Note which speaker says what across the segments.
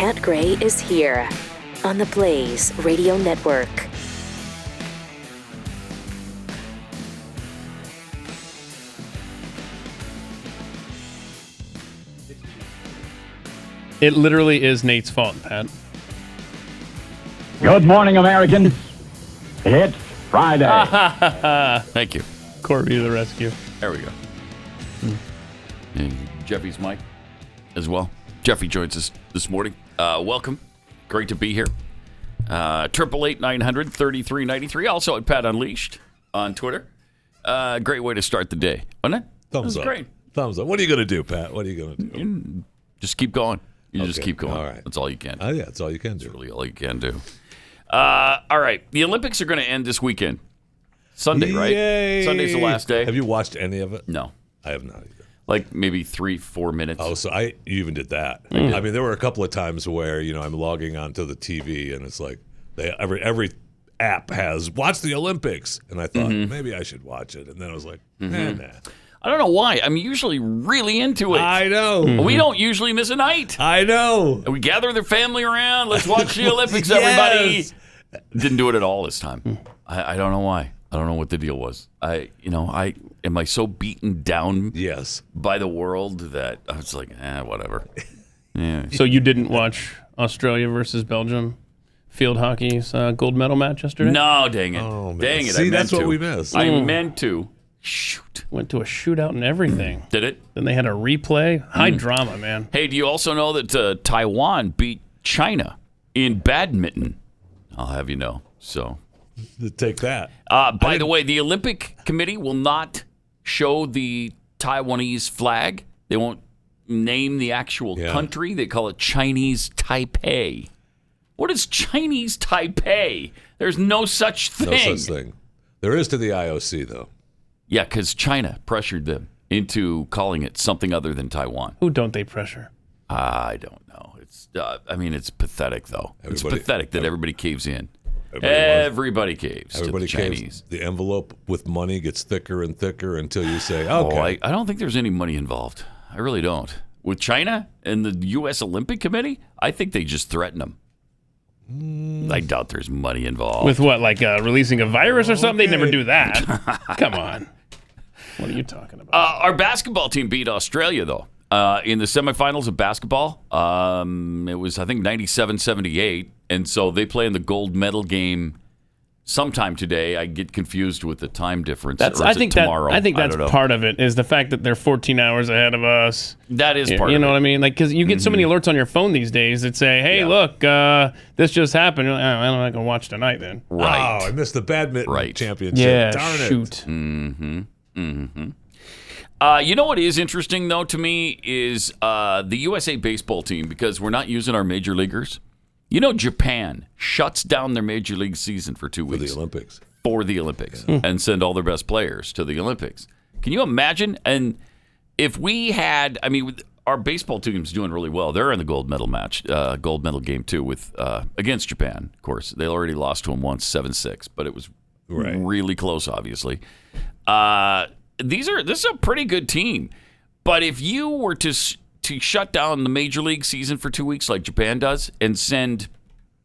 Speaker 1: Pat Gray is here on the Blaze Radio Network.
Speaker 2: It literally is Nate's fault, Pat.
Speaker 3: Good morning, Americans. It's Friday.
Speaker 4: Thank you.
Speaker 2: Corby to the rescue.
Speaker 4: There we go. And Jeffy's mic as well. Jeffy joins us this morning. Welcome. Great to be here. 888-900-3393. Also at Pat Unleashed on Twitter. Great way to start the day, wasn't it?
Speaker 5: Thumbs up.
Speaker 4: Great.
Speaker 5: Thumbs up. What are you going to do, Pat? What are you going to do?
Speaker 4: Just keep going. You just
Speaker 5: Okay.
Speaker 4: keep going.
Speaker 5: All right.
Speaker 4: That's all you can do.
Speaker 5: Yeah, that's all you can do.
Speaker 4: That's really all you can do. All right. The Olympics are going to end this weekend. Sunday, right?
Speaker 5: Yay.
Speaker 4: Sunday's the last day.
Speaker 5: Have you watched any of it?
Speaker 4: No.
Speaker 5: I have not either.
Speaker 4: Like maybe 3-4 minutes.
Speaker 5: Oh, so you even did that.
Speaker 4: did.
Speaker 5: I mean, there were a couple of times where, I'm logging onto the TV and it's like every app has watch the Olympics. And I thought, maybe I should watch it. And then I was like, nah.
Speaker 4: I don't know why. I'm usually really into it.
Speaker 5: I know.
Speaker 4: We don't usually miss a night.
Speaker 5: I know.
Speaker 4: We gather the family around. Let's watch the Olympics, everybody.
Speaker 5: Yes.
Speaker 4: Didn't do it at all this time. I don't know why. I don't know what the deal was. Am I so beaten down by the world that I was like, whatever. Yeah.
Speaker 2: So you didn't watch Australia versus Belgium field hockey's gold medal match yesterday?
Speaker 4: No, dang it.
Speaker 5: Oh, man.
Speaker 4: Dang it.
Speaker 5: See,
Speaker 4: I meant
Speaker 5: that's
Speaker 4: to.
Speaker 5: what we missed.
Speaker 4: I meant to. Shoot.
Speaker 2: Went to a shootout and everything.
Speaker 4: Did it?
Speaker 2: Then they had a replay. High drama, man.
Speaker 4: Hey, do you also know that Taiwan beat China in badminton? I'll have you know. So,
Speaker 5: Take that.
Speaker 4: by the way, the Olympic Committee will not show the Taiwanese flag. They won't name the actual country. They call it Chinese Taipei. What is Chinese Taipei? There's no such thing.
Speaker 5: No such thing. There is to the IOC, though.
Speaker 4: Yeah, because China pressured them into calling it something other than Taiwan.
Speaker 2: Who don't they pressure?
Speaker 4: I don't know. It's pathetic, though. It's pathetic that everybody caves in. Everybody caves
Speaker 5: Everybody
Speaker 4: to the Chinese.
Speaker 5: The envelope with money gets thicker and thicker until you say, okay.
Speaker 4: I don't think there's any money involved. I really don't. With China and the U.S. Olympic Committee, I think they just threaten them. I doubt there's money involved.
Speaker 2: With what, like releasing a virus or something? They'd never do that. Come on. What are you talking about?
Speaker 4: Our basketball team beat Australia, though, in the semifinals of basketball. It was, I think, 97-78. And so they play in the gold medal game sometime today. I get confused with the time difference.
Speaker 2: I think
Speaker 4: tomorrow.
Speaker 2: I think that's part of it, is the fact that they're 14 hours ahead of us.
Speaker 4: That is part of it.
Speaker 2: You know what I mean? Like, because you get so many alerts on your phone these days that say, hey, look, this just happened. You're like, I'm not going to watch tonight then.
Speaker 4: Right.
Speaker 5: Oh, I missed the badminton championship.
Speaker 2: Yeah,
Speaker 5: Darn
Speaker 2: shoot.
Speaker 5: it.
Speaker 4: You know what is interesting, though, to me is the USA baseball team, because we're not using our major leaguers. You know, Japan shuts down their major league season for 2 weeks. For the Olympics. And send all their best players to the Olympics. Can you imagine? And if we had, our baseball team's doing really well. They're in the gold medal game, too, with against Japan, of course. They already lost to them once, 7-6, but it was really close, obviously. This is a pretty good team. But if you were to shut down the major league season for 2 weeks like Japan does and send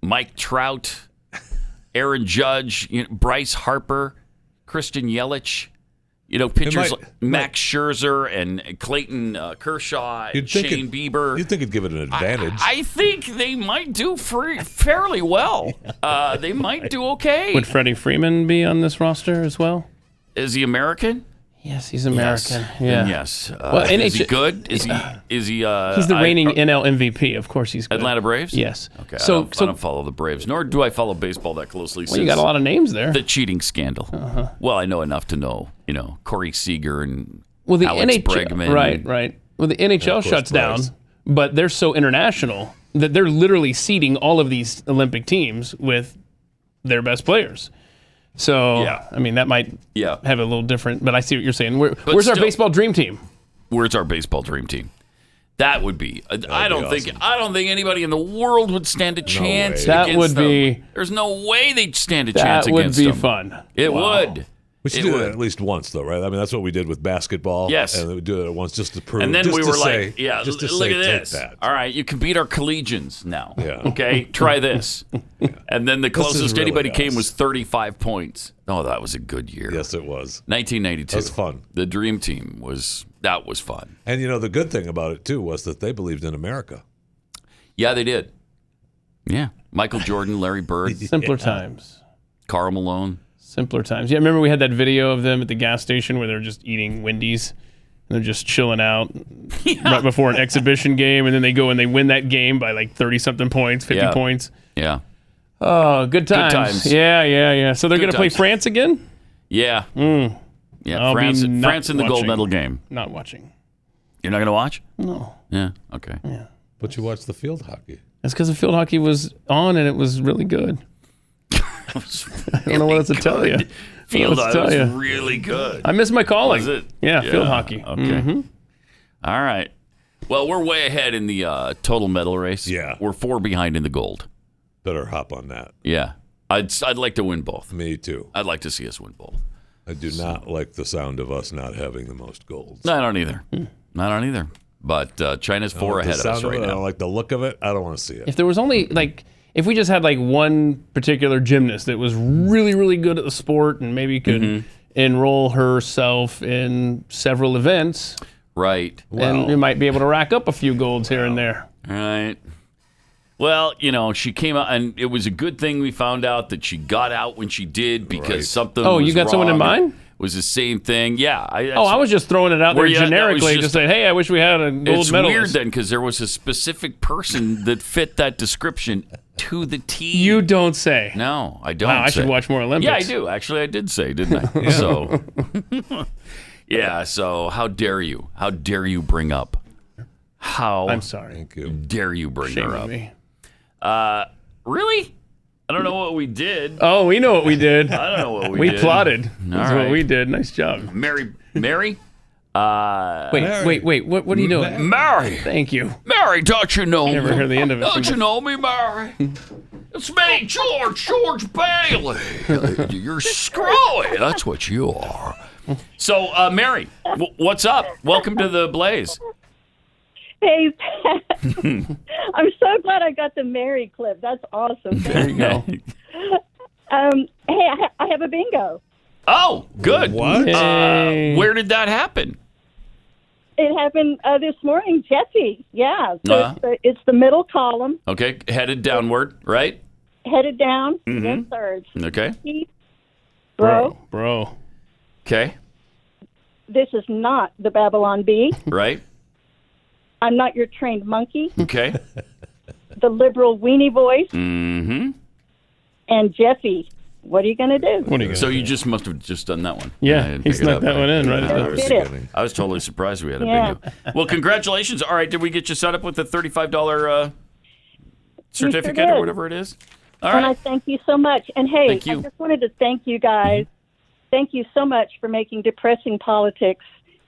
Speaker 4: Mike Trout, Aaron Judge, Bryce Harper, Christian Yelich, pitchers like Max Scherzer and Clayton Kershaw and Shane Bieber.
Speaker 5: You'd think it'd give it an advantage.
Speaker 4: I think they might do fairly well. They might do okay.
Speaker 2: Would Freddie Freeman be on this roster as well?
Speaker 4: Is he American?
Speaker 2: Yes, he's American.
Speaker 4: Yes.
Speaker 2: Yeah.
Speaker 4: Yes. Is he good? Is he?
Speaker 2: He's the reigning NL MVP. Of course, he's good.
Speaker 4: Atlanta Braves.
Speaker 2: Yes.
Speaker 4: Okay. I don't follow the Braves, nor do I follow baseball that closely.
Speaker 2: Well, you got a lot of names there.
Speaker 4: The cheating scandal. Well, I know enough to know. Corey Seager and
Speaker 2: the
Speaker 4: Alex
Speaker 2: NHL,
Speaker 4: Bregman.
Speaker 2: Right. Well, the NHL shuts down, but they're so international that they're literally seeding all of these Olympic teams with their best players. So, that might have a little different, but I see what you're saying. Where's our baseball dream team?
Speaker 4: Where's our baseball dream team? That would be. I don't think anybody in the world would stand a chance against them. There's no way they'd stand a chance against them.
Speaker 2: That would be fun.
Speaker 4: It would.
Speaker 5: We should do that at least once, though, right? I mean, that's what we did with basketball.
Speaker 4: Yes.
Speaker 5: And we do it once just to prove.
Speaker 4: And then
Speaker 5: just
Speaker 4: we
Speaker 5: to
Speaker 4: were
Speaker 5: say,
Speaker 4: like, yeah,
Speaker 5: just to
Speaker 4: look
Speaker 5: say,
Speaker 4: at this.
Speaker 5: Take that.
Speaker 4: All right, you can beat our collegians now.
Speaker 5: Yeah.
Speaker 4: Okay, try this. And then the
Speaker 5: This is
Speaker 4: closest
Speaker 5: really
Speaker 4: anybody
Speaker 5: us.
Speaker 4: came was 35 points. Oh, that was a good year.
Speaker 5: Yes, it was.
Speaker 4: 1992.
Speaker 5: That was fun.
Speaker 4: The Dream Team was fun.
Speaker 5: And, the good thing about it, too, was that they believed in America.
Speaker 4: Yeah, they did. Yeah. Michael Jordan, Larry Bird,
Speaker 2: Simpler times.
Speaker 4: Karl Malone.
Speaker 2: Simpler times. Yeah, remember we had that video of them at the gas station where they're just eating Wendy's. And they're just chilling out right before an exhibition game, and then they go and they win that game by like 30-something points, 50 points.
Speaker 4: Yeah.
Speaker 2: Oh, good times.
Speaker 4: Good times.
Speaker 2: Yeah. So they're going to play
Speaker 4: times.
Speaker 2: France again?
Speaker 4: Yeah. Yeah,
Speaker 2: I'll
Speaker 4: France
Speaker 2: be not
Speaker 4: in the gold
Speaker 2: watching.
Speaker 4: medal game.
Speaker 2: Not watching.
Speaker 4: You're not going to watch?
Speaker 2: No.
Speaker 4: Yeah, okay.
Speaker 2: Yeah.
Speaker 5: But you watched the field hockey.
Speaker 2: That's because the field hockey was on and it was really good. I don't know what else to tell you.
Speaker 4: Field hockey was really good.
Speaker 2: I miss my calling.
Speaker 4: Was it?
Speaker 2: Yeah, field hockey.
Speaker 4: Okay. All right. Well, we're way ahead in the total medal race.
Speaker 5: Yeah.
Speaker 4: We're 4 behind in the gold.
Speaker 5: Better hop on that.
Speaker 4: Yeah. I'd like to win both.
Speaker 5: Me too.
Speaker 4: I'd like to see us win both.
Speaker 5: I do not like the sound of us not having the most golds.
Speaker 4: No, I don't either. I don't either. But China's 4 ahead of us right
Speaker 5: I
Speaker 4: now.
Speaker 5: don't like the look of it. I don't want to see it.
Speaker 2: If there was only if we just had one particular gymnast that was really, really good at the sport and maybe could enroll herself in several events,
Speaker 4: Right.
Speaker 2: and we might be able to rack up a few golds here and there.
Speaker 4: Right. Well, she came out, and it was a good thing we found out that she got out when she did because something
Speaker 2: Oh,
Speaker 4: was
Speaker 2: you got someone in
Speaker 4: wrong.
Speaker 2: mind?
Speaker 4: It was the same thing. Yeah.
Speaker 2: I was just throwing it out there generically, just saying, hey, I wish we had a gold
Speaker 4: It's
Speaker 2: medalist.
Speaker 4: weird then because there was a specific person that fit that description to the T.
Speaker 2: You don't say.
Speaker 4: No, I don't
Speaker 2: Wow, I
Speaker 4: say.
Speaker 2: should watch more Olympics.
Speaker 4: Yeah, I do. Actually, I did say, didn't I? So, yeah, so how dare you? How dare you bring up?
Speaker 2: I'm sorry.
Speaker 5: Thank you.
Speaker 4: Dare you bring
Speaker 2: Shame
Speaker 4: her
Speaker 2: on
Speaker 4: up?
Speaker 2: me.
Speaker 4: Really? I don't know what we did.
Speaker 2: Oh, we know what we did.
Speaker 4: I don't know what we
Speaker 2: We
Speaker 4: did.
Speaker 2: plotted. That's
Speaker 4: right.
Speaker 2: what we did. Nice job.
Speaker 4: Mary?
Speaker 2: Wait. What are you doing?
Speaker 4: Mary!
Speaker 2: Thank you.
Speaker 4: Mary, don't you know
Speaker 2: Never
Speaker 4: me?
Speaker 2: heard the end of it.
Speaker 4: Don't you know me, Mary? It's me, George Bailey. You're screwy. That's what you are. So, Mary, what's up? Welcome to the Blaze.
Speaker 6: Hey, Pat. I'm so glad I got the Mary clip. That's awesome.
Speaker 2: There you go.
Speaker 6: Hey, I have a bingo.
Speaker 4: Oh, good.
Speaker 5: What?
Speaker 2: Yay.
Speaker 4: Where did that happen?
Speaker 6: It happened this morning, Jesse. Yeah. So
Speaker 4: Uh-huh.
Speaker 6: it's the middle column,
Speaker 4: Okay, headed downward, right?
Speaker 6: headed down, then third.
Speaker 4: Okay.
Speaker 6: Keith, bro,
Speaker 2: Bro.
Speaker 4: Okay,
Speaker 6: this is not the Babylon Bee.
Speaker 4: right?
Speaker 6: I'm not your trained monkey.
Speaker 4: Okay.
Speaker 6: The liberal weenie voice.
Speaker 4: Mm-hmm.
Speaker 6: And Jeffy, what are you going to do?
Speaker 2: What are you
Speaker 4: So you just must have just done that one. I
Speaker 2: Yeah,
Speaker 4: didn't
Speaker 2: he
Speaker 4: pick it
Speaker 2: snuck
Speaker 4: up.
Speaker 2: that one in right at
Speaker 6: Did
Speaker 2: the
Speaker 6: it.
Speaker 5: Beginning.
Speaker 4: I was totally surprised we had a
Speaker 6: Yeah.
Speaker 4: bingo. Well, congratulations. All right, did we get you set up with the $35 certificate
Speaker 6: did.
Speaker 4: or whatever it is? All
Speaker 6: And I
Speaker 4: right.
Speaker 6: thank you so much. And hey,
Speaker 4: Thank you.
Speaker 6: I just wanted to thank you guys. Thank you so much for making depressing politics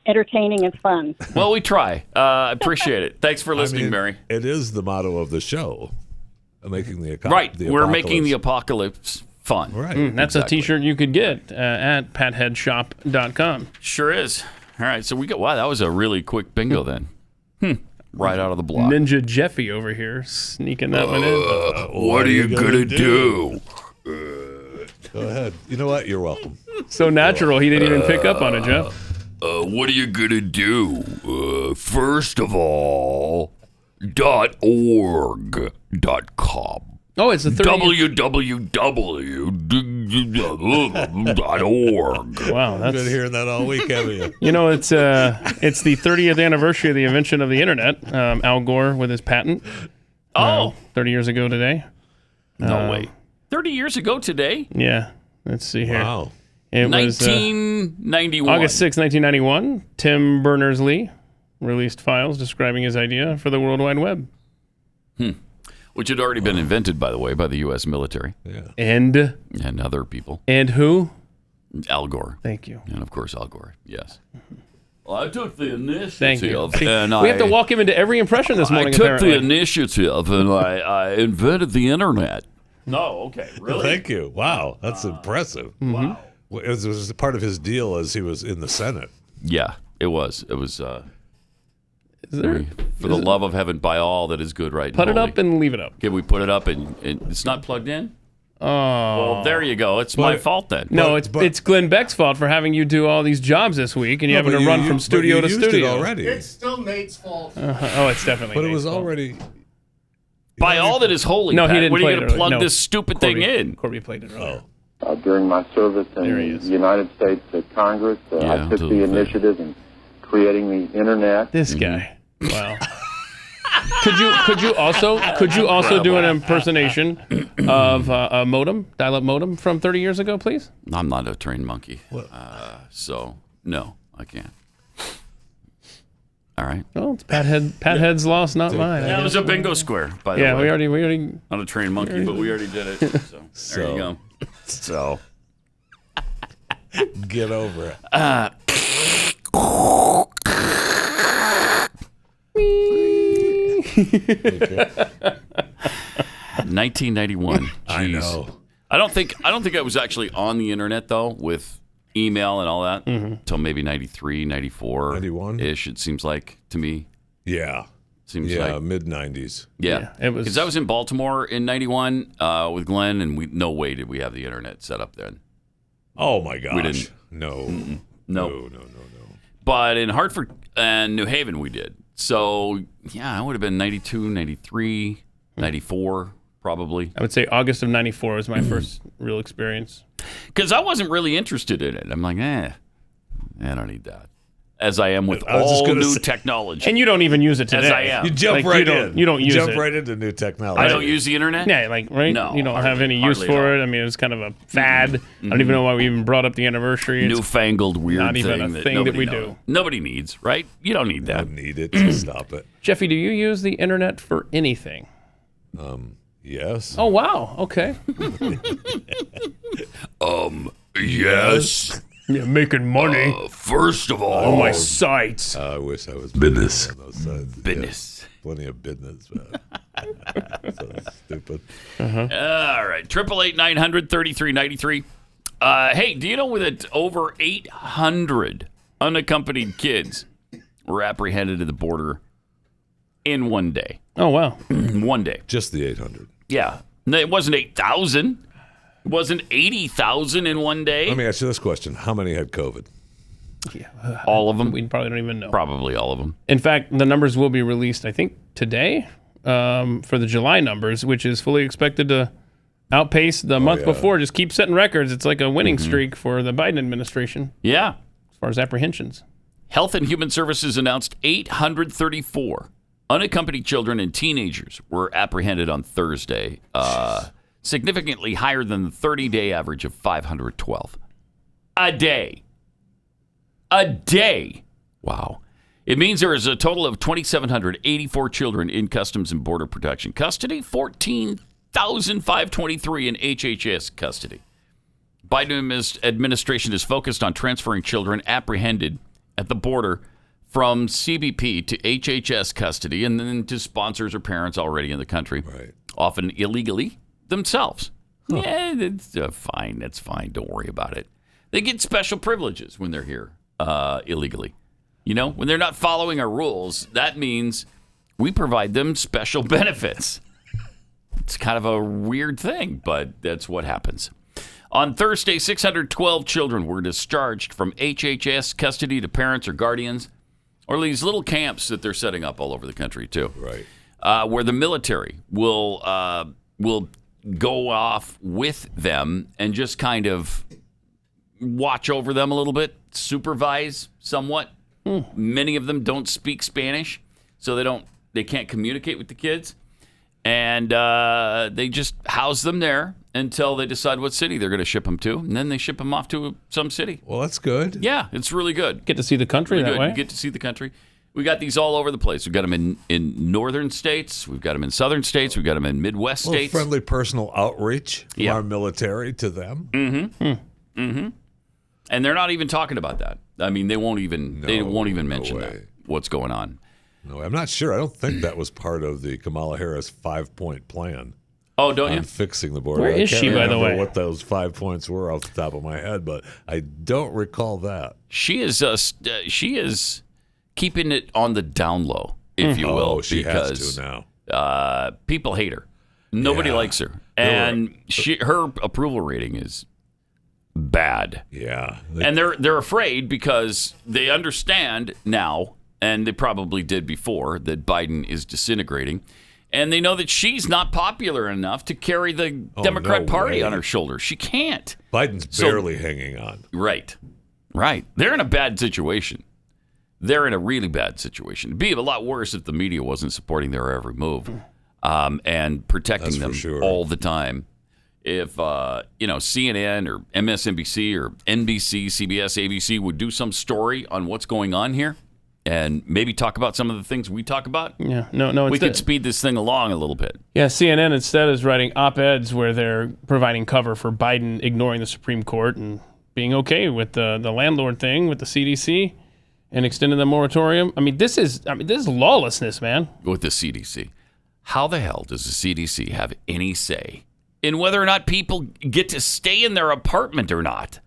Speaker 6: entertaining and fun.
Speaker 4: Well, we try. I appreciate it. Thanks for listening,
Speaker 5: I mean,
Speaker 4: Mary.
Speaker 5: It is the motto of the show. Making the
Speaker 4: Right.
Speaker 5: the
Speaker 4: We're making the
Speaker 5: apocalypse.
Speaker 4: apocalypse fun.
Speaker 5: Right.
Speaker 2: That's
Speaker 4: Exactly.
Speaker 2: a T-shirt you could get at patheadshop.com.
Speaker 4: Sure is. All right. So we got, wow, that was a really quick bingo then. Right out of the block.
Speaker 2: Ninja Jeffy over here sneaking that one in.
Speaker 5: What are you gonna do? Go ahead. You know what? You're welcome.
Speaker 2: So natural, he didn't even pick up on it, Jeff.
Speaker 4: What are you gonna do? First of all, .org.com.
Speaker 2: Oh, it's the 30th.
Speaker 4: www.org.
Speaker 2: Wow,
Speaker 5: I've been
Speaker 2: that's
Speaker 5: hearing that all week, haven't you?
Speaker 2: you know it's the 30th anniversary of the invention of the internet. Al Gore with his patent.
Speaker 4: Oh,
Speaker 2: 30 years ago today.
Speaker 4: no way. 30 years ago today?
Speaker 2: Yeah, let's see here.
Speaker 5: Wow.
Speaker 2: It was
Speaker 4: 1991.
Speaker 2: August 6, 1991. Tim Berners-Lee released files describing his idea for the World Wide Web.
Speaker 4: Which had already been invented, by the way, by the U.S. military
Speaker 5: Yeah.
Speaker 2: And
Speaker 4: and other people.
Speaker 2: who?
Speaker 4: Al Gore.
Speaker 2: Thank you.
Speaker 4: And, of course, Al Gore. Yes. Well, I took the initiative.
Speaker 2: Thank you.
Speaker 4: And
Speaker 2: We have to walk him into every impression this morning,
Speaker 4: I took
Speaker 2: apparently.
Speaker 4: the initiative and I invented the internet. No, okay. Really?
Speaker 5: Thank you. Wow. That's impressive.
Speaker 2: Mm-hmm.
Speaker 4: Wow.
Speaker 5: Well, it was part of his deal as he was in the Senate.
Speaker 4: Yeah, it was. It was. For
Speaker 2: Is
Speaker 4: the love of heaven, by all that is good, right? And
Speaker 2: Put it
Speaker 4: holy.
Speaker 2: up and leave it up.
Speaker 4: Can we put it up and it's not plugged in?
Speaker 2: Oh.
Speaker 4: Well, there you go. It's my fault then.
Speaker 2: No, it's Glenn Beck's fault for having you do all these jobs this week, and you having to run from studio to studio.
Speaker 5: It already.
Speaker 7: It's still Nate's fault.
Speaker 2: Oh, it's definitely.
Speaker 5: But it
Speaker 2: Nate's
Speaker 5: was
Speaker 2: fault.
Speaker 5: already.
Speaker 4: By all that is holy,
Speaker 2: No,
Speaker 4: Pat,
Speaker 2: he didn't
Speaker 4: when are
Speaker 2: play
Speaker 4: you
Speaker 2: it
Speaker 4: going to
Speaker 2: earlier.
Speaker 4: plug
Speaker 2: No.
Speaker 4: this stupid thing in?
Speaker 2: Corby played it earlier.
Speaker 8: During my service in
Speaker 2: There he
Speaker 8: the
Speaker 2: is.
Speaker 8: United States Congress,
Speaker 4: Yeah,
Speaker 8: I took the initiative in creating the internet.
Speaker 2: This guy. Wow. Could you also do an impersonation of a modem, dial-up modem from 30 years ago, please?
Speaker 4: I'm not a trained monkey, so no, I can't. All right.
Speaker 2: Well, it's Pat Head's loss, not mine.
Speaker 4: That was a bingo square, by the
Speaker 2: Yeah,
Speaker 4: way.
Speaker 2: we already.
Speaker 4: Not a trained monkey, but we already did it. So there you go. So
Speaker 5: Get over it.
Speaker 4: 1991.
Speaker 5: I
Speaker 4: Jeez.
Speaker 5: know.
Speaker 4: I don't think I was actually on the internet though with email and all that until maybe 93, 94,
Speaker 5: 91?
Speaker 4: ish. It seems like to me.
Speaker 5: Yeah.
Speaker 4: Seems
Speaker 5: Yeah,
Speaker 4: like
Speaker 5: mid 90s.
Speaker 4: yeah.
Speaker 2: it was-
Speaker 4: because I was in Baltimore in 91 with Glenn, and no way did we have the internet set up then.
Speaker 5: Oh my gosh.
Speaker 4: We didn't.
Speaker 5: No.
Speaker 4: No.
Speaker 5: No.
Speaker 4: But in Hartford and New Haven we did. So yeah, I would have been 92, 93, 94 probably.
Speaker 2: I would say August of '94 was my first real experience.
Speaker 4: Because I wasn't really interested in it. I'm like, I don't need that. As I am with
Speaker 5: I was just
Speaker 4: all
Speaker 5: gonna
Speaker 4: new
Speaker 5: say-
Speaker 4: technology.
Speaker 2: And you don't even use it today.
Speaker 4: As I am.
Speaker 5: You jump
Speaker 2: Like,
Speaker 5: right
Speaker 2: you don't-
Speaker 5: in.
Speaker 2: you don't use
Speaker 5: jump
Speaker 2: it.
Speaker 5: right into new technology.
Speaker 4: I don't use the internet?
Speaker 2: Yeah, like right.
Speaker 4: No,
Speaker 2: you don't have
Speaker 4: hardly-
Speaker 2: any use
Speaker 4: hardly
Speaker 2: for
Speaker 4: at all.
Speaker 2: it. I mean, it was kind of a fad. I don't even know why we even brought up the anniversary. It's
Speaker 4: Newfangled weird
Speaker 2: not even
Speaker 4: thing
Speaker 2: a thing that
Speaker 4: nobody
Speaker 2: we
Speaker 4: knows.
Speaker 2: do.
Speaker 4: Nobody needs, right? You don't need
Speaker 5: I
Speaker 4: that.
Speaker 5: don't need it. So stop it.
Speaker 2: Jeffy, do you use the internet for anything?
Speaker 5: Yes.
Speaker 2: Oh wow. Okay.
Speaker 4: Yes.
Speaker 2: Yeah, making money
Speaker 4: First of all,
Speaker 2: on my sites.
Speaker 5: I wish I was
Speaker 3: Business.
Speaker 5: on those sides.
Speaker 4: business.
Speaker 5: Yeah, plenty of business. So stupid.
Speaker 4: All right. 888-900-3393. Hey, do you know that over 800 unaccompanied kids were apprehended at the border in one day?
Speaker 2: Oh wow.
Speaker 4: One day.
Speaker 5: Just the 800.
Speaker 4: Yeah. No, it wasn't 8,000. It wasn't 80,000 in one day.
Speaker 5: Let me ask you this question. How many had COVID?
Speaker 4: All of them.
Speaker 2: We probably don't even know.
Speaker 4: Probably all of them.
Speaker 2: In fact, the numbers will be released, I think, today for the July numbers, which is fully expected to outpace the month
Speaker 5: yeah.
Speaker 2: before. Just keep setting records. It's like a winning streak for the Biden administration
Speaker 4: Yeah.
Speaker 2: as far as apprehensions.
Speaker 4: Health and Human Services announced 834 unaccompanied children and teenagers were apprehended on Thursday, significantly higher than the 30-day average of 512. A day. A day. Wow. It means there is a total of 2,784 children in Customs and Border Protection custody, 14,523 in HHS custody. Biden administration is focused on transferring children apprehended at the border from CBP to HHS custody and then to sponsors or parents already in the country,
Speaker 5: Right.
Speaker 4: often illegally themselves. Yeah, it's fine. That's fine. Don't worry about it. They get special privileges when they're here illegally. You know, when they're not following our rules, that means we provide them special benefits. It's kind of a weird thing, but that's what happens. On Thursday, 612 children were discharged from HHS custody to parents or guardians, or these little camps that they're setting up all over the country too,
Speaker 5: Right.
Speaker 4: where the military will go off with them and just kind of watch over them a little bit, supervise somewhat. Many of them don't speak Spanish, so they can't communicate with the kids, and they just house them there until they decide what city they're going to ship them to, and then they ship them off to some city.
Speaker 5: Well, that's good.
Speaker 4: Yeah, it's really good.
Speaker 2: Get to see the country
Speaker 4: Really
Speaker 2: that
Speaker 4: good.
Speaker 2: way.
Speaker 4: You get to see the country. We got these all over the place. We've got them in northern states. We've got them in southern states. We've got them in Midwest
Speaker 5: A little
Speaker 4: states.
Speaker 5: friendly personal outreach from
Speaker 4: Yeah.
Speaker 5: our military to them.
Speaker 4: And they're not even talking about that. I mean, they won't even
Speaker 5: No
Speaker 4: mention
Speaker 5: way.
Speaker 4: that. What's going on?
Speaker 5: No, I'm not sure. I don't think that was part of the Kamala Harris 5-point plan.
Speaker 4: Oh, don't you?
Speaker 5: Fixing the border.
Speaker 2: Where is she, by the way?
Speaker 5: What those 5 points were off the top of my head, but I don't recall that.
Speaker 4: She is keeping it on the down low, if you will.
Speaker 5: Oh, she
Speaker 4: because,
Speaker 5: has to now.
Speaker 4: People hate her. Nobody likes her. And her approval rating is bad.
Speaker 5: Yeah.
Speaker 4: And they're afraid because they understand now, and they probably did before, that Biden is disintegrating. And they know that she's not popular enough to carry the Democrat Party on her shoulders. She can't.
Speaker 5: Biden's barely hanging on.
Speaker 4: Right. They're in a bad situation. They're in a really bad situation. It'd be a lot worse if the media wasn't supporting their every move and protecting them all the time. If CNN or MSNBC or NBC, CBS, ABC would do some story on what's going on here, and maybe talk about some of the things we talk about.
Speaker 2: Yeah, no.
Speaker 4: We could speed this thing along a little bit.
Speaker 2: Yeah, CNN instead is writing op-eds where they're providing cover for Biden ignoring the Supreme Court and being okay with the landlord thing with the CDC and extending the moratorium. This is lawlessness, man.
Speaker 4: With the CDC, how the hell does the CDC have any say in whether or not people get to stay in their apartment or not?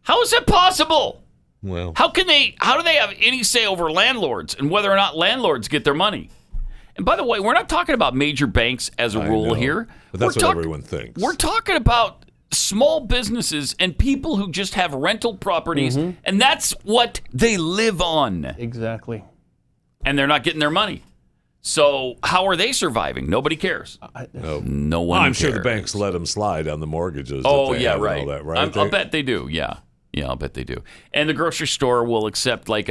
Speaker 4: How is that possible?
Speaker 5: Well,
Speaker 4: how do they have any say over landlords and whether or not landlords get their money? And by the way, we're not talking about major banks as a rule here.
Speaker 5: But that's what everyone thinks.
Speaker 4: We're talking about small businesses and people who just have rental properties, and that's what they live on.
Speaker 2: Exactly.
Speaker 4: And they're not getting their money. So how are they surviving? Nobody cares. No one cares.
Speaker 5: I'm sure the banks let them slide on the mortgages.
Speaker 4: Oh, yeah, right.
Speaker 5: And all that, right?
Speaker 4: I'll bet they do, yeah. Yeah, I'll bet they do. And the grocery store will accept I'll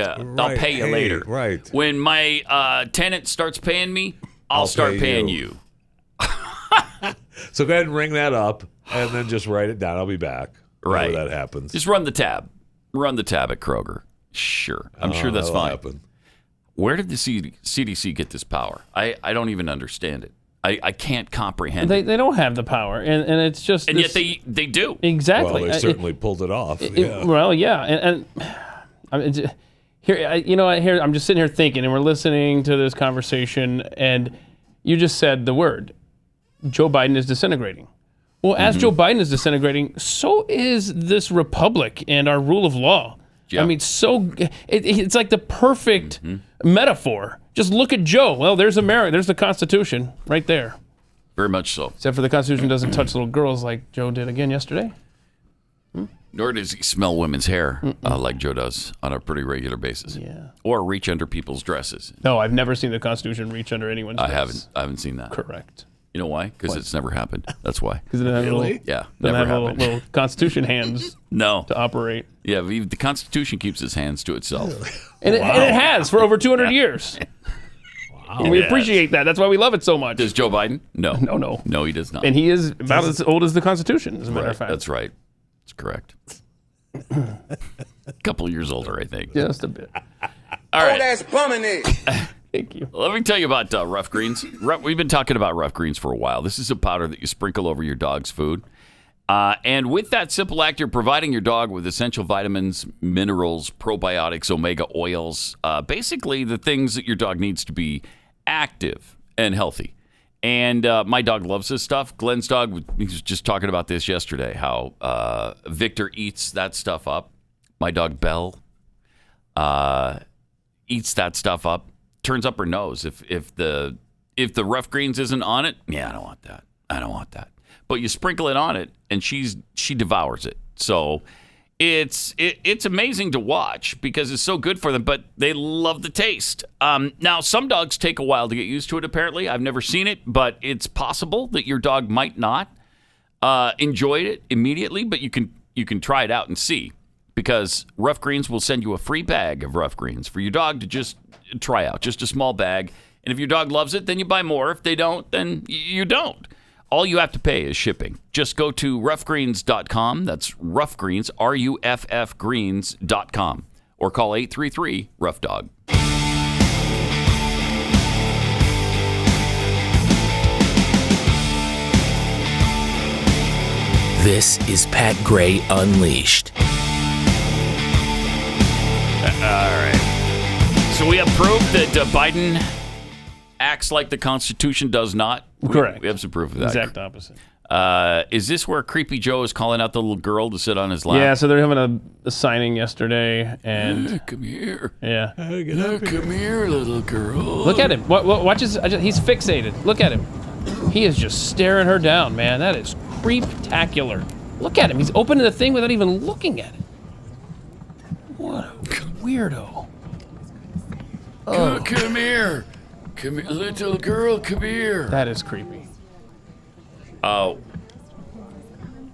Speaker 4: pay you later.
Speaker 5: Right.
Speaker 4: When my tenant starts paying me, I'll start paying you.
Speaker 5: So go ahead and ring that up and then just write it down. I'll be back.
Speaker 4: Right.
Speaker 5: Whenever that happens.
Speaker 4: Just run the tab. Run the tab at Kroger. Sure. I'm sure that's fine.
Speaker 5: Happen.
Speaker 4: Where did the CDC get this power? I don't even understand it. I can't comprehend
Speaker 2: it.
Speaker 4: They
Speaker 2: don't have the power, and it's just...
Speaker 4: And yet they do.
Speaker 2: Exactly.
Speaker 5: Well, they certainly pulled it off.
Speaker 2: Well, yeah. And here, I'm just sitting here thinking, and we're listening to this conversation, and you just said the word. Joe Biden is disintegrating. Well, as Joe Biden is disintegrating, so is this republic and our rule of law. Yeah. It's like the perfect metaphor. Just look at Joe. Well, there's America. There's the Constitution right there.
Speaker 4: Very much so.
Speaker 2: Except for the Constitution doesn't touch little girls like Joe did again yesterday.
Speaker 4: Nor does he smell women's hair like Joe does on a pretty regular basis.
Speaker 2: Yeah.
Speaker 4: Or reach under people's dresses.
Speaker 2: No, I've never seen the Constitution reach under anyone's dress.
Speaker 4: I haven't seen that.
Speaker 2: Correct.
Speaker 4: You know why? Because it's never happened. That's why.
Speaker 2: Because it doesn't have
Speaker 4: never happened.
Speaker 2: Little Constitution hands to operate.
Speaker 4: Yeah, the Constitution keeps its hands to itself.
Speaker 2: And it has for over 200 years. Wow. And we appreciate that. That's why we love it so much.
Speaker 4: Does Joe Biden? No. No, he does not.
Speaker 2: And he is about as old as the Constitution, as a matter of fact.
Speaker 4: That's right. That's correct. A couple of years older, I think.
Speaker 2: Just a bit.
Speaker 4: All right.
Speaker 7: That's bumming it.
Speaker 2: Thank you.
Speaker 4: Let me tell you about Rough Greens. We've been talking about Rough Greens for a while. This is a powder that you sprinkle over your dog's food. And with that simple act, you're providing your dog with essential vitamins, minerals, probiotics, omega oils, basically the things that your dog needs to be active and healthy. And my dog loves this stuff. Glenn's dog, he was just talking about this yesterday, how Victor eats that stuff up. My dog Belle eats that stuff up. Turns up her nose if the Rough Greens isn't on it. Yeah, I don't want that. But you sprinkle it on it, and she devours it. So it's amazing to watch because it's so good for them. But they love the taste. Now some dogs take a while to get used to it. Apparently, I've never seen it, but it's possible that your dog might not enjoy it immediately. But you can try it out and see, because Rough Greens will send you a free bag of Rough Greens for your dog to just try out, just a small bag. And if your dog loves it, then you buy more. If they don't, then you don't. All you have to pay is shipping. Just go to roughgreens.com. That's Rough Greens, RUFF Greens.com. Or call 833-ROUGH-DOG.
Speaker 9: This is Pat Gray Unleashed.
Speaker 4: All right. So we have proof that Biden acts like the Constitution does not
Speaker 2: Correct.
Speaker 4: We have some proof of that.
Speaker 2: Exact opposite.
Speaker 4: Is this where Creepy Joe is calling out the little girl to sit on his lap?
Speaker 2: Yeah, so they're having a signing yesterday, and
Speaker 4: come here.
Speaker 2: Yeah.
Speaker 4: Come here, little girl.
Speaker 2: Look at him. Watch his. He's fixated. Look at him. He is just staring her down, man. That is creep-tacular. Look at him. He's opening the thing without even looking at it. What a weirdo.
Speaker 4: Oh. Come here. Come here, little girl. Come here.
Speaker 2: That is creepy.
Speaker 4: Oh.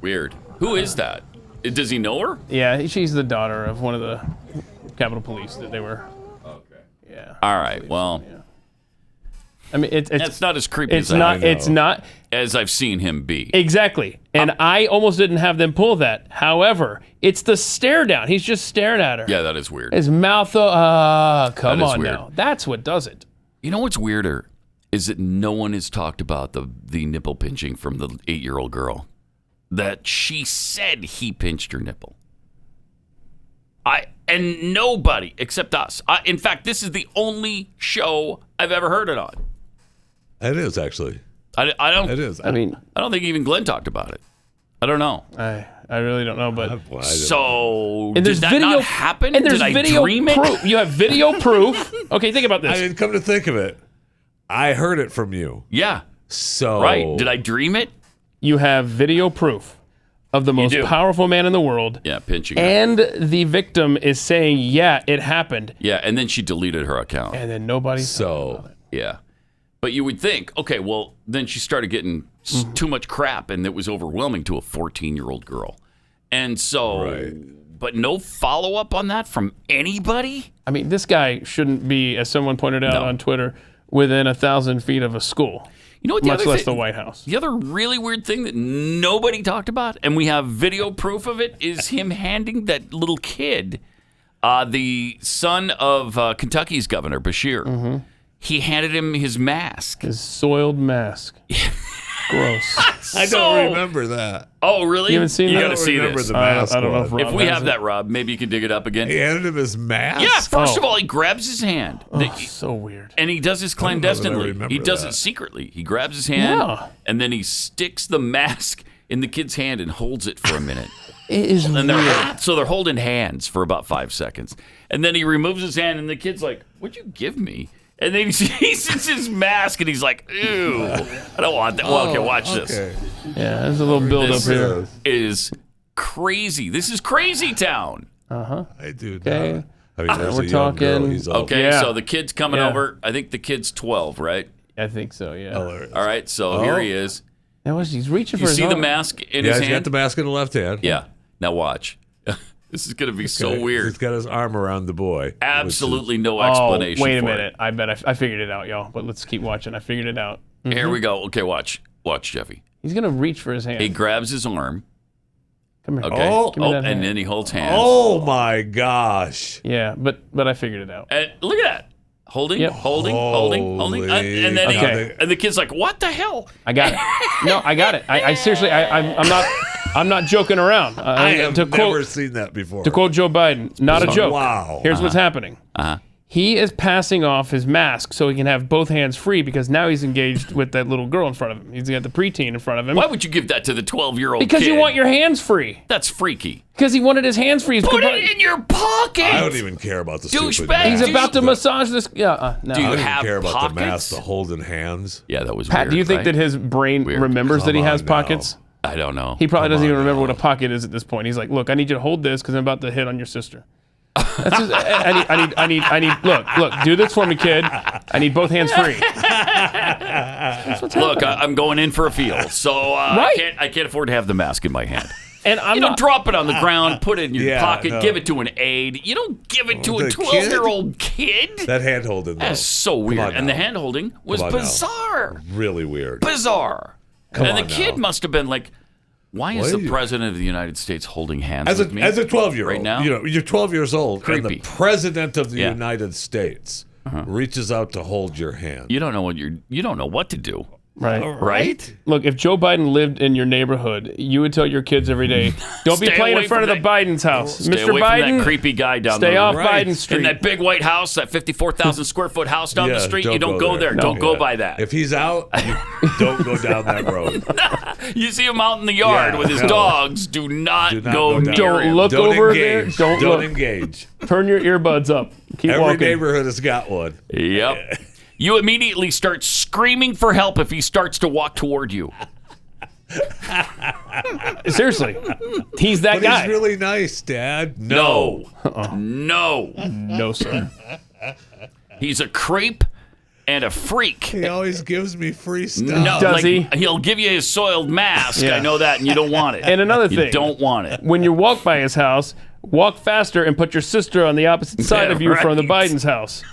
Speaker 4: Weird. Who is that? Does he know her?
Speaker 2: Yeah, she's the daughter of one of the Capitol Police that they were.
Speaker 4: Okay.
Speaker 2: Yeah.
Speaker 4: All right. Well.
Speaker 2: Yeah. I mean, it's
Speaker 4: not as creepy
Speaker 2: it's
Speaker 4: as
Speaker 2: not. It's not
Speaker 4: as I've seen him be.
Speaker 2: Exactly. And I almost didn't have them pull that. However, it's the stare down. He's just staring at her.
Speaker 4: Yeah, that is weird.
Speaker 2: His mouth. Come on
Speaker 4: weird.
Speaker 2: now. That's what does it.
Speaker 4: You know what's weirder is that no one has talked about the nipple pinching from the 8-year-old girl. That she said he pinched her nipple. And nobody except us. In fact, this is the only show I've ever heard it on.
Speaker 5: It is actually.
Speaker 4: I don't.
Speaker 5: It is.
Speaker 2: I mean,
Speaker 4: I don't think even Glenn talked about it. I don't know.
Speaker 2: I really don't know, but
Speaker 4: So
Speaker 2: and there's
Speaker 4: did that
Speaker 2: video
Speaker 4: not happen?
Speaker 2: And there's
Speaker 4: did
Speaker 2: video
Speaker 4: I dream it?
Speaker 2: proof. You have video proof. Okay, think about this.
Speaker 5: I didn't come to think of it. I heard it from you.
Speaker 4: Yeah.
Speaker 5: So
Speaker 4: Right. Did I dream it?
Speaker 2: You have video proof of the most
Speaker 4: do.
Speaker 2: powerful man in the world.
Speaker 4: Yeah, pinching her.
Speaker 2: And the victim is saying, yeah, it happened.
Speaker 4: Yeah, and then she deleted her account.
Speaker 2: And then nobody's talking about it.
Speaker 4: Yeah. But you would think, okay, well, then she started getting too much crap, and it was overwhelming to a 14-year-old girl. And so, but no follow-up on that from anybody?
Speaker 2: I mean, this guy shouldn't be, as someone pointed out on Twitter, within 1,000 feet of a school.
Speaker 4: You know what?
Speaker 2: Much less the White House.
Speaker 4: The other really weird thing that nobody talked about, and we have video proof of it, is him handing that little kid, the son of Kentucky's governor, Bashir. He handed him his mask.
Speaker 2: His soiled mask. Gross.
Speaker 5: I don't remember that.
Speaker 4: Oh, really?
Speaker 2: You haven't seen
Speaker 4: You
Speaker 2: that?
Speaker 4: got to see
Speaker 5: remember
Speaker 4: this.
Speaker 5: the mask.
Speaker 2: I don't know if
Speaker 5: one.
Speaker 2: Rob
Speaker 4: If we
Speaker 2: has
Speaker 4: have
Speaker 2: it.
Speaker 4: that, Rob, maybe you can dig it up again.
Speaker 5: He handed him his mask.
Speaker 4: Yeah, first of all, he grabs his hand.
Speaker 2: So weird.
Speaker 4: And he does this
Speaker 5: I don't
Speaker 4: clandestinely.
Speaker 5: remember
Speaker 4: He does
Speaker 5: that.
Speaker 4: it secretly. He grabs his hand,
Speaker 2: Yeah.
Speaker 4: and then he sticks the mask in the kid's hand and holds it for a minute.
Speaker 2: It is
Speaker 4: And
Speaker 2: weird.
Speaker 4: so they're holding hands for about 5 seconds. And then he removes his hand, and the kid's like, "What'd you give me?" And then he sees his mask, and he's like, "Ew, I don't want that." Well, okay, watch this.
Speaker 2: Yeah, there's a little build up here.
Speaker 4: Is crazy. This is crazy town.
Speaker 5: I do.
Speaker 2: Okay.
Speaker 5: Not. I mean, there's
Speaker 2: We're
Speaker 5: a young girl.
Speaker 2: talking-
Speaker 5: He's old.
Speaker 4: Okay,
Speaker 2: Yeah.
Speaker 4: so the kid's coming
Speaker 2: Yeah.
Speaker 4: over. I think the kid's 12, right?
Speaker 2: I think so, yeah.
Speaker 5: Hilarious.
Speaker 4: All right, so here he is.
Speaker 2: Now, he's reaching for
Speaker 4: You
Speaker 2: his
Speaker 4: see the
Speaker 2: arm.
Speaker 4: mask in
Speaker 5: Yeah,
Speaker 4: his
Speaker 5: he's got
Speaker 4: hand?
Speaker 5: the mask in the left hand.
Speaker 4: Yeah. Now watch. This is going to be so weird.
Speaker 5: He's got his arm around the boy.
Speaker 4: Absolutely no
Speaker 2: Oh,
Speaker 4: explanation
Speaker 2: wait a
Speaker 4: for
Speaker 2: minute. I bet I figured it out, y'all. But let's keep watching. I figured it out.
Speaker 4: it. Here we go. Okay, watch. Watch, Jeffy.
Speaker 2: He's going to reach for his hand.
Speaker 4: He grabs his arm.
Speaker 2: Come here.
Speaker 4: Okay.
Speaker 5: Oh,
Speaker 2: Give me that
Speaker 4: and
Speaker 2: hand.
Speaker 4: then he holds hands.
Speaker 5: Oh my gosh!
Speaker 2: Yeah, but I figured it out.
Speaker 4: And look at that. Holding,
Speaker 2: Yep.
Speaker 4: holding.
Speaker 5: Holy
Speaker 4: And then
Speaker 2: Okay.
Speaker 4: and the kid's like, "What the hell?"
Speaker 2: I got it. No, I got it. I seriously, I'm not joking around.
Speaker 5: I have
Speaker 2: to
Speaker 5: never
Speaker 2: quote,
Speaker 5: seen that before.
Speaker 2: To quote Joe Biden, not a joke.
Speaker 5: Wow.
Speaker 2: Here's what's happening. He is passing off his mask so he can have both hands free because now he's engaged with that little girl in front of him. He's got the preteen in front of him.
Speaker 4: Why would you give that to the 12-year-old
Speaker 2: Because
Speaker 4: kid?
Speaker 2: you want your hands free.
Speaker 4: That's freaky.
Speaker 2: Because he wanted his hands free.
Speaker 4: Put it in your pocket.
Speaker 5: I don't even care about the stupid
Speaker 4: Douchebag.
Speaker 5: mask.
Speaker 2: He's about to massage this. Yeah, no.
Speaker 4: Do you
Speaker 5: I don't
Speaker 4: have
Speaker 5: even care about
Speaker 4: pockets?
Speaker 5: the mask, the holding hands.
Speaker 4: Yeah, that was
Speaker 2: Pat,
Speaker 4: weird.
Speaker 2: do you think
Speaker 4: right?
Speaker 2: that his brain
Speaker 4: Weird.
Speaker 2: remembers that he
Speaker 5: Come
Speaker 2: has
Speaker 5: on now.
Speaker 2: pockets?
Speaker 4: I don't know.
Speaker 2: He probably doesn't even
Speaker 5: on
Speaker 2: remember
Speaker 5: now.
Speaker 2: what a pocket is at this point. He's like, look, I need you to hold this because I'm about to hit on your sister. That's just, I need. Look, do this for me, kid. I need both hands free.
Speaker 4: Look, I'm going in for a feel, so
Speaker 2: Right.
Speaker 4: I can't afford to have the mask in my hand.
Speaker 2: And I'm
Speaker 4: You
Speaker 2: not.
Speaker 4: don't drop it on the ground, put it in your
Speaker 5: Yeah,
Speaker 4: pocket,
Speaker 5: no.
Speaker 4: give it to an aide. You don't give it to a
Speaker 5: The
Speaker 4: 12-year-old kid.
Speaker 5: That hand holding, though.
Speaker 4: That's so weird.
Speaker 5: on
Speaker 4: And the
Speaker 5: now.
Speaker 4: hand holding was
Speaker 5: Come on now.
Speaker 4: bizarre.
Speaker 5: Really weird.
Speaker 4: Bizarre. And the
Speaker 5: on
Speaker 4: kid
Speaker 5: now.
Speaker 4: must have been like, why is
Speaker 5: What
Speaker 4: the
Speaker 5: are you-
Speaker 4: president of the United States holding hands
Speaker 5: As
Speaker 4: with me?
Speaker 5: a 12-year-old,
Speaker 4: right now?
Speaker 5: you know, you're 12 years old, and
Speaker 4: Creepy.
Speaker 5: the president of the
Speaker 4: Yeah.
Speaker 5: United States reaches out to hold your hand.
Speaker 4: You don't know what to do. Right?
Speaker 2: Look, if Joe Biden lived in your neighborhood, you would tell your kids every day, don't be
Speaker 4: Stay
Speaker 2: playing in
Speaker 4: away
Speaker 2: front of
Speaker 4: from
Speaker 2: the Biden's house.
Speaker 4: Stay
Speaker 2: Mr.
Speaker 4: away
Speaker 2: Biden,
Speaker 4: from that creepy guy down the
Speaker 2: stay off
Speaker 5: Right.
Speaker 2: Biden Street.
Speaker 4: And that big white house, that 54,000 square foot house down the street, you don't go there.
Speaker 2: No.
Speaker 4: Don't go by that.
Speaker 5: If he's out, don't go down that road.
Speaker 4: You see him out in the yard with his dogs, do not go near
Speaker 2: Don't
Speaker 4: him.
Speaker 2: look
Speaker 5: Don't
Speaker 2: over
Speaker 5: engage.
Speaker 2: there. Don't look.
Speaker 5: engage.
Speaker 2: Turn your earbuds up. Keep
Speaker 5: Every
Speaker 2: walking.
Speaker 5: neighborhood has got one.
Speaker 4: Yep. You immediately start screaming for help if he starts to walk toward you.
Speaker 2: Seriously, he's that
Speaker 5: But
Speaker 2: guy.
Speaker 5: he's really nice, Dad.
Speaker 4: No.
Speaker 2: Uh-uh.
Speaker 4: No,
Speaker 2: sir.
Speaker 4: He's a creep and a freak.
Speaker 5: He always gives me free stuff.
Speaker 4: No,
Speaker 2: Does he?
Speaker 4: He'll give you his soiled mask.
Speaker 2: Yeah.
Speaker 4: I know that, and you don't want it.
Speaker 2: And another
Speaker 4: you
Speaker 2: thing,
Speaker 4: don't want it.
Speaker 2: when you walk by his house, walk faster and put your sister on the opposite side
Speaker 4: Yeah,
Speaker 2: of you from the
Speaker 4: right.
Speaker 2: Biden's house.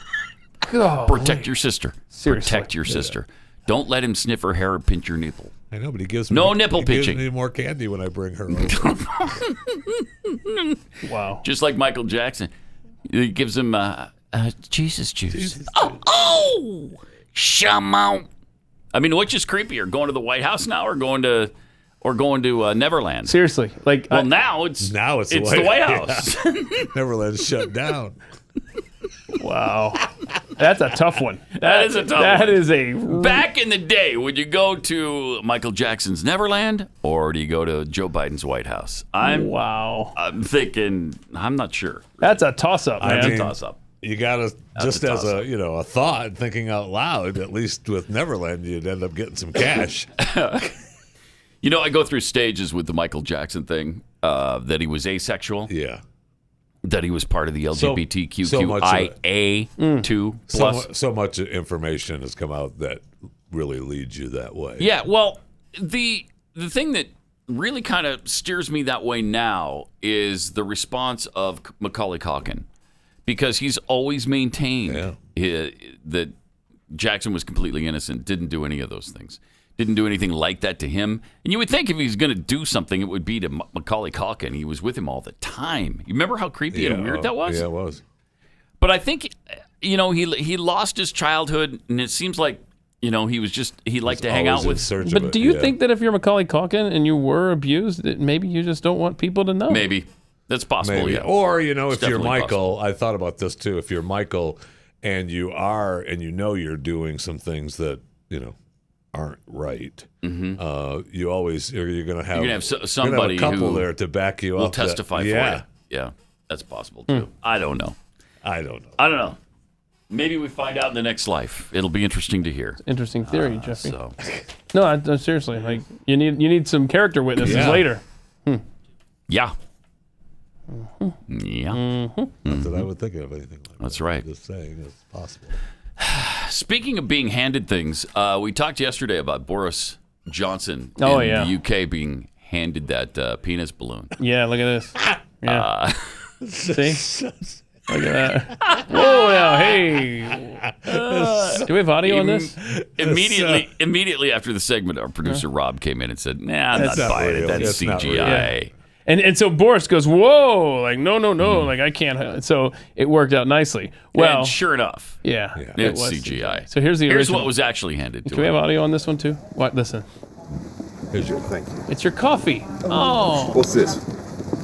Speaker 2: God.
Speaker 4: Protect your sister.
Speaker 2: Seriously.
Speaker 4: Protect your sister. Don't let him sniff her hair or pinch your nipple.
Speaker 5: I know, but he gives me
Speaker 4: No nipple
Speaker 5: he gives
Speaker 4: pinching.
Speaker 5: me more candy when I bring her over.
Speaker 2: Wow.
Speaker 4: Just like Michael Jackson. He gives him Jesus juice. Oh! Shamou. I mean, which is creepier, going to the White House now or going to Neverland?
Speaker 2: Seriously, like
Speaker 4: Well, now it's
Speaker 5: the
Speaker 4: White House.
Speaker 5: Yeah. Neverland's shut down.
Speaker 2: wow, that's a tough one.
Speaker 4: That is a tough
Speaker 2: That
Speaker 4: one.
Speaker 2: is a
Speaker 4: Back in the day, would you go to Michael Jackson's Neverland or do you go to Joe Biden's White House? I'm thinking, I'm not sure.
Speaker 2: That's a toss-up, man.
Speaker 5: I mean,
Speaker 4: Toss-up.
Speaker 5: You gotta just
Speaker 4: a
Speaker 5: as
Speaker 4: toss-up.
Speaker 5: a thought, thinking out loud. At least with Neverland, you'd end up getting some cash.
Speaker 4: You know, I go through stages with the Michael Jackson thing. That he was asexual.
Speaker 5: Yeah.
Speaker 4: That he was part of the LGBTQIA2 plus.
Speaker 5: So much information has come out that really leads you that way.
Speaker 4: Yeah, well, the thing that really kind of steers me that way now is the response of Macaulay Culkin, because he's always maintained that Jackson was completely innocent, didn't do any of those things, didn't do anything like that to him. And you would think if he was going to do something, it would be to Macaulay Culkin. He was with him all the time. You remember how creepy and weird that was?
Speaker 5: Yeah, it was.
Speaker 4: But I think, he lost his childhood, and it seems like, he liked to hang out with.
Speaker 2: But do you think that if you're Macaulay Culkin and you were abused, that maybe you just don't want people to know?
Speaker 4: Maybe. That's possible,
Speaker 5: Maybe.
Speaker 4: yeah.
Speaker 5: Or, if you're
Speaker 4: definitely
Speaker 5: Michael, I thought about this too. If you're Michael and you are, and you're doing some things that, aren't right, you always, you're going to have
Speaker 4: somebody
Speaker 5: a couple
Speaker 4: who
Speaker 5: there to back you
Speaker 4: will
Speaker 5: up.
Speaker 4: testify for you. Yeah, that's possible too. I don't know. Maybe we find out in the next life. It'll be interesting to hear.
Speaker 2: Interesting theory, Jeffrey.
Speaker 4: So.
Speaker 2: No, seriously, like you need some character witnesses later.
Speaker 4: Yeah. Yeah.
Speaker 5: Not that I would think of anything like that.
Speaker 4: That's right.
Speaker 5: I'm just saying it's possible.
Speaker 4: Speaking of being handed things, we talked yesterday about Boris Johnson in the UK being handed that penis balloon.
Speaker 2: Yeah, look at this. Yeah. See? Look at that. Whoa, now, hey. Do we have audio on this?
Speaker 4: Immediately after the segment, our producer Rob came in and said, "Nah, I'm not buying it. That's CGI."
Speaker 2: And so Boris goes, "Whoa!" Like, no, like I can't. So it worked out nicely. Well,
Speaker 4: and sure enough,
Speaker 2: it's
Speaker 4: CGI.
Speaker 2: So here's original.
Speaker 4: what was actually handed to
Speaker 2: Can we have audio on this one too? What? Listen.
Speaker 3: Here's your thank you.
Speaker 2: It's your coffee. Oh.
Speaker 3: What's this?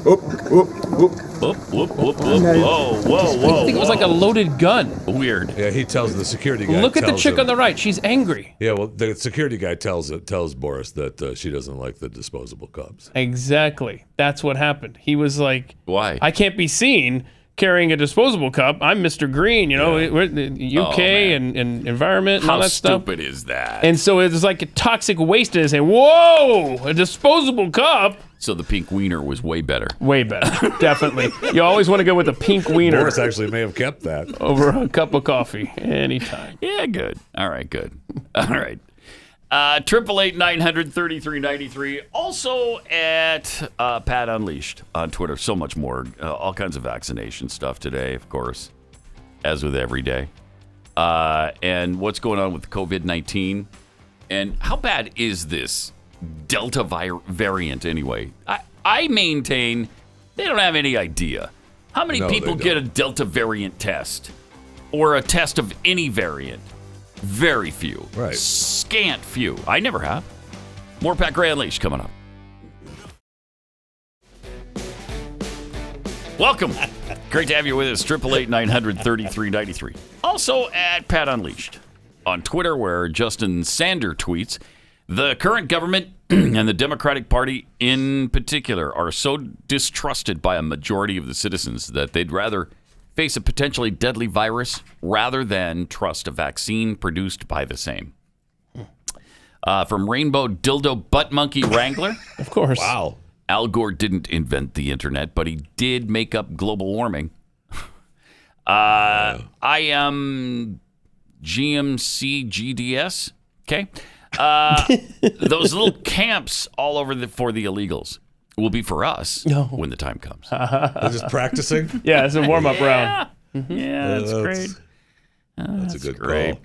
Speaker 3: Whoop, whoop, whoop.
Speaker 4: Whoop, whoop, whoop, whoop. Whoa.
Speaker 2: I think it was like a loaded gun.
Speaker 4: Weird.
Speaker 5: Yeah, he tells the security guy.
Speaker 2: Look at the chick on the right. She's angry.
Speaker 5: Yeah, well, the security guy tells Boris that she doesn't like the disposable cups.
Speaker 2: Exactly. That's what happened. He was like,
Speaker 4: "Why?
Speaker 2: I can't be seen carrying a disposable cup. I'm Mr. Green, we're the UK and environment and all that stuff."
Speaker 4: How stupid is that?
Speaker 2: And so it was like a toxic waste and saying, "Whoa, a disposable cup."
Speaker 4: So the pink wiener was way better.
Speaker 2: Way better, definitely. You always want to go with a pink wiener.
Speaker 5: Boris actually may have kept that
Speaker 2: over a cup of coffee anytime.
Speaker 4: Yeah, good. All right, good. All right. 888-900-3393. Also at Pat Unleashed on Twitter. So much more. All kinds of vaccination stuff today, of course, as with every day. And what's going on with COVID-19. And how bad is this Delta variant anyway? I maintain they don't have any idea. How many people get a Delta variant test? Or a test of any variant? Very few.
Speaker 5: Right.
Speaker 4: Scant few. I never have. More Pat Gray Unleashed coming up. Welcome. Great to have you with us. 888-900-3393. Also at Pat Unleashed on Twitter, where Justin Sander tweets, the current government and the Democratic Party in particular are so distrusted by a majority of the citizens that they'd rather face a potentially deadly virus rather than trust a vaccine produced by the same. From Rainbow Dildo Butt Monkey Wrangler.
Speaker 2: Of course.
Speaker 5: Wow.
Speaker 4: Al Gore didn't invent the internet, but he did make up global warming. I am GMCGDS. Okay. Those little camps all over for the illegals will be for us when the time comes.
Speaker 5: They're just practicing?
Speaker 2: Yeah, it's a warm-up round.
Speaker 4: Yeah, that's great.
Speaker 5: That's a good
Speaker 4: great
Speaker 5: call.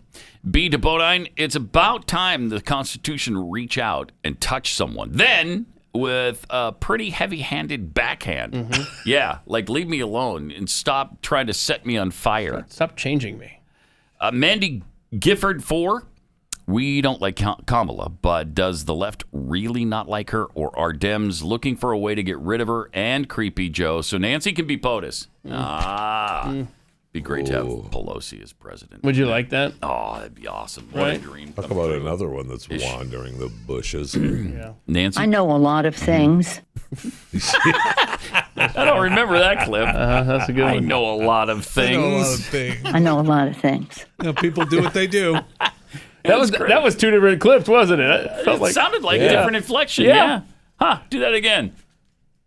Speaker 4: B. de Bodine, it's about time the Constitution reach out and touch someone. Then, with a pretty heavy-handed backhand. Yeah, like leave me alone and stop trying to set me on fire.
Speaker 2: Stop changing me.
Speaker 4: Mandy Gifford 4, we don't like Kamala, but does the left really not like her, or are Dems looking for a way to get rid of her and Creepy Joe so Nancy can be POTUS? Be great to have Pelosi as president.
Speaker 2: Would you like that?
Speaker 4: Oh, that'd be awesome. What a dream.
Speaker 5: Talk about another one that's wandering the bushes.
Speaker 4: Nancy?
Speaker 7: I know a lot of things.
Speaker 4: I don't remember that clip.
Speaker 2: That's a good one.
Speaker 4: I know a lot of things.
Speaker 7: I know a lot of things.
Speaker 5: You know, people do what they do.
Speaker 2: That was two different clips, wasn't it?
Speaker 4: It sounded like a different inflection. Yeah. Huh. Do that again.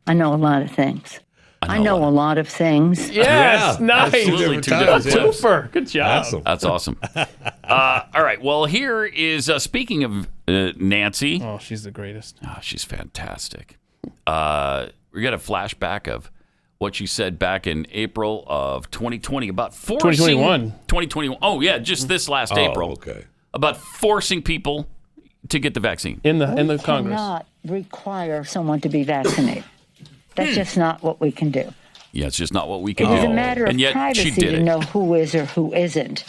Speaker 7: I know a lot of things. I know a lot of things.
Speaker 2: Yes, nice.
Speaker 4: Absolutely, two different clips.
Speaker 2: Super. Good job.
Speaker 5: Awesome.
Speaker 4: That's awesome. All right. Well, here is, speaking of Nancy.
Speaker 2: Oh, she's the greatest.
Speaker 4: Oh, she's fantastic. We got a flashback of what she said back in April of 2020 about forcing... 2021. Oh, yeah, just this last April.
Speaker 5: Okay.
Speaker 4: About forcing people to get the vaccine.
Speaker 2: In the Congress.
Speaker 7: Cannot require someone to be vaccinated. That's just not what we can do.
Speaker 4: Yeah, it's just not what we can
Speaker 7: It
Speaker 4: do.
Speaker 7: is a matter of
Speaker 4: and yet
Speaker 7: privacy
Speaker 4: she did
Speaker 7: to
Speaker 4: it.
Speaker 7: know who is or who isn't.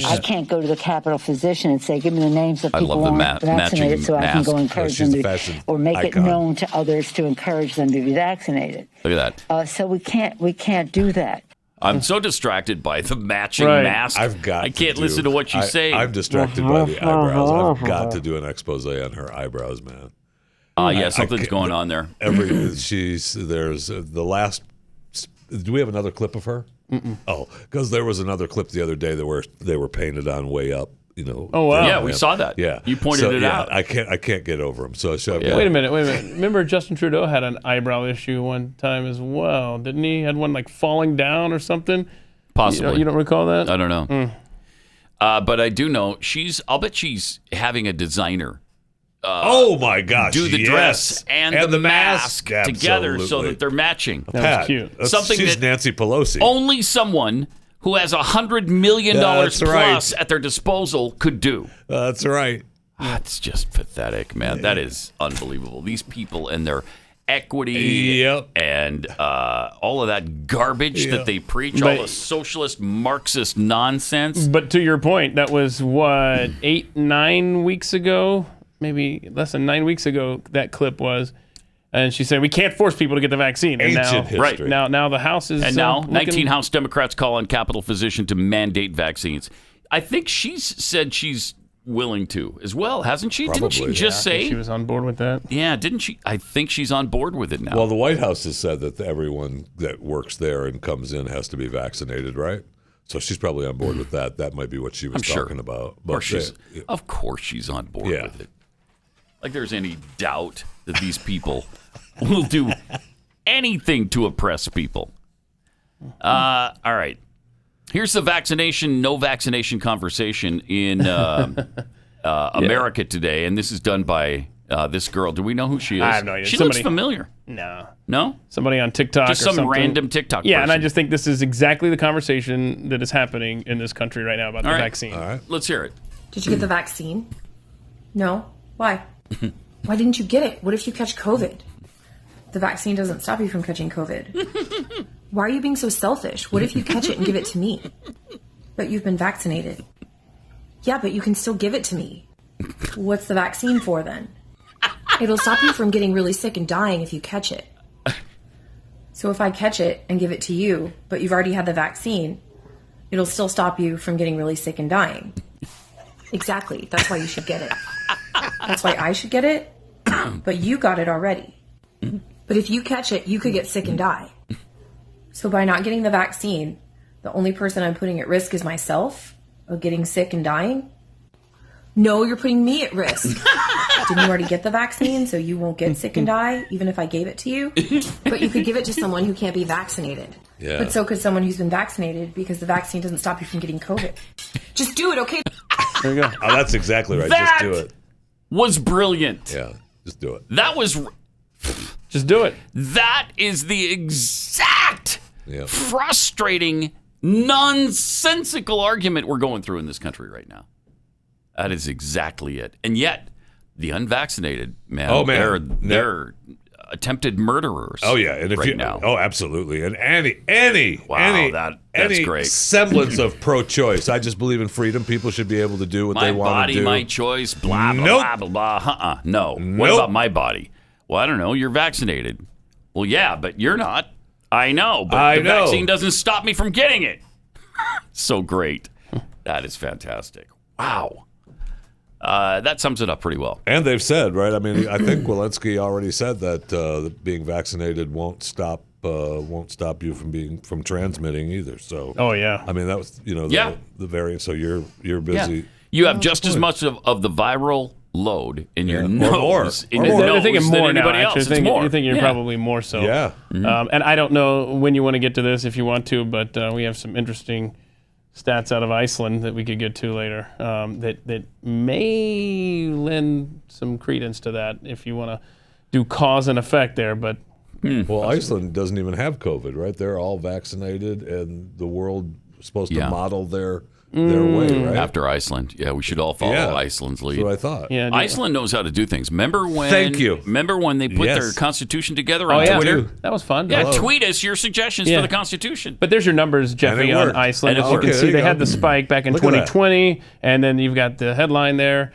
Speaker 7: I can't go to the Capitol physician and say, give me the names of people
Speaker 4: love
Speaker 7: who
Speaker 4: the
Speaker 7: aren't vaccinated
Speaker 4: matching
Speaker 7: so I can go
Speaker 4: mask.
Speaker 7: encourage
Speaker 5: she's
Speaker 7: them
Speaker 5: a fashion
Speaker 7: or make it
Speaker 5: icon.
Speaker 7: known to others to encourage them to be vaccinated.
Speaker 4: Look at that.
Speaker 7: So we can't do that.
Speaker 4: I'm so distracted by the matching
Speaker 2: Right.
Speaker 4: mask.
Speaker 5: I
Speaker 4: can't listen to what she's saying.
Speaker 5: I'm distracted by the eyebrows. I've got to do an expose on her eyebrows, man.
Speaker 4: Yeah, something's going on there.
Speaker 5: There's the last. Do we have another clip of her? Oh, because there was another clip the other day that they were painted on way up. You know.
Speaker 2: Oh, wow.
Speaker 4: Yeah, we saw that.
Speaker 5: Yeah,
Speaker 4: You pointed it out.
Speaker 5: I can't get over them. So
Speaker 2: Wait a minute. Remember Justin Trudeau had an eyebrow issue one time as well, didn't he? Had one like falling down or something?
Speaker 4: Possibly.
Speaker 2: You don't recall that?
Speaker 4: I don't know. But I do know I'll bet she's having a designer
Speaker 5: oh my gosh!
Speaker 4: do the
Speaker 5: yes.
Speaker 4: dress and the mask together so
Speaker 5: Absolutely.
Speaker 4: that they're matching.
Speaker 2: That was cute.
Speaker 4: Something
Speaker 5: she's
Speaker 4: that
Speaker 5: Nancy Pelosi.
Speaker 4: Only someone who has $100 million
Speaker 5: That's
Speaker 4: plus
Speaker 5: right.
Speaker 4: at their disposal could do.
Speaker 5: That's right.
Speaker 4: It's just pathetic, man. That is unbelievable. These people and their equity
Speaker 5: Yep.
Speaker 4: and all of that garbage that they preach, all the socialist Marxist nonsense.
Speaker 2: But to your point, that was what, 9 weeks ago? Maybe less than 9 weeks ago that clip was. And she said, we can't force people to get the vaccine. And
Speaker 5: Ancient history.
Speaker 2: now the House is...
Speaker 4: And now,
Speaker 2: looking-
Speaker 4: 19 House Democrats call on Capitol physician to mandate vaccines. I think she's said she's willing to as well, hasn't she? Didn't she
Speaker 5: Probably.
Speaker 4: just
Speaker 2: I think
Speaker 4: say?
Speaker 2: she was on board with that.
Speaker 4: Yeah, didn't she? I think she's on board with it now.
Speaker 5: Well, the White House has said that everyone that works there and comes in has to be vaccinated, right? So she's probably on board with that. That might be what she was talking about.
Speaker 4: Of course she's on board with it. Like there's any doubt that these people will do anything to oppress people. All right. Here's the no vaccination conversation in America today, and this is done by this girl. Do we know who she is?
Speaker 2: I have no idea.
Speaker 4: She looks familiar.
Speaker 2: No? Somebody on TikTok
Speaker 4: Just
Speaker 2: or
Speaker 4: some
Speaker 2: something.
Speaker 4: random TikTok
Speaker 2: Yeah, and I
Speaker 4: person.
Speaker 2: just think this is exactly the conversation that is happening in this country right now about the vaccine.
Speaker 5: All right.
Speaker 4: Let's hear it.
Speaker 10: Did you get the vaccine? No. Why? Why didn't you get it? What if you catch COVID? The vaccine doesn't stop you from catching COVID. Why are you being so selfish? What if you catch it and give it to me? But you've been vaccinated. Yeah, but you can still give it to me. What's the vaccine for then? It'll stop you from getting really sick and dying if you catch it. So if I catch it and give it to you, but you've already had the vaccine, it'll still stop you from getting really sick and dying. Exactly. That's why you should get it. That's why I should get it, but you got it already. But if you catch it, you could get sick and die. So by not getting the vaccine, the only person I'm putting at risk is myself of getting sick and dying? No, you're putting me at risk. Didn't you already get the vaccine, so you won't get sick and die, even if I gave it to you? But you could give it to someone who can't be vaccinated.
Speaker 5: Yeah.
Speaker 10: But so could someone who's been vaccinated, because the vaccine doesn't stop you from getting COVID. Just do it, okay?
Speaker 2: There you go.
Speaker 5: Oh, that's exactly right.
Speaker 4: That
Speaker 5: Just do it.
Speaker 4: Was brilliant.
Speaker 5: Yeah, just do it.
Speaker 4: That was.
Speaker 2: Just do it.
Speaker 4: That is the exact
Speaker 5: Yeah.
Speaker 4: frustrating, nonsensical argument we're going through in this country right now. That is exactly it. And yet, the unvaccinated, man, they're attempted murderers.
Speaker 5: Oh yeah, and if
Speaker 4: right
Speaker 5: you
Speaker 4: now.
Speaker 5: oh absolutely, and any
Speaker 4: that's great.
Speaker 5: semblance of pro-choice. I just believe in freedom. People should be able to do what
Speaker 4: My
Speaker 5: they want to do.
Speaker 4: body, my choice. Blah blah
Speaker 5: Nope.
Speaker 4: blah blah blah. No. What
Speaker 5: Nope.
Speaker 4: about my body? Well, I don't know. You're vaccinated. Well, yeah, but you're not. I know, but the vaccine doesn't stop me from getting it. So great. That is fantastic. Wow. That sums it up pretty well.
Speaker 5: And they've said, right? I mean, I think Walensky already said that being vaccinated won't stop you from transmitting either. So,
Speaker 2: oh yeah,
Speaker 5: I mean that was
Speaker 4: Yeah.
Speaker 5: the variant. So you're busy.
Speaker 4: Yeah. You have just as much of the viral load in your nose. In your
Speaker 2: They're
Speaker 4: nose
Speaker 2: thinking more
Speaker 4: than
Speaker 2: now.
Speaker 4: anybody else.
Speaker 2: Actually,
Speaker 4: It's more.
Speaker 2: you're thinking you're
Speaker 4: Yeah.
Speaker 2: probably more so.
Speaker 5: Yeah.
Speaker 2: And I don't know when you want to get to this if you want to, but we have some interesting stats out of Iceland that we could get to later that may lend some credence to that if you want to do cause and effect there. But
Speaker 5: Well, Iceland doesn't even have COVID, right? They're all vaccinated, and the world is supposed to model their way, right?
Speaker 4: After Iceland. Yeah, we should all follow Iceland's lead.
Speaker 5: That's what I thought.
Speaker 2: yeah,
Speaker 4: Iceland knows how to do things. Remember when?
Speaker 5: Thank you.
Speaker 4: Remember when they put
Speaker 5: Yes.
Speaker 4: their constitution together
Speaker 2: oh
Speaker 4: on
Speaker 2: yeah,
Speaker 4: Twitter?
Speaker 2: that was fun.
Speaker 4: Yeah,
Speaker 5: Hello.
Speaker 4: tweet us your suggestions
Speaker 2: Yeah.
Speaker 4: for the Constitution.
Speaker 2: But there's your numbers, Jeffy,
Speaker 5: it
Speaker 2: on
Speaker 5: worked.
Speaker 2: Iceland.
Speaker 4: And it
Speaker 2: As you can
Speaker 5: worked.
Speaker 2: see,
Speaker 5: There
Speaker 2: they
Speaker 5: you
Speaker 2: had
Speaker 5: go.
Speaker 2: the spike back in
Speaker 5: Look at that.
Speaker 2: 2020, and then you've got the headline there.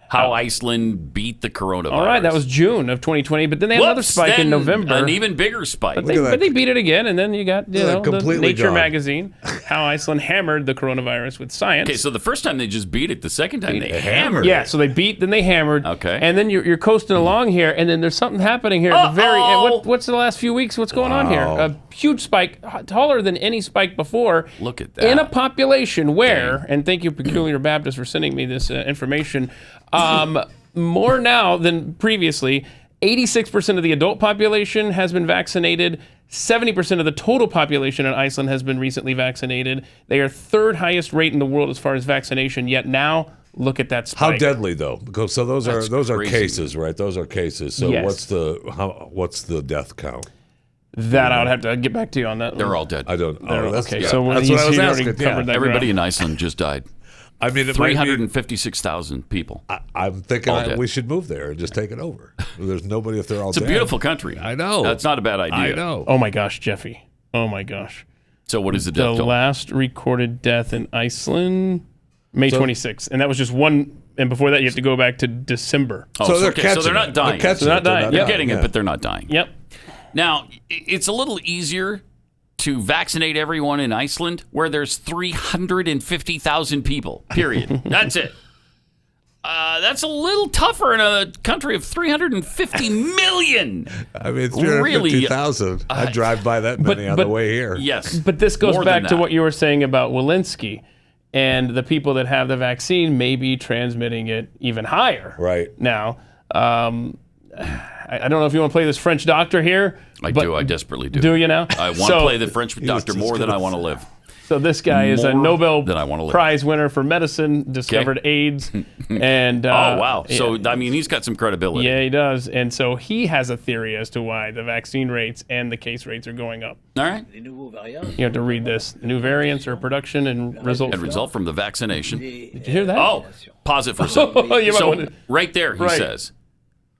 Speaker 4: How Iceland beat the coronavirus.
Speaker 2: All right, that was June of 2020, but then they had another
Speaker 4: Whoops,
Speaker 2: spike in
Speaker 4: then
Speaker 2: November.
Speaker 4: An even bigger spike.
Speaker 2: But
Speaker 5: Look at that.
Speaker 2: they beat it again, and then you got
Speaker 5: Look at that,
Speaker 2: the
Speaker 5: completely
Speaker 2: Nature
Speaker 5: gone.
Speaker 2: magazine, how Iceland hammered the coronavirus with science.
Speaker 4: Okay, so the first time they just beat it. The second time they hammered
Speaker 2: Yeah,
Speaker 4: it.
Speaker 2: so they beat, then they hammered.
Speaker 4: Okay.
Speaker 2: And then you're coasting along here, and then there's something happening here at the very end. What's the last few weeks? What's going on here? A huge spike, taller than any spike before.
Speaker 4: Look at that.
Speaker 2: In a population where, and thank you, Peculiar Baptist, for sending me this information, more now than previously, 86% of the adult population has been vaccinated. 70% of the total population in Iceland has been recently vaccinated. They are third highest rate in the world as far as vaccination. Yet now, look at that spike.
Speaker 5: How deadly though? Because so those are
Speaker 4: crazy.
Speaker 5: cases, right? Those are cases. So
Speaker 2: Yes.
Speaker 5: what's the death count?
Speaker 2: That I would have to get back to you on that.
Speaker 4: They're all dead.
Speaker 5: I don't.
Speaker 2: They're-
Speaker 5: Oh, that's,
Speaker 2: okay,
Speaker 5: yeah.
Speaker 2: so when
Speaker 5: that's
Speaker 2: you
Speaker 5: what I was
Speaker 2: see, you already
Speaker 5: asking.
Speaker 2: covered that
Speaker 4: Everybody
Speaker 2: ground.
Speaker 4: in Iceland just died.
Speaker 5: I mean, it might be-
Speaker 4: 356,000 people.
Speaker 5: I'm thinking
Speaker 4: All dead.
Speaker 5: we should move there and just take it over. There's nobody if they're all
Speaker 4: It's a
Speaker 5: dead.
Speaker 4: beautiful country.
Speaker 5: I know.
Speaker 4: That's not a bad idea.
Speaker 5: I know.
Speaker 2: Oh my gosh, Jeffy. Oh my gosh.
Speaker 4: So what is the
Speaker 2: The
Speaker 4: death toll?
Speaker 2: last recorded death in Iceland, May 26th. And that was just one, and before that you have to go back to December.
Speaker 4: Oh,
Speaker 5: So they're
Speaker 4: okay,
Speaker 5: catching
Speaker 4: so they're
Speaker 5: it.
Speaker 4: not dying.
Speaker 5: They're catching
Speaker 2: They're
Speaker 5: it.
Speaker 2: not dying.
Speaker 4: They're
Speaker 2: Yeah.
Speaker 4: getting
Speaker 5: Yeah.
Speaker 4: it, but they're not dying.
Speaker 2: Yep.
Speaker 4: Now, it's a little easier to vaccinate everyone in Iceland where there's 350,000 people, period. That's it. That's a little tougher in a country of 350 million.
Speaker 5: I mean,
Speaker 4: Really,
Speaker 5: 350,000. I drive by that many on the way here.
Speaker 4: Yes.
Speaker 2: But this goes
Speaker 4: More
Speaker 2: back
Speaker 4: than
Speaker 2: to
Speaker 4: that.
Speaker 2: what you were saying about Walensky. And the people that have the vaccine may be transmitting it even higher.
Speaker 5: Right.
Speaker 2: Now, I don't know if you want to play this French doctor here.
Speaker 4: I
Speaker 2: but
Speaker 4: do. I desperately do.
Speaker 2: Do you now?
Speaker 4: I want to play the French doctor
Speaker 5: just
Speaker 4: more than
Speaker 5: gonna
Speaker 4: I want to live.
Speaker 2: So this guy is a
Speaker 4: More
Speaker 2: Nobel
Speaker 4: than I wanna live.
Speaker 2: Prize winner for medicine, discovered AIDS. And
Speaker 4: Oh, wow.
Speaker 2: yeah.
Speaker 4: So, I mean, he's got some credibility.
Speaker 2: Yeah, he does. And so he has a theory as to why the vaccine rates and the case rates are going up.
Speaker 4: All right.
Speaker 2: You have to read this. New variants are production and result.
Speaker 4: And result from the vaccination.
Speaker 2: Did you hear that?
Speaker 4: Oh, pause it for a second.
Speaker 2: You might
Speaker 4: So,
Speaker 2: wanna-
Speaker 4: right there, he
Speaker 2: Right.
Speaker 4: says,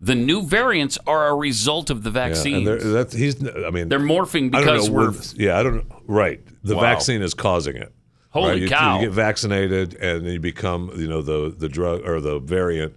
Speaker 4: the new variants are a result of the
Speaker 5: Yeah,
Speaker 4: vaccines.
Speaker 5: and he's. I mean,
Speaker 4: They're morphing
Speaker 5: I don't
Speaker 4: because
Speaker 5: know.
Speaker 4: we're...
Speaker 5: I don't know. Right. The
Speaker 4: Wow.
Speaker 5: vaccine is causing it.
Speaker 4: Holy
Speaker 5: right?
Speaker 4: cow.
Speaker 5: You get vaccinated, and then you become, the drug or the variant,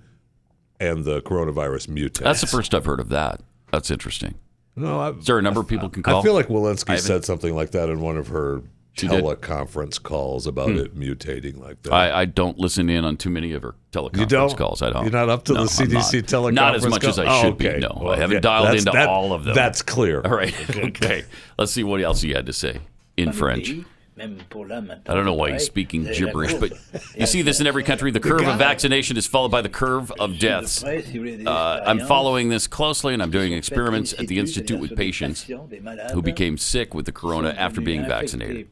Speaker 5: and the coronavirus mutates.
Speaker 4: That's the first I've heard of that. That's interesting.
Speaker 5: No,
Speaker 4: Is there a number of people can call?
Speaker 5: I feel like Walensky said something like that in one of her teleconference calls about it mutating like that.
Speaker 4: I don't listen in on too many of her teleconference calls. I don't.
Speaker 5: You're not up to the CDC teleconference
Speaker 4: Not as much as I should be. No,
Speaker 5: well,
Speaker 4: I haven't dialed into all of them.
Speaker 5: That's clear.
Speaker 4: All right. Okay. Let's see what else he had to say in French. I don't know why he's speaking gibberish, but you see this in every country. The curve of vaccination is followed by the curve of deaths. I'm following this closely, and I'm doing experiments at the Institute with patients who became sick with the corona after being vaccinated.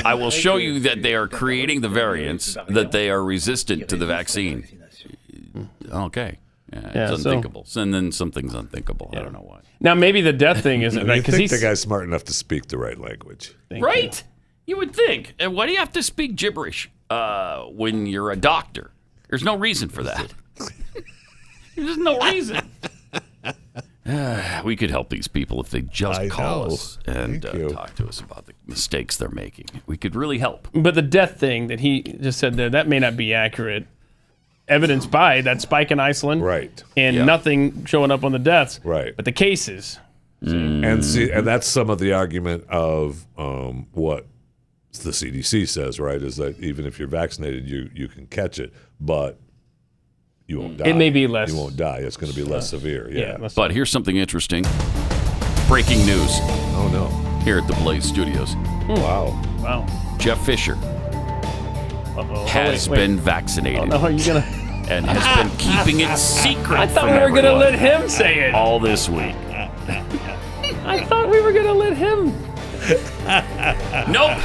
Speaker 4: I will show you that they are creating the variants, that they are resistant to the vaccine. Okay. It's unthinkable. And then something's unthinkable. I don't know why.
Speaker 2: Now, maybe the death thing isn't right.
Speaker 5: I think the guy's smart enough to speak the right language.
Speaker 4: Right? You would think. And why do you have to speak gibberish when you're a doctor? There's no reason for that. There's no reason. We could help these people if they just call us and talk to us about the mistakes they're making. We could really help.
Speaker 2: But the death thing that he just said there, that may not be accurate. Evidenced by that spike in Iceland,
Speaker 5: right?
Speaker 2: And nothing showing up on the deaths,
Speaker 5: right?
Speaker 2: But the cases,
Speaker 5: and that's some of the argument of what the CDC says, right? Is that even if you're vaccinated, you can catch it, but you won't die.
Speaker 2: It may be less.
Speaker 5: You won't die. It's going to be less severe. Yeah.
Speaker 4: But here's something interesting. Breaking news.
Speaker 5: Oh no!
Speaker 4: Here at the Blaze Studios.
Speaker 5: Wow.
Speaker 4: Jeff Fisher. Has been vaccinated.
Speaker 2: Are you gonna?
Speaker 4: And has been keeping it secret.
Speaker 2: I thought we were gonna let him say it
Speaker 4: all this week.
Speaker 2: I thought we were gonna let him.
Speaker 4: Nope.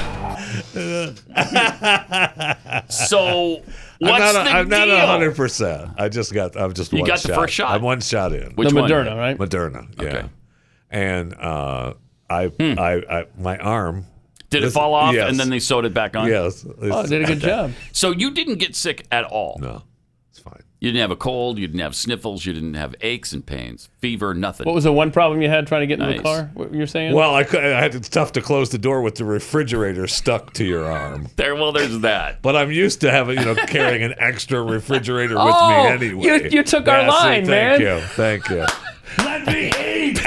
Speaker 4: So what's the deal?
Speaker 5: I'm not 100%. I'm just one shot.
Speaker 4: You got the first shot.
Speaker 5: I'm one shot in.
Speaker 4: Which
Speaker 2: one?
Speaker 4: Moderna,
Speaker 2: right?
Speaker 5: Moderna. Yeah.
Speaker 4: Okay.
Speaker 5: And my arm.
Speaker 4: Did it fall off
Speaker 5: yes.
Speaker 4: and then they sewed it back on?
Speaker 5: Yes.
Speaker 2: Oh, did a good job.
Speaker 4: So you didn't get sick at all?
Speaker 5: No, it's fine.
Speaker 4: You didn't have a cold, you didn't have sniffles, you didn't have aches and pains, fever, nothing.
Speaker 2: What was the one problem you had trying to get in the car? What you're saying?
Speaker 5: Well, it's tough to close the door with the refrigerator stuck to your arm.
Speaker 4: There's that.
Speaker 5: But I'm used to having, carrying an extra refrigerator with me anyway.
Speaker 2: You took our line, man.
Speaker 5: Thank you.
Speaker 2: Let me eat.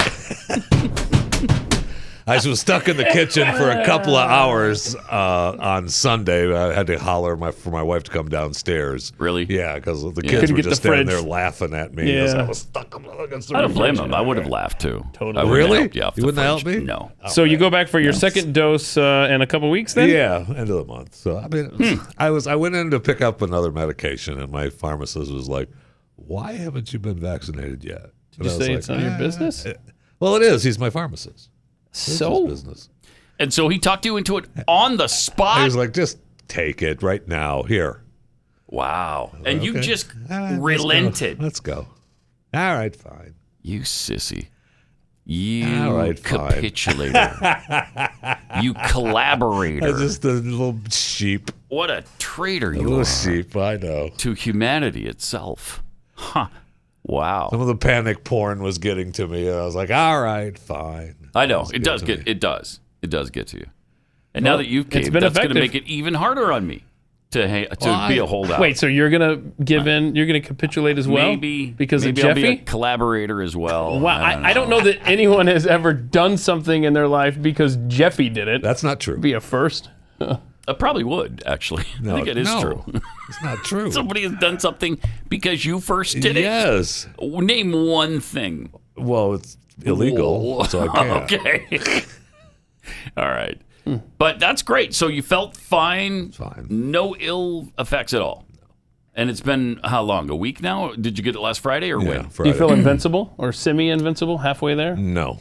Speaker 5: I was stuck in the kitchen for a couple of hours on Sunday. I had to holler for my wife to come downstairs.
Speaker 4: Really?
Speaker 5: Yeah, because the kids were just standing there laughing at me as I was stuck against the
Speaker 4: I don't blame
Speaker 5: refrigerator.
Speaker 4: them. I would have laughed too.
Speaker 2: Totally.
Speaker 5: Really?
Speaker 4: You
Speaker 5: wouldn't help me?
Speaker 4: No.
Speaker 2: So you go back for your second dose in a couple weeks then?
Speaker 5: Yeah, end of the month. So I mean, I went in to pick up another medication, and my pharmacist was like, "Why haven't you been vaccinated yet?"
Speaker 2: Did you say it's none of your business?
Speaker 5: Well, it is. He's my pharmacist.
Speaker 2: So
Speaker 5: business.
Speaker 4: And so he talked you into it on the spot?
Speaker 5: He was like, just take it right now. Here.
Speaker 4: Wow. And you just
Speaker 5: relented. Let's go. All right, fine.
Speaker 4: You sissy. You capitulator. You collaborator.
Speaker 5: I'm just a little sheep.
Speaker 4: What a traitor you are.
Speaker 5: A little sheep, I know.
Speaker 4: To humanity itself. Huh. Wow.
Speaker 5: Some of the panic porn was getting to me. And I was like, all right, fine.
Speaker 4: I know. It does get to you. And now that you've caved, that's going to make it even harder on me to be a holdout.
Speaker 2: Wait, so you're going to give in? You're going to capitulate as well?
Speaker 4: Maybe
Speaker 2: because
Speaker 4: of
Speaker 2: Jeffy?
Speaker 4: I'll be a collaborator as well.
Speaker 2: Wow, I don't know that anyone has ever done something in their life because Jeffy did it.
Speaker 5: That's not true.
Speaker 2: Be a first.
Speaker 4: I probably would, actually.
Speaker 5: No,
Speaker 4: I think it is true.
Speaker 5: It's not true.
Speaker 4: Somebody has done something because you first did it?
Speaker 5: Yes.
Speaker 4: Name one thing.
Speaker 5: Well, it's illegal, so I can't.
Speaker 4: Okay. All right. But that's great. So you felt fine.
Speaker 5: Fine.
Speaker 4: No ill effects at all. And it's been how long? A week now? Did you get it last Friday or when?
Speaker 5: Friday.
Speaker 2: Do you feel invincible or semi-invincible halfway there?
Speaker 5: No.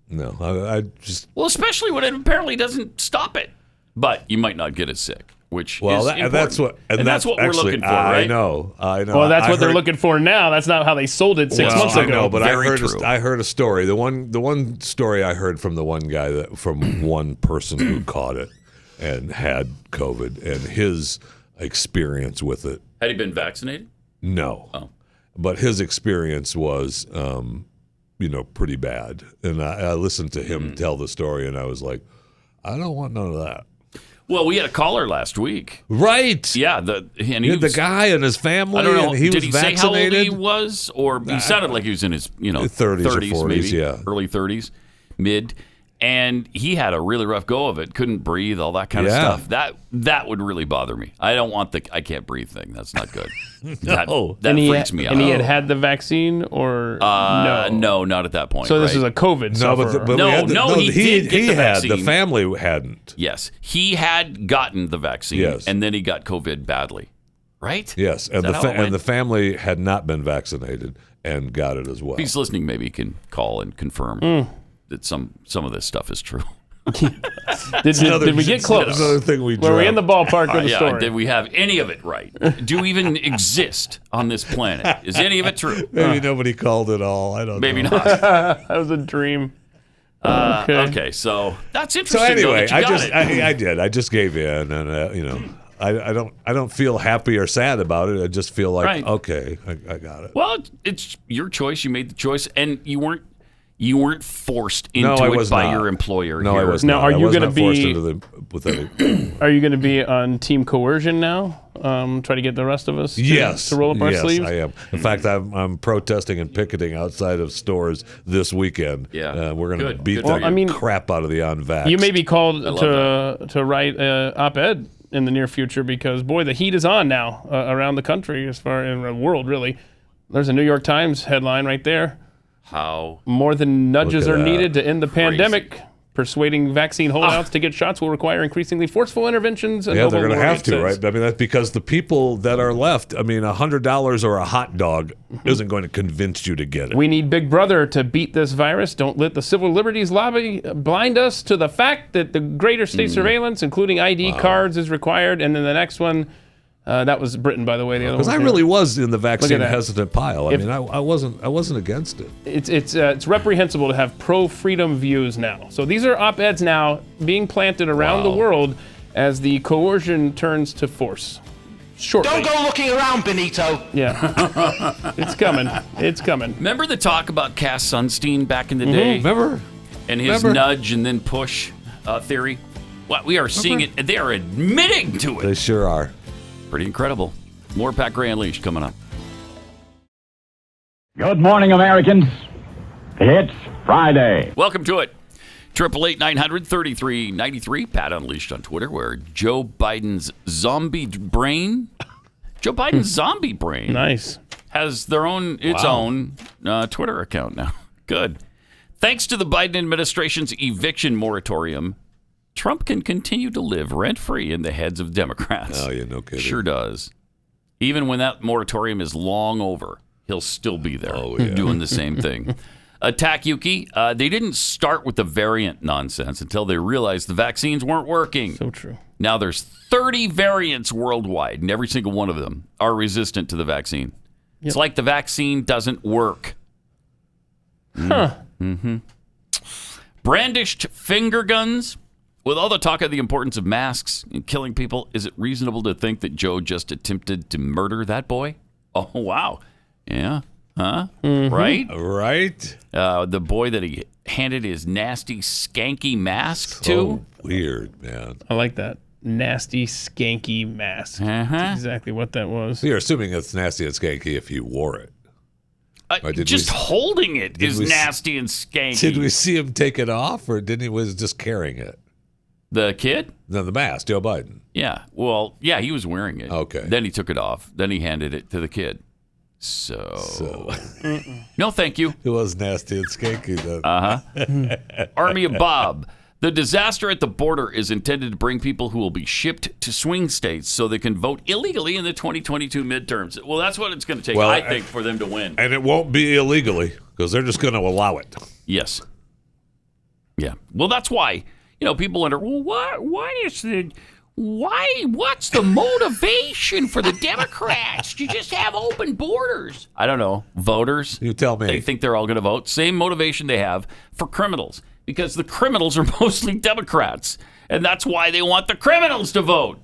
Speaker 5: No. I just...
Speaker 4: Well, especially when it apparently doesn't stop it. But you might not get it sick, which is important.
Speaker 5: That's what
Speaker 4: we're looking for, right?
Speaker 5: I know.
Speaker 2: Well, that's what they're looking for now. That's not how they sold it 6 months ago.
Speaker 5: I know, but
Speaker 4: Very
Speaker 5: I heard a story. The one story I heard from the one guy from one person who caught it and had COVID and his experience with it.
Speaker 4: Had he been vaccinated?
Speaker 5: No.
Speaker 4: Oh.
Speaker 5: But his experience was pretty bad. And I listened to him tell the story, and I was like, I don't want none of that.
Speaker 4: Well, we had a caller last week.
Speaker 5: Right.
Speaker 4: Yeah.
Speaker 5: The guy and his family.
Speaker 4: I don't know.
Speaker 5: And he
Speaker 4: Did
Speaker 5: was
Speaker 4: he
Speaker 5: vaccinated?
Speaker 4: say how old he was? Or he sounded like he was in his
Speaker 5: 30s or 40s,
Speaker 4: maybe.
Speaker 5: yeah.
Speaker 4: Early 30s, mid. And he had a really rough go of it. Couldn't breathe, all that kind of stuff. That would really bother me. I don't want the I can't breathe thing. That's not good. That freaks me out.
Speaker 2: And he had the vaccine or no?
Speaker 4: No, not at that point.
Speaker 2: So this is a COVID sufferer.
Speaker 4: He did get the vaccine.
Speaker 5: The family hadn't.
Speaker 4: Yes. He had gotten the vaccine, and then he got COVID badly. Right?
Speaker 5: Yes, and the family had not been vaccinated and got it as well.
Speaker 4: If he's listening, maybe he can call and confirm that some of this stuff is true.
Speaker 2: Did we get close?
Speaker 5: Another thing we
Speaker 2: Were we in the ballpark of the story?
Speaker 4: Did we have any of it right? Do we even exist on this planet? Is any of it true?
Speaker 5: Maybe nobody called it all. I don't know.
Speaker 4: Maybe not.
Speaker 2: That was a dream.
Speaker 4: Okay, so that's interesting.
Speaker 5: So anyway,
Speaker 4: I
Speaker 5: did. I just gave in, and I don't feel happy or sad about it. I just feel like okay, I got it.
Speaker 4: Well, it's your choice. You made the choice, and you weren't forced into it by your employer.
Speaker 5: No,
Speaker 4: here.
Speaker 5: I was
Speaker 2: now,
Speaker 5: not.
Speaker 2: are you
Speaker 5: going to
Speaker 2: be
Speaker 5: with any?
Speaker 2: Are you going to be on team coercion now? Try to get the rest of us to roll up our sleeves?
Speaker 5: Yes, I am. In fact, I'm protesting and picketing outside of stores this weekend.
Speaker 4: Yeah,
Speaker 5: we're going to beat crap out of the unvaxxed.
Speaker 2: You may be called to write an op-ed in the near future because, boy, the heat is on now around the country, as far in the world, really. There's a New York Times headline right there.
Speaker 4: How
Speaker 2: more than nudges are needed to end the pandemic. Persuading vaccine holdouts to get shots will require increasingly forceful interventions. And
Speaker 5: they're going to have to, right? I mean, that's because the people that are left, $100 or a hot dog isn't going to convince you to get it.
Speaker 2: We need Big Brother to beat this virus. Don't let the civil liberties lobby blind us to the fact that the greater state surveillance, including ID cards, is required. And then the next one, that was Britain, by the way.
Speaker 5: Because I really was in the vaccine hesitant pile. I wasn't against it.
Speaker 2: It's reprehensible to have pro-freedom views now. So these are op-eds now being planted around the world as the coercion turns to force. Shortly.
Speaker 11: Don't go looking around, Benito.
Speaker 2: Yeah, it's coming. It's coming.
Speaker 4: Remember the talk about Cass Sunstein back in the day?
Speaker 5: Remember?
Speaker 4: And his nudge and then push theory. Well, we are seeing it. They are admitting to it.
Speaker 5: They sure are.
Speaker 4: Pretty incredible. More Pat Gray Unleashed coming up.
Speaker 3: Good morning, Americans. It's Friday.
Speaker 4: Welcome to it. 888-900-3393. Pat Unleashed on Twitter, where Joe Biden's zombie brain
Speaker 2: Nice.
Speaker 4: has its own Twitter account now. Good. Thanks to the Biden administration's eviction moratorium, Trump can continue to live rent-free in the heads of Democrats.
Speaker 5: Oh, yeah, no kidding.
Speaker 4: Sure does. Even when that moratorium is long over, he'll still be there doing the same thing. Attack Yuki, they didn't start with the variant nonsense until they realized the vaccines weren't working.
Speaker 2: So true.
Speaker 4: Now there's 30 variants worldwide, and every single one of them are resistant to the vaccine. Yep. It's like the vaccine doesn't work.
Speaker 2: Huh.
Speaker 4: Mm-hmm. Brandished finger guns. With all the talk of the importance of masks and killing people, is it reasonable to think that Joe just attempted to murder that boy? Oh, wow. Yeah. Huh?
Speaker 2: Mm-hmm.
Speaker 4: Right?
Speaker 5: Right.
Speaker 4: The boy that he handed his nasty, skanky mask to.
Speaker 5: Weird, man.
Speaker 2: I like that. Nasty, skanky mask. That's exactly what that was.
Speaker 5: You're assuming it's nasty and skanky if he wore it.
Speaker 4: Just holding it is nasty and skanky.
Speaker 5: Did we see him take it off, or was just carrying it?
Speaker 4: The kid?
Speaker 5: No, the mask, Joe Biden.
Speaker 4: Yeah. Well, yeah, he was wearing it.
Speaker 5: Okay.
Speaker 4: Then he took it off. Then he handed it to the kid. So. No, thank you.
Speaker 5: It was nasty and skanky, then.
Speaker 4: Army of Bob. The disaster at the border is intended to bring people who will be shipped to swing states so they can vote illegally in the 2022 midterms. Well, that's what it's going to take, I think, for them to win.
Speaker 5: And it won't be illegally, because they're just going to allow it.
Speaker 4: Yes. Yeah. Well, that's why. People wonder, well, what's the motivation for the Democrats to just have open borders? I don't know. Voters?
Speaker 5: You tell me.
Speaker 4: They think they're all going to vote. Same motivation they have for criminals, because the criminals are mostly Democrats, and that's why they want the criminals to vote.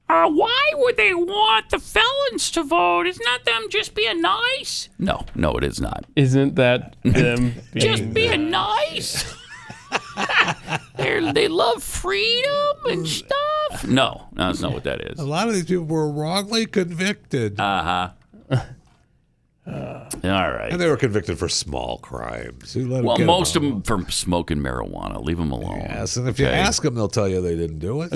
Speaker 4: Why would they want the felons to vote? Isn't that them just being nice? No, it is not.
Speaker 2: Isn't that them
Speaker 4: just being nice? They love freedom and stuff. No, that's not what that is.
Speaker 5: A lot of these people were wrongly convicted.
Speaker 4: All right.
Speaker 5: And they were convicted for small crimes.
Speaker 4: Well, most of them for smoking marijuana. Leave them alone.
Speaker 5: Yes, and if you ask them, they'll tell you they didn't do it.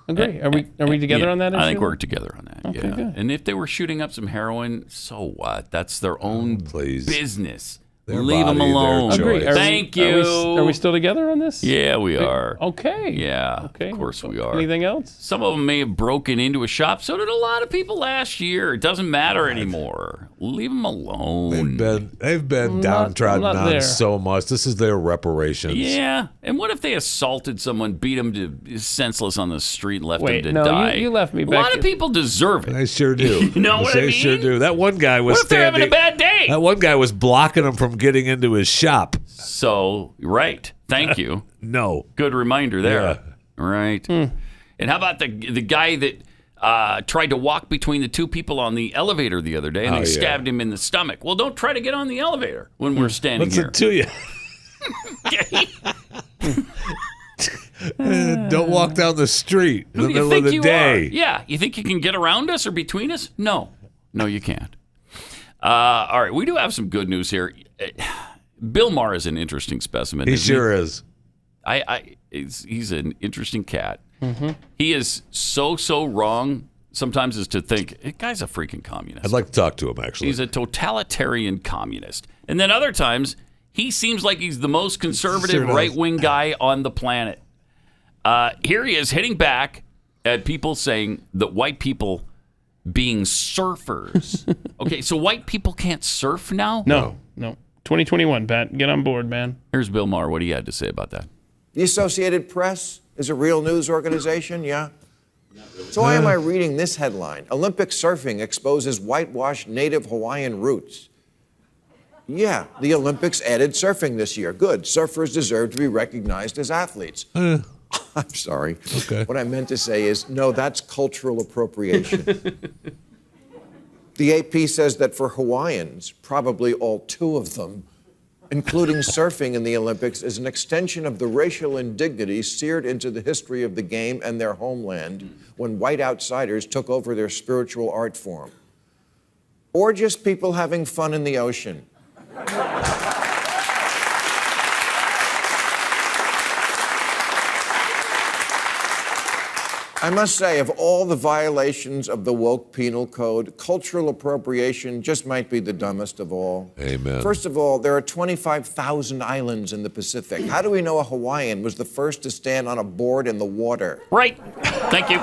Speaker 2: Agree. Are we together on that issue?
Speaker 4: I think we're together on that.
Speaker 2: Okay, good.
Speaker 4: And if they were shooting up some heroin, so what? That's their own business. Leave them alone.
Speaker 2: Agree.
Speaker 4: Thank you.
Speaker 2: Are we still together on this?
Speaker 4: Yeah, we are.
Speaker 2: Okay.
Speaker 4: Yeah.
Speaker 2: Okay.
Speaker 4: Of course we are.
Speaker 2: Anything else?
Speaker 4: Some of them may have broken into a shop. So did a lot of people last year. It doesn't matter anymore. Leave them alone.
Speaker 5: They've been downtrodden on so much. This is their reparations.
Speaker 4: Yeah. And what if they assaulted someone, beat them to senseless on the street, and left them to die?
Speaker 2: You left me back.
Speaker 4: A lot of people deserve it.
Speaker 5: They sure do.
Speaker 4: You know what I mean?
Speaker 5: They sure do. That one guy was
Speaker 4: What if they're having a bad day?
Speaker 5: That one guy was blocking them from getting into his shop.
Speaker 4: So, right. Thank you.
Speaker 5: No.
Speaker 4: Good reminder there.
Speaker 5: Yeah.
Speaker 4: Right. And how about the guy that tried to walk between the two people on the elevator the other day and they stabbed him in the stomach? Well, don't try to get on the elevator when we're standing here.
Speaker 5: What's it to you? Don't walk down the street in the middle of the day.
Speaker 4: Yeah. You think you can get around us or between us? No, you can't. All right. We do have some good news here. Bill Maher is an interesting specimen.
Speaker 5: He sure is.
Speaker 4: He's an interesting cat.
Speaker 2: Mm-hmm.
Speaker 4: He is so wrong sometimes is to think, the guy's a freaking communist.
Speaker 5: I'd like to talk to him, actually.
Speaker 4: He's a totalitarian communist. And then other times, he seems like he's the most conservative right-wing guy on the planet. Here he is hitting back at people saying that white people being surfers. Okay, so white people can't surf now?
Speaker 2: No. 2021, Pat. Get on board, man.
Speaker 4: Here's Bill Maher. What do you have to say about that?
Speaker 12: The Associated Press is a real news organization, yeah? So why am I reading this headline? Olympic surfing exposes whitewashed native Hawaiian roots. Yeah, the Olympics added surfing this year. Good. Surfers deserve to be recognized as athletes. I'm sorry.
Speaker 5: Okay.
Speaker 12: What I meant to say is, no, that's cultural appropriation. The AP says that for Hawaiians, probably all two of them, including surfing in the Olympics, is an extension of the racial indignity seared into the history of the game and their homeland when white outsiders took over their spiritual art form. Or just people having fun in the ocean. I must say, of all the violations of the woke penal code, cultural appropriation just might be the dumbest of all.
Speaker 5: Amen.
Speaker 12: First of all, there are 25,000 islands in the Pacific. How do we know a Hawaiian was the first to stand on a board in the water?
Speaker 4: Right. Thank you.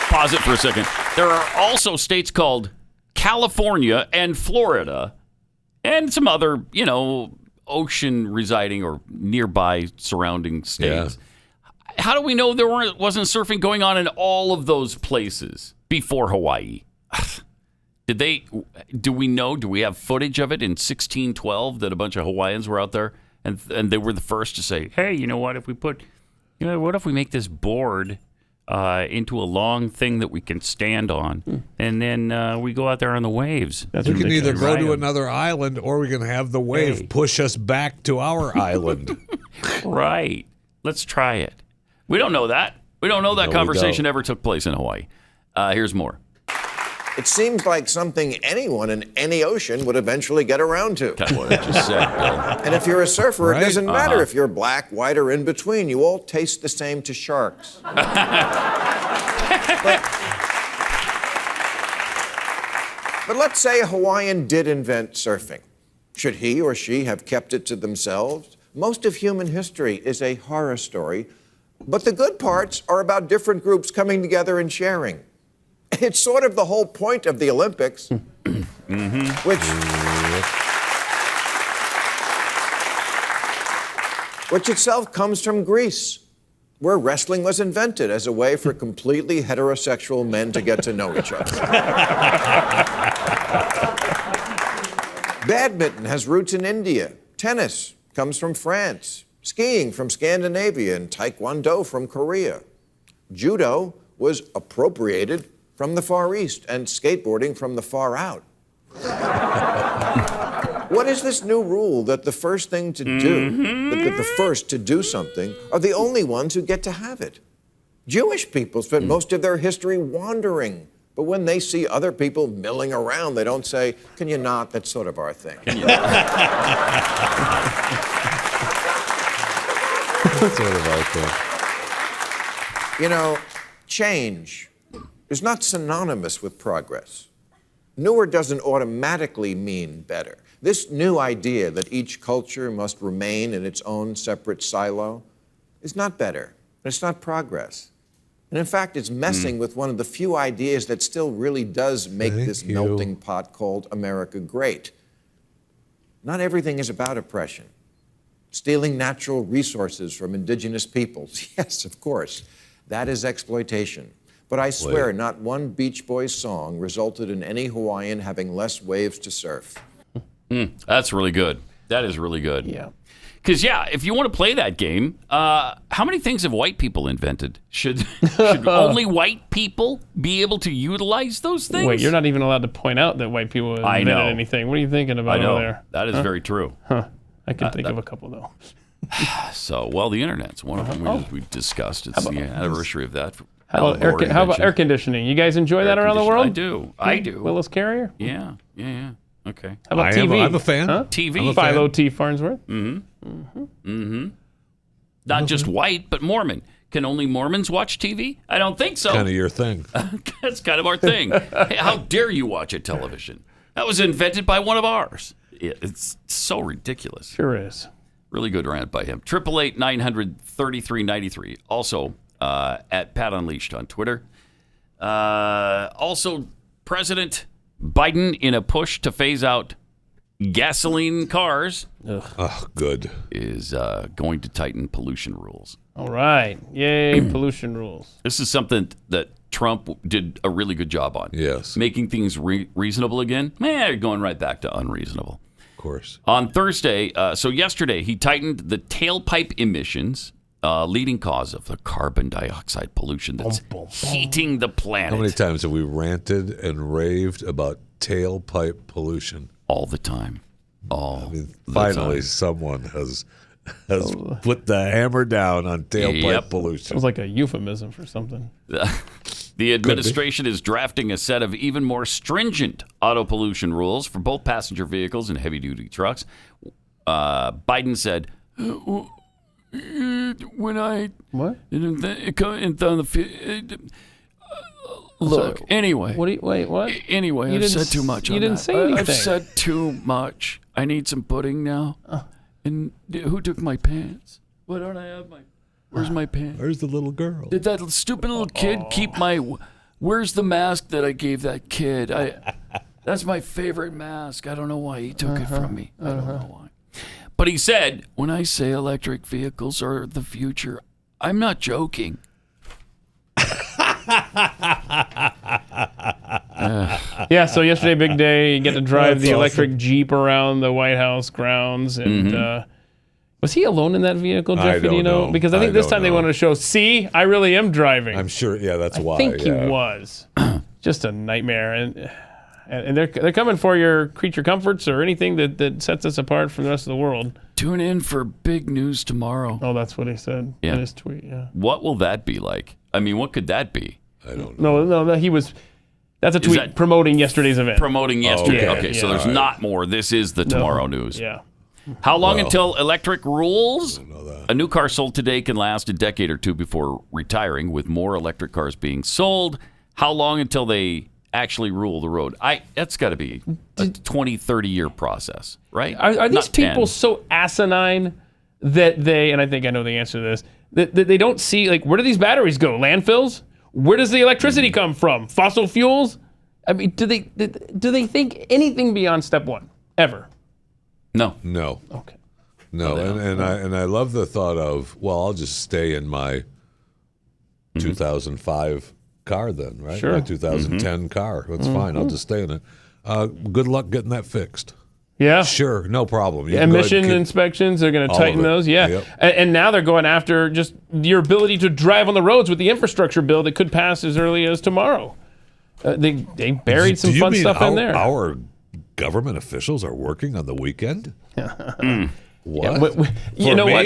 Speaker 4: Pause it for a second. There are also states called California and Florida and some other, ocean residing or nearby surrounding states. Yeah. How do we know there wasn't surfing going on in all of those places before Hawaii? Do we know? Do we have footage of it in 1612 that a bunch of Hawaiians were out there and they were the first to say, hey, you know what? If we what if we make this board into a long thing that we can stand on, and then we go out there on the waves?
Speaker 5: We can either go to another island or we can have the wave push us back to our island.
Speaker 4: Right. Let's try it. We don't know that. We don't know that conversation ever took place in Hawaii. Here's more.
Speaker 12: It seems like something anyone in any ocean would eventually get around to.
Speaker 4: That's what I just said, Bill.
Speaker 12: And if you're a surfer, it doesn't matter if you're black, white, or in between. You all taste the same to sharks. But let's say a Hawaiian did invent surfing. Should he or she have kept it to themselves? Most of human history is a horror story. But the good parts are about different groups coming together and sharing. It's sort of the whole point of the Olympics, which itself comes from Greece, where wrestling was invented as a way for completely heterosexual men to get to know each other. Badminton has roots in India. Tennis comes from France. Skiing from Scandinavia and Taekwondo from Korea. Judo was appropriated from the Far East and skateboarding from the far out. What is this new rule that the first thing to do, that the first to do something, are the only ones who get to have it? Jewish people spent most of their history wandering, but when they see other people milling around, they don't say, "Can you not? That's sort of our thing."
Speaker 5: That's sort of our thing.
Speaker 12: You know, change is not synonymous with progress. Newer doesn't automatically mean better. This new idea that each culture must remain in its own separate silo is not better. It's not progress. And in fact, it's messing with one of the few ideas that still really does make this melting pot called America great. Not everything is about oppression. Stealing natural resources from indigenous peoples, yes, of course, that is exploitation. But I swear, not one Beach Boys song resulted in any Hawaiian having less waves to surf.
Speaker 4: That's really good. That is really good.
Speaker 2: Yeah.
Speaker 4: Because, if you want to play that game, how many things have white people invented? Should only white people be able to utilize those things?
Speaker 2: Wait, you're not even allowed to point out that white people have invented anything. What are you thinking about over there?
Speaker 4: That is very true.
Speaker 2: I can think of a couple, though.
Speaker 4: So, the internet's one of them we discussed. It's the anniversary of that.
Speaker 2: How about air conditioning? You guys enjoy that around the world?
Speaker 4: I do.
Speaker 2: Willis Carrier?
Speaker 4: Yeah. Okay.
Speaker 2: How about TV?
Speaker 5: I'm a fan.
Speaker 4: TV.
Speaker 2: Philo T. Farnsworth?
Speaker 4: Not just white, but Mormon. Can only Mormons watch TV? I don't think so.
Speaker 5: Kind of your thing.
Speaker 4: That's kind of our thing. Hey, how dare you watch a television? That was invented by one of ours. It's so ridiculous.
Speaker 2: Sure is.
Speaker 4: Really good rant by him. 888-900-3393. Also at Pat Unleashed on Twitter. Also, President Biden, in a push to phase out gasoline cars,
Speaker 5: good,
Speaker 4: is going to tighten pollution rules.
Speaker 2: All right. Yay, pollution rules.
Speaker 4: This is something that Trump did a really good job on.
Speaker 5: Yes.
Speaker 4: Making things reasonable again. Going right back to unreasonable.
Speaker 5: Of course.
Speaker 4: On Thursday, so yesterday, he tightened the tailpipe emissions, leading cause of the carbon dioxide pollution that's heating the planet.
Speaker 5: How many times have we ranted and raved about tailpipe pollution?
Speaker 4: All the time.
Speaker 5: Finally, someone has put the hammer down on tailpipe pollution.
Speaker 2: Sounds like a euphemism for something.
Speaker 4: The administration is drafting a set of even more stringent auto pollution rules for both passenger vehicles and heavy-duty trucks. Biden said, when I...
Speaker 2: What?
Speaker 4: Look, anyway.
Speaker 2: Wait, what?
Speaker 4: Anyway, I've said too much on that.
Speaker 2: You didn't say anything.
Speaker 4: I've said too much. I need some pudding now. And who took my pants? Why don't I have my... Where's my pants?
Speaker 5: Where's the little girl?
Speaker 4: Did that stupid little kid keep my... Where's the mask that I gave that kid? That's my favorite mask. I don't know why he took it from me. I don't know why. But he said, when I say electric vehicles are the future, I'm not joking.
Speaker 2: Yeah, so yesterday, big day. You get to drive the electric Jeep around the White House grounds. And was he alone in that vehicle, Jeff? Do you know? Because I think this time they wanted to show, see, I really am driving.
Speaker 5: I'm sure, that's why.
Speaker 2: I think he was. Just a nightmare. And they're coming for your creature comforts or anything that sets us apart from the rest of the world.
Speaker 4: Tune in for big news tomorrow.
Speaker 2: Oh, that's what he said in his tweet,
Speaker 4: What will that be like? I mean, what could that be?
Speaker 5: I don't know.
Speaker 2: No, he was... That's a tweet promoting yesterday's event.
Speaker 4: Promoting yesterday. Okay, so there's not more. This is the tomorrow news.
Speaker 2: Yeah.
Speaker 4: How long until electric rules? A new car sold today can last a decade or two before retiring, with more electric cars being sold. How long until they actually rule the road? That's got to be a 20, 30-year process, right?
Speaker 2: Are these people so asinine that they, and I think I know the answer to this, that they don't see, like, where do these batteries go? Landfills? Where does the electricity come from? Fossil fuels? I mean, do they think anything beyond step one ever?
Speaker 4: No.
Speaker 2: Okay.
Speaker 5: No, and I love the thought of, well, I'll just stay in my 2005 car then, right?
Speaker 2: Sure.
Speaker 5: My 2010 car. That's fine. I'll just stay in it. Good luck getting that fixed.
Speaker 2: Yeah.
Speaker 5: Sure, no problem. You can
Speaker 2: Emission inspections, they're going to tighten those. Yeah.
Speaker 5: Yep.
Speaker 2: And now they're going after just your ability to drive on the roads with the infrastructure bill that could pass as early as tomorrow. They buried some fun stuff in there.
Speaker 5: Our government officials are working on the weekend? What?
Speaker 2: You know what?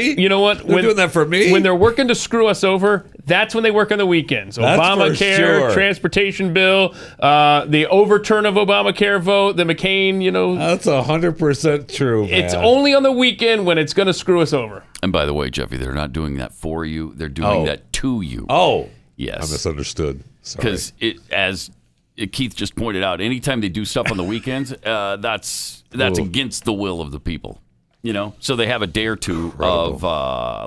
Speaker 5: They're doing that for me?
Speaker 2: When they're working to screw us over, that's when they work on the weekends.
Speaker 5: That's
Speaker 2: Obamacare,
Speaker 5: for sure.
Speaker 2: transportation bill, the overturn of Obamacare vote, the McCain,
Speaker 5: That's 100% true, man.
Speaker 2: It's only on the weekend when it's going to screw us over.
Speaker 4: And by the way, Jeffy, they're not doing that for you. They're doing that to you.
Speaker 5: Oh.
Speaker 4: Yes.
Speaker 5: I misunderstood. Sorry.
Speaker 4: Because as Keith just pointed out, anytime they do stuff on the weekends, that's against the will of the people. So they have a day or two of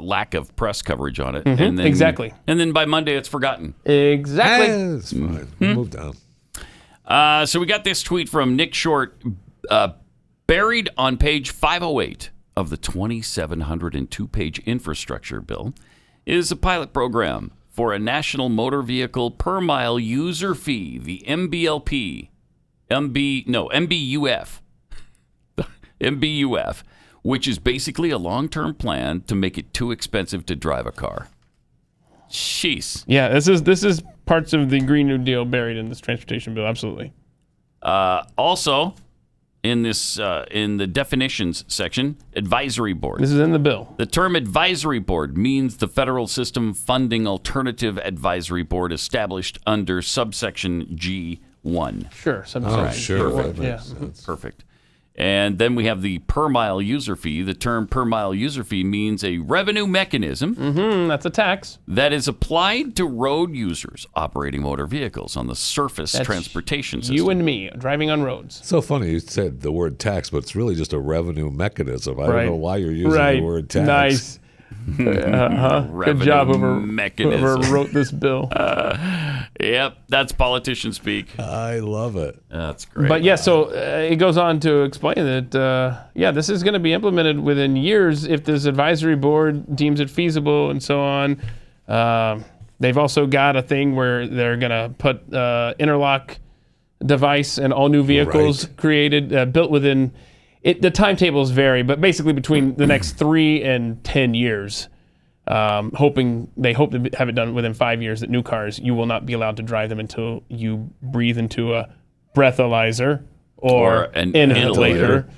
Speaker 4: lack of press coverage on it, and then
Speaker 2: exactly,
Speaker 4: and then by Monday it's forgotten.
Speaker 2: Exactly,
Speaker 5: it's fine. Move down.
Speaker 4: So we got this tweet from Nick Short, buried on page 508 of the 2,702-page infrastructure bill, is a pilot program for a national motor vehicle per mile user fee, the MBUF. Which is basically a long-term plan to make it too expensive to drive a car. Jeez.
Speaker 2: Yeah, this is parts of the Green New Deal buried in this transportation bill. Absolutely.
Speaker 4: Also, in this in the definitions section, advisory board.
Speaker 2: This is in the bill.
Speaker 4: The term advisory board means the federal system funding alternative advisory board established under subsection G1.
Speaker 2: Sure.
Speaker 5: Oh, sure. That makes sense.
Speaker 4: Perfect. And then we have the per mile user fee. The term per mile user fee means a revenue mechanism.
Speaker 2: That's a tax.
Speaker 4: That is applied to road users operating motor vehicles on the surface transportation system.
Speaker 2: You and me driving on roads.
Speaker 5: So funny you said the word tax, but it's really just a revenue mechanism. I don't know why you're using the word tax.
Speaker 2: Nice. Good job, whoever wrote this bill.
Speaker 4: Yep, that's politician speak.
Speaker 5: I love it.
Speaker 4: That's great.
Speaker 2: But yeah, so it goes on to explain that, this is going to be implemented within years if this advisory board deems it feasible and so on. They've also got a thing where they're going to put interlock device in all new vehicles created, built within... the timetables vary, but basically between the next 3 and 10 years, they hope to have it done within 5 years that new cars, you will not be allowed to drive them until you breathe into a breathalyzer or an inhalator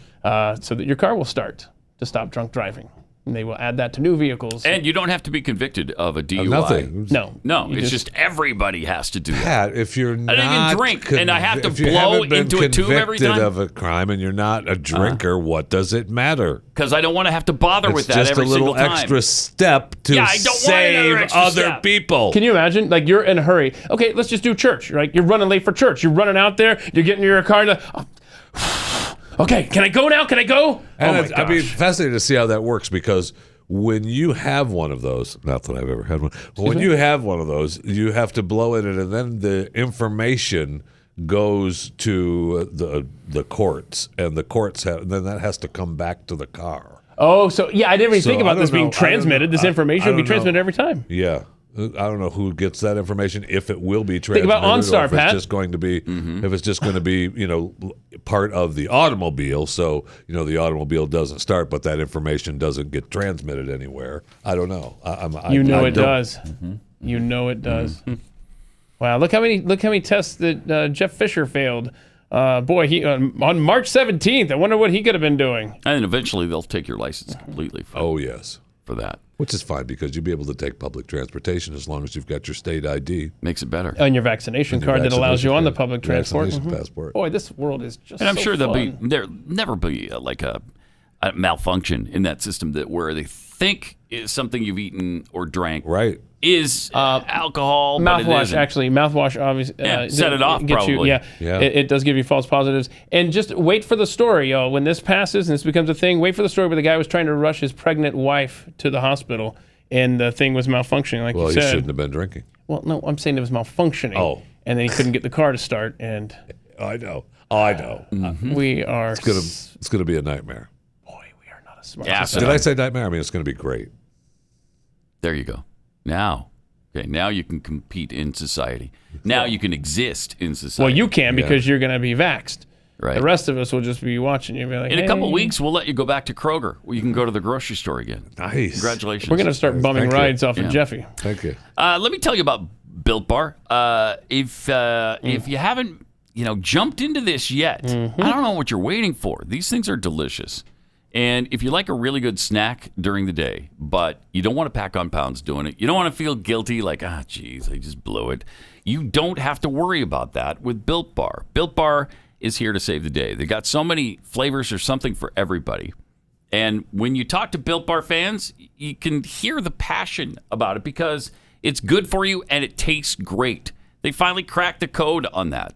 Speaker 2: so that your car will start to stop drunk driving. And they will add that to new vehicles.
Speaker 4: And you don't have to be convicted of a DUI.
Speaker 5: Nothing.
Speaker 4: No, it's just everybody has to do that.
Speaker 5: Pat, if you're not...
Speaker 4: I don't even drink, and I have to blow into a tube every time.
Speaker 5: If you haven't been convicted of a crime and you're not a drinker, what does it matter?
Speaker 4: Because I don't want to have to bother with that every single time.
Speaker 5: It's just a little extra step to save other people.
Speaker 2: Can you imagine? Like, you're in a hurry. Okay, let's just do church, right? You're running late for church. You're running out there. You're getting in your car. Okay, can I go now? Can I go?
Speaker 5: And I'd be fascinated to see how that works, because when you have one of those, not that I've ever had one, but when you have one of those, you have to blow in it, and then the information goes to the courts, and the courts and then that has to come back to the car.
Speaker 2: Oh, so yeah, I didn't even think about this being transmitted. This information will be transmitted every time.
Speaker 5: Yeah. I don't know who gets that information, if it will be transmitted.
Speaker 2: Think about OnStar,
Speaker 5: if
Speaker 2: Pat.
Speaker 5: It's just going to be, if it's just going to be, part of the automobile. So, the automobile doesn't start, but that information doesn't get transmitted anywhere. I don't know.
Speaker 2: It does. You know it does. Wow, look how many tests that Jeff Fisher failed. Boy, he on March 17th. I wonder what he could have been doing.
Speaker 4: And then eventually they'll take your license completely. For that.
Speaker 5: Which is fine, because you'll be able to take public transportation as long as you've got your state ID.
Speaker 4: Makes it better.
Speaker 2: And your vaccination card that allows you on the public transport.
Speaker 5: Passport.
Speaker 2: Boy, this world is just
Speaker 4: And I'm
Speaker 2: so
Speaker 4: sure
Speaker 2: fun.
Speaker 4: there'll never be like a malfunction in that system where they think is something you've eaten or drank is alcohol.
Speaker 2: Mouthwash, actually. Mouthwash, obviously.
Speaker 4: Set it off, probably.
Speaker 2: It does give you false positives. And just wait for the story, y'all. When this passes and this becomes a thing, wait for the story where the guy was trying to rush his pregnant wife to the hospital, and the thing was malfunctioning, like you said.
Speaker 5: Well, he shouldn't have been drinking.
Speaker 2: Well, no, I'm saying it was malfunctioning.
Speaker 5: Oh.
Speaker 2: And then he couldn't get the car to start, and...
Speaker 5: I know.
Speaker 2: We are...
Speaker 5: It's gonna be a nightmare.
Speaker 2: Boy, we are not a smart
Speaker 5: Did I say nightmare? I mean, it's going to be great.
Speaker 4: There you go. Now you can compete in society. Now you can exist in society.
Speaker 2: Well, you can because you're going to be vaxxed.
Speaker 4: Right.
Speaker 2: The rest of us will just be watching you and be like,
Speaker 4: In a couple
Speaker 2: "Hey."
Speaker 4: weeks, we'll let you go back to Kroger, where you can go to the grocery store again.
Speaker 5: Nice.
Speaker 4: Congratulations.
Speaker 2: We're going to start bumming
Speaker 5: Thank you.
Speaker 2: rides off
Speaker 4: Yeah.
Speaker 2: of Jeffy.
Speaker 5: Thank you.
Speaker 4: Let me tell you about Built Bar. If you haven't, jumped into this yet, I don't know what you're waiting for. These things are delicious. And if you like a really good snack during the day, but you don't want to pack on pounds doing it, you don't want to feel guilty like, geez, I just blew it. You don't have to worry about that with Built Bar. Built Bar is here to save the day. They got so many flavors. There's something for everybody. And when you talk to Built Bar fans, you can hear the passion about it because it's good for you and it tastes great. They finally cracked the code on that.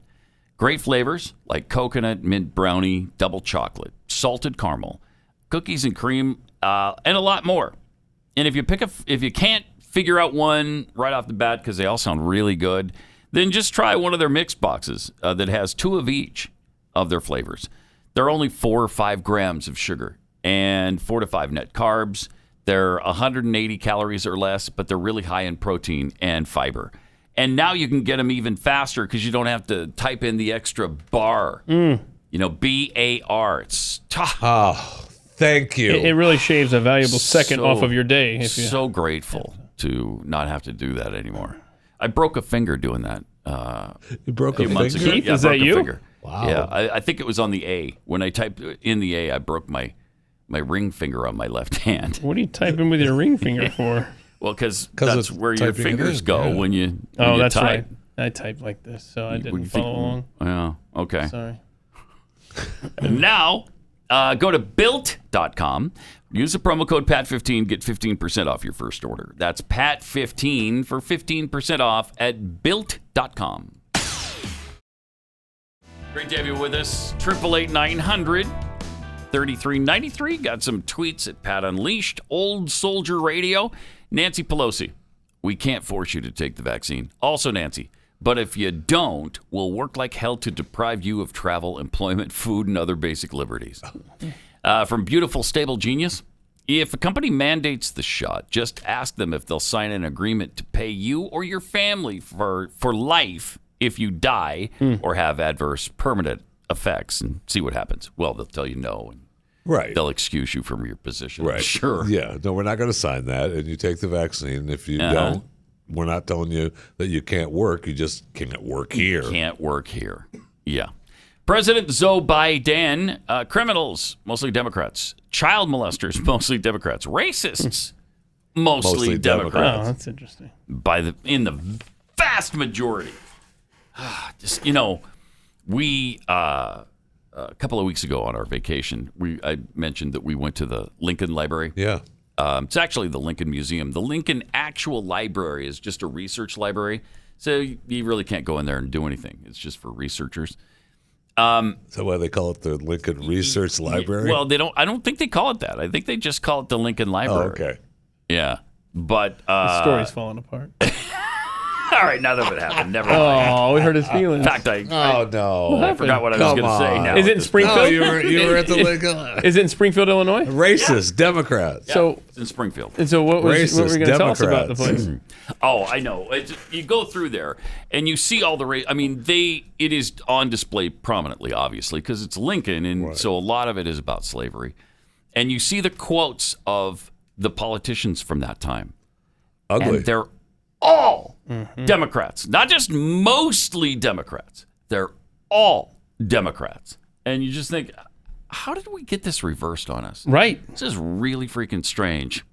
Speaker 4: Great flavors like coconut, mint brownie, double chocolate, salted caramel, cookies and cream, and a lot more. And if you can't figure out one right off the bat because they all sound really good, then just try one of their mixed boxes that has 2 of each of their flavors. They're only 4 or 5 grams of sugar and 4 to 5 net carbs. They're 180 calories or less, but they're really high in protein and fiber. And now you can get them even faster because you don't have to type in the extra bar. BAR. It's
Speaker 5: Oh, thank you.
Speaker 2: It really shaves a valuable second off of your day. If you
Speaker 4: so grateful to not have to do that anymore. I broke a finger doing that.
Speaker 5: You broke a
Speaker 4: months
Speaker 5: finger?
Speaker 4: ago. Yeah,
Speaker 2: Is
Speaker 4: I broke
Speaker 2: that
Speaker 4: a
Speaker 2: you?
Speaker 4: finger.
Speaker 5: Wow.
Speaker 4: Yeah, I think it was on the A. When I typed in the A, I broke my ring finger on my left hand.
Speaker 2: What are you typing with your ring finger for?
Speaker 4: Well, because
Speaker 5: it's
Speaker 4: that's where your
Speaker 5: typing it
Speaker 4: fingers
Speaker 5: in,
Speaker 4: go
Speaker 5: yeah.
Speaker 4: when you
Speaker 2: Oh,
Speaker 4: you
Speaker 2: that's
Speaker 4: type.
Speaker 2: right. I typed like this, so I
Speaker 4: Would
Speaker 2: didn't
Speaker 4: you think-
Speaker 2: follow along.
Speaker 4: Yeah, okay.
Speaker 2: Sorry.
Speaker 4: And now, go to Built.com. Use the promo code PAT15, get 15% off your first order. That's PAT15 for 15% off at Built.com. Great to have you with us. 888-900-3393. Got some tweets at Pat Unleashed. Old Soldier Radio. Nancy Pelosi, we can't force you to take the vaccine. Also, Nancy, but if you don't, we'll work like hell to deprive you of travel, employment, food, and other basic liberties. From Beautiful Stable Genius, if a company mandates the shot, just ask them if they'll sign an agreement to pay you or your family for life if you die or have adverse permanent effects, and see what happens. Well, they'll tell you no, and
Speaker 5: Right.
Speaker 4: they'll excuse you from your position.
Speaker 5: Right.
Speaker 4: Sure.
Speaker 5: Yeah. No, we're not going to sign that. And you take the vaccine. If you don't, we're not telling you that you can't work. You just can't work here.
Speaker 4: Can't work here. Yeah. President Joe Biden, criminals, mostly Democrats. Child molesters, mostly Democrats. Racists, mostly
Speaker 2: Oh,
Speaker 4: Democrats.
Speaker 2: that's interesting.
Speaker 4: In the vast majority. Just, we a couple of weeks ago on our vacation, I mentioned that we went to the Lincoln Library.
Speaker 5: Yeah.
Speaker 4: It's actually the Lincoln Museum. The Lincoln actual library is just a research library, so you really can't go in there and do anything. It's just for researchers.
Speaker 5: Is that why they call it the Lincoln Research Library?
Speaker 4: Well, they don't. I don't think they call it that. I think they just call it the Lincoln Library.
Speaker 5: Oh, okay.
Speaker 4: Yeah, but
Speaker 2: The story's falling apart.
Speaker 4: all right, now that it happened, never mind.
Speaker 2: Oh, we hurt his feelings.
Speaker 4: In fact,
Speaker 5: no.
Speaker 4: I forgot what I was going to say. Now
Speaker 2: Is it in Springfield?
Speaker 5: Oh, you were at the Lincoln.
Speaker 2: Is it in Springfield, Illinois?
Speaker 5: Racist Democrats.
Speaker 4: Yeah,
Speaker 2: So,
Speaker 4: it's in Springfield.
Speaker 2: and so what were you going to tell us about the place?
Speaker 4: Oh, I know. You go through there and you see all the I mean, it is on display prominently, obviously, because it's Lincoln, and so a lot of it is about slavery. And you see the quotes of the politicians from that time.
Speaker 5: Ugly.
Speaker 4: And they're all Democrats, not just mostly Democrats. They're all Democrats. And you just think, how did we get this reversed on us?
Speaker 2: Right.
Speaker 4: This is really freaking strange,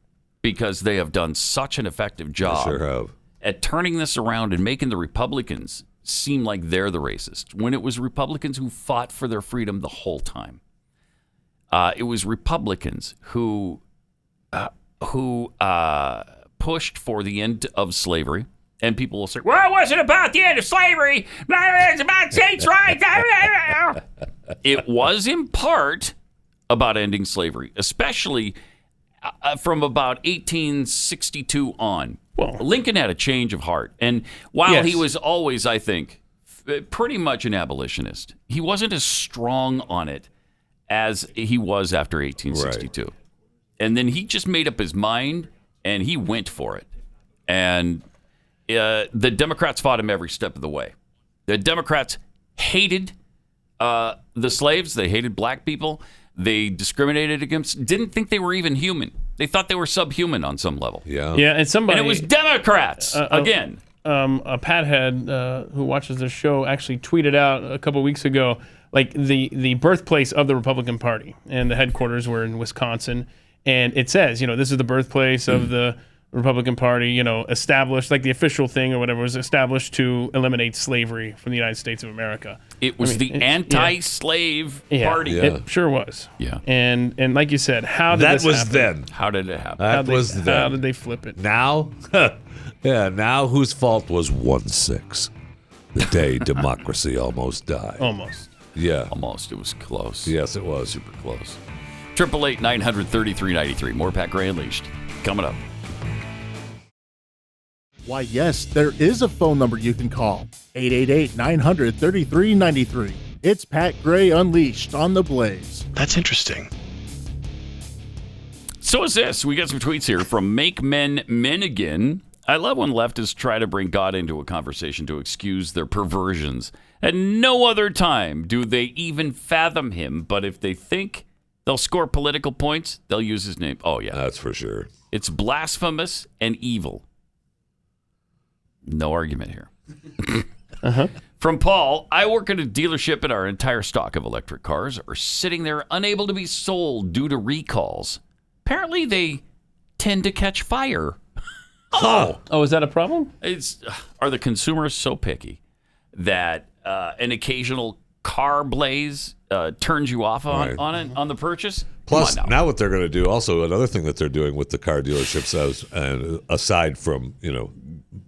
Speaker 4: because they have done such an effective job
Speaker 5: Sure have.
Speaker 4: at turning this around and making the Republicans seem like they're the racist, when it was Republicans who fought for their freedom the whole time. It was Republicans who pushed for the end of slavery. And people will say, well, it wasn't about the end of slavery. It's about states' rights. It was in part about ending slavery, especially from about 1862 on.
Speaker 2: Well,
Speaker 4: Lincoln had a change of heart. And while he
Speaker 2: Yes.
Speaker 4: was always, I think, pretty much an abolitionist, he wasn't as strong on it as he was after 1862. Right. And then he just made up his mind, and he went for it. And the Democrats fought him every step of the way. The Democrats hated the slaves, they hated black people. They discriminated against, didn't think they were even human. They thought they were subhuman on some level.
Speaker 5: Yeah.
Speaker 2: Yeah, and
Speaker 4: it was Democrats, again.
Speaker 2: A Pathead who watches this show actually tweeted out a couple weeks ago, like the birthplace of the Republican Party, and the headquarters were in Wisconsin. And it says, this is the birthplace of the Republican Party, established, like the official thing or whatever, was established to eliminate slavery from the United States of America.
Speaker 4: It was the anti-slave party.
Speaker 2: Yeah. It sure was.
Speaker 4: Yeah.
Speaker 2: And like you said, how did this happen?
Speaker 5: Then.
Speaker 4: How did it happen?
Speaker 5: That was then.
Speaker 2: How did they flip it?
Speaker 5: Now? Yeah, now whose fault was 1/6? The day democracy almost died.
Speaker 2: Almost.
Speaker 5: Yeah.
Speaker 4: Almost. It was close.
Speaker 5: Yes, it was.
Speaker 4: Super close. 888-900-3393. More Pat Gray Unleashed. Coming up.
Speaker 13: Why, yes, there is a phone number you can call. 888-900-3393. It's Pat Gray Unleashed on the Blaze.
Speaker 14: That's interesting.
Speaker 4: So is this. We got some tweets here from Make Men Men Again. I love when leftists try to bring God into a conversation to excuse their perversions. At no other time do they even fathom him, but if they think they'll score political points, they'll use his name. Oh, yeah.
Speaker 5: That's for sure.
Speaker 4: It's blasphemous and evil. No argument here. From Paul, I work at a dealership and our entire stock of electric cars are sitting there unable to be sold due to recalls. Apparently, they tend to catch fire.
Speaker 2: Oh, is that a problem?
Speaker 4: Are the consumers so picky that an occasional car blaze turns you off on the purchase?
Speaker 5: Plus, now what they're going to do, also another thing that they're doing with the car dealerships, aside from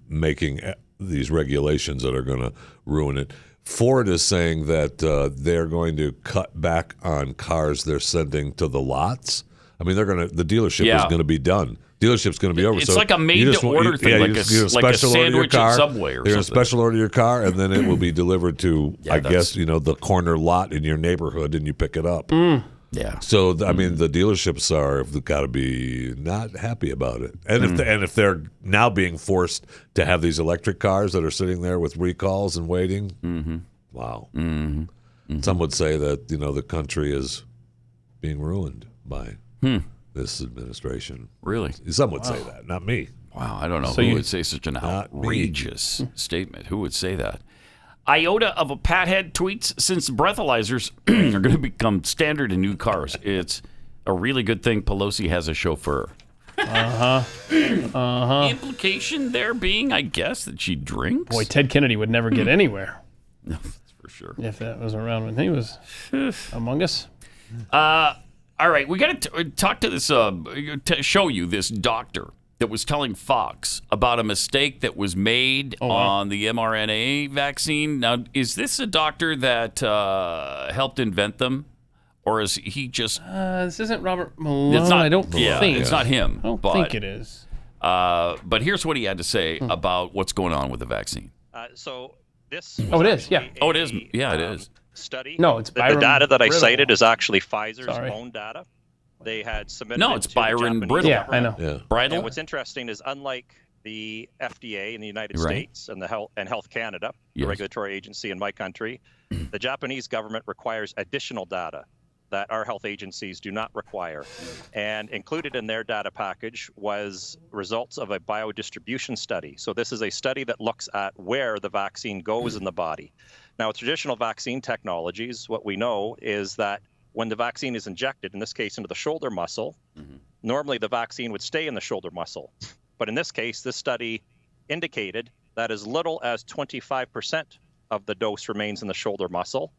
Speaker 5: making these regulations that are going to ruin it, Ford is saying that they're going to cut back on cars they're sending to the lots. I mean, the dealership is going to be done. Dealership's going to be over.
Speaker 4: It's like a made-to-order thing, like a sandwich at Subway or something.
Speaker 5: You're going to special order your car, and then it will be delivered to, I guess, the corner lot in your neighborhood, and you pick it up.
Speaker 4: Yeah.
Speaker 5: So, I mean, the dealerships have got to be not happy about it. And if they're now being forced to have these electric cars that are sitting there with recalls and waiting, wow. Some would say that, the country is being ruined by this administration.
Speaker 4: Really?
Speaker 5: Some would say that, not me.
Speaker 4: Wow, I don't know who would say such an outrageous statement. Who would say that? Iota of a Pathead tweets, since breathalyzers are going to become standard in new cars, it's a really good thing Pelosi has a chauffeur. Implication there being, I guess, that she drinks?
Speaker 2: Boy, Ted Kennedy would never get anywhere.
Speaker 4: No, that's for sure.
Speaker 2: If that was around when he was among us.
Speaker 4: All right, we got to talk to this, to show you this doctor that was telling Fox about a mistake that was made on the mRNA vaccine. Now, is this a doctor that helped invent them? Or is he just...
Speaker 2: this isn't Robert Malone, I don't think.
Speaker 4: It's not him.
Speaker 2: I don't think it is.
Speaker 4: But here's what he had to say about what's going on with the vaccine.
Speaker 15: So this...
Speaker 2: it is, yeah.
Speaker 4: It is. Yeah, it is.
Speaker 15: Study.
Speaker 2: No, it's Byron
Speaker 15: The data that I
Speaker 2: Brittle.
Speaker 15: cited is actually Pfizer's own data. They had submitted
Speaker 4: No, it's
Speaker 15: to
Speaker 4: Byron
Speaker 15: the
Speaker 4: Brittle.
Speaker 2: Yeah, I know.
Speaker 5: Yeah.
Speaker 4: Bridle?
Speaker 15: And what's interesting is, unlike the FDA in the United
Speaker 4: Right.
Speaker 15: States and Health Canada, the
Speaker 4: Yes.
Speaker 15: regulatory agency in my country, the Japanese government requires additional data that our health agencies do not require. And included in their data package was results of a biodistribution study. So this is a study that looks at where the vaccine goes in the body. Now, with traditional vaccine technologies, what we know is that when the vaccine is injected, in this case into the shoulder muscle, normally the vaccine would stay in the shoulder muscle. But in this case, this study indicated that as little as 25% of the dose remains in the shoulder muscle.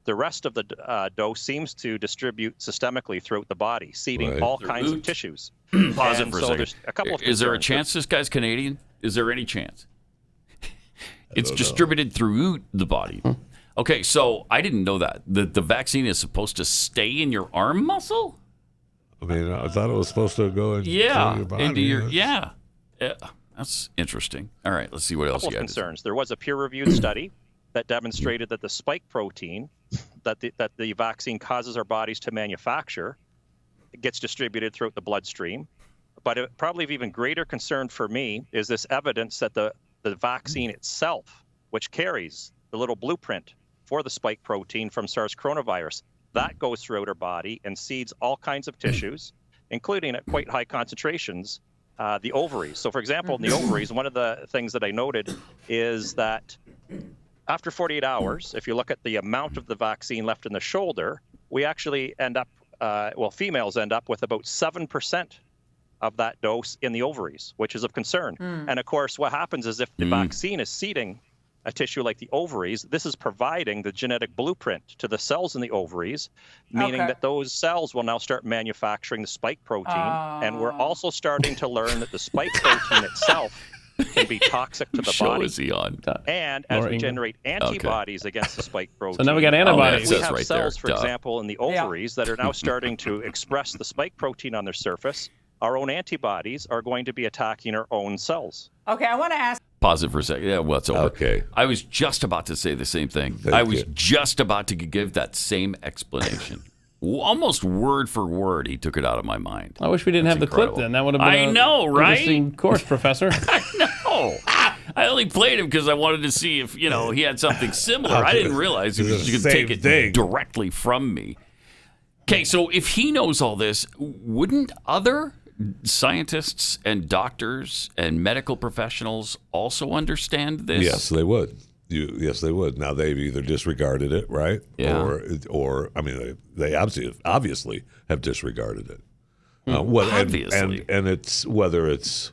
Speaker 15: The rest of the dose seems to distribute systemically throughout the body, seeding all kinds of tissues.
Speaker 4: Pause it
Speaker 15: And
Speaker 4: for a
Speaker 15: so
Speaker 4: second.
Speaker 15: there's a couple of
Speaker 4: Is there a
Speaker 15: concerns.
Speaker 4: chance this guy's Canadian? Is there any chance? It's distributed through the body. Okay, so I didn't know that. The vaccine is supposed to stay in your arm muscle?
Speaker 5: I mean, I thought it was supposed to go into your body.
Speaker 4: Into your, yeah. That's interesting. All right, let's see what else you
Speaker 15: couple of
Speaker 4: got.
Speaker 15: concerns. There was a peer-reviewed study that demonstrated that the spike protein that the vaccine causes our bodies to manufacture gets distributed throughout the bloodstream. But probably of even greater concern for me is this evidence that the vaccine itself, which carries the little blueprint for the spike protein from SARS coronavirus. That goes throughout our body and seeds all kinds of tissues, including at quite high concentrations, the ovaries. So, for example, in the ovaries, one of the things that I noted is that after 48 hours, if you look at the amount of the vaccine left in the shoulder, we actually end up, females end up with about 7% of that dose in the ovaries, which is of concern. And of course, what happens is if the vaccine is seeding a tissue like the ovaries, this is providing the genetic blueprint to the cells in the ovaries, meaning that those cells will now start manufacturing the spike protein. And we're also starting to learn that the spike protein itself can be toxic to the body.
Speaker 4: Is he on?
Speaker 15: And as we generate antibodies against the spike protein,
Speaker 2: so now we got antibodies.
Speaker 15: We have cells, for example, in the ovaries that are now starting to express the spike protein on their surface. Our own antibodies are going to be attacking our own cells.
Speaker 14: Okay, I want to ask.
Speaker 4: Pause it for a second. Yeah, well, it's over.
Speaker 5: Okay.
Speaker 4: I was just about to say the same thing. I was just about to give that same explanation. Almost word for word, he took it out of my mind.
Speaker 2: I wish we didn't have the clip then. That would have been interesting course, Professor.
Speaker 4: I know. I only played him because I wanted to see if, he had something similar. I didn't realize he was going to take it directly from me. Okay, so if he knows all this, wouldn't other scientists and doctors and medical professionals also understand this?
Speaker 5: Yes, they would. Yes, they would. Now they've either disregarded it, right?
Speaker 4: Yeah.
Speaker 5: Or I mean, they obviously have disregarded it.
Speaker 4: Obviously,
Speaker 5: and it's whether it's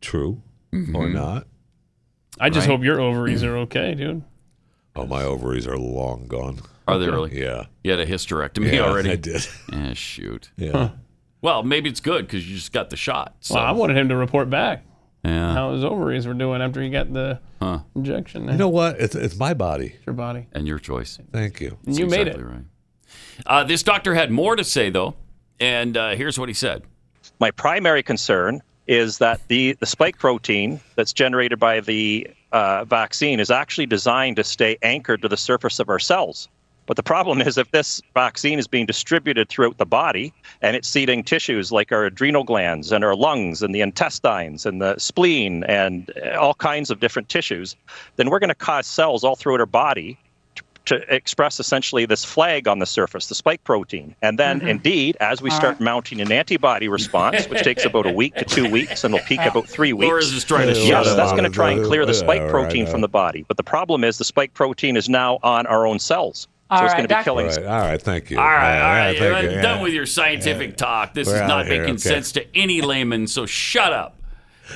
Speaker 5: true or not.
Speaker 2: I just hope your ovaries are okay, dude.
Speaker 5: Oh, my ovaries are long gone.
Speaker 4: Are they really?
Speaker 5: Yeah.
Speaker 4: You had a hysterectomy already?
Speaker 5: I did.
Speaker 4: Yeah, shoot.
Speaker 5: Yeah.
Speaker 2: Huh.
Speaker 4: Well, maybe it's good because you just got the shot. So.
Speaker 2: Well, I wanted him to report back
Speaker 4: how
Speaker 2: his ovaries were doing after he got the injection.
Speaker 5: You know what? It's my body.
Speaker 2: It's your body.
Speaker 4: And your choice.
Speaker 5: Thank you.
Speaker 2: And you made it.
Speaker 4: Right. This doctor had more to say, though, and here's what he said.
Speaker 15: My primary concern is that the spike protein that's generated by the vaccine is actually designed to stay anchored to the surface of our cells. But the problem is if this vaccine is being distributed throughout the body and it's seeding tissues like our adrenal glands and our lungs and the intestines and the spleen and all kinds of different tissues, then we're going to cause cells all throughout our body to express essentially this flag on the surface, the spike protein. And then indeed, as we start mounting an antibody response, which takes about a week to 2 weeks and will peak about 3 weeks.
Speaker 4: Or is this trying to
Speaker 15: that's going to try and clear the spike protein from the body. But the problem is the spike protein is now on our own cells. So it's going to be killing.
Speaker 5: All right, thank you.
Speaker 4: All right.
Speaker 5: Thank you.
Speaker 4: I'm done with your scientific talk. This is not making sense to any layman, so shut up.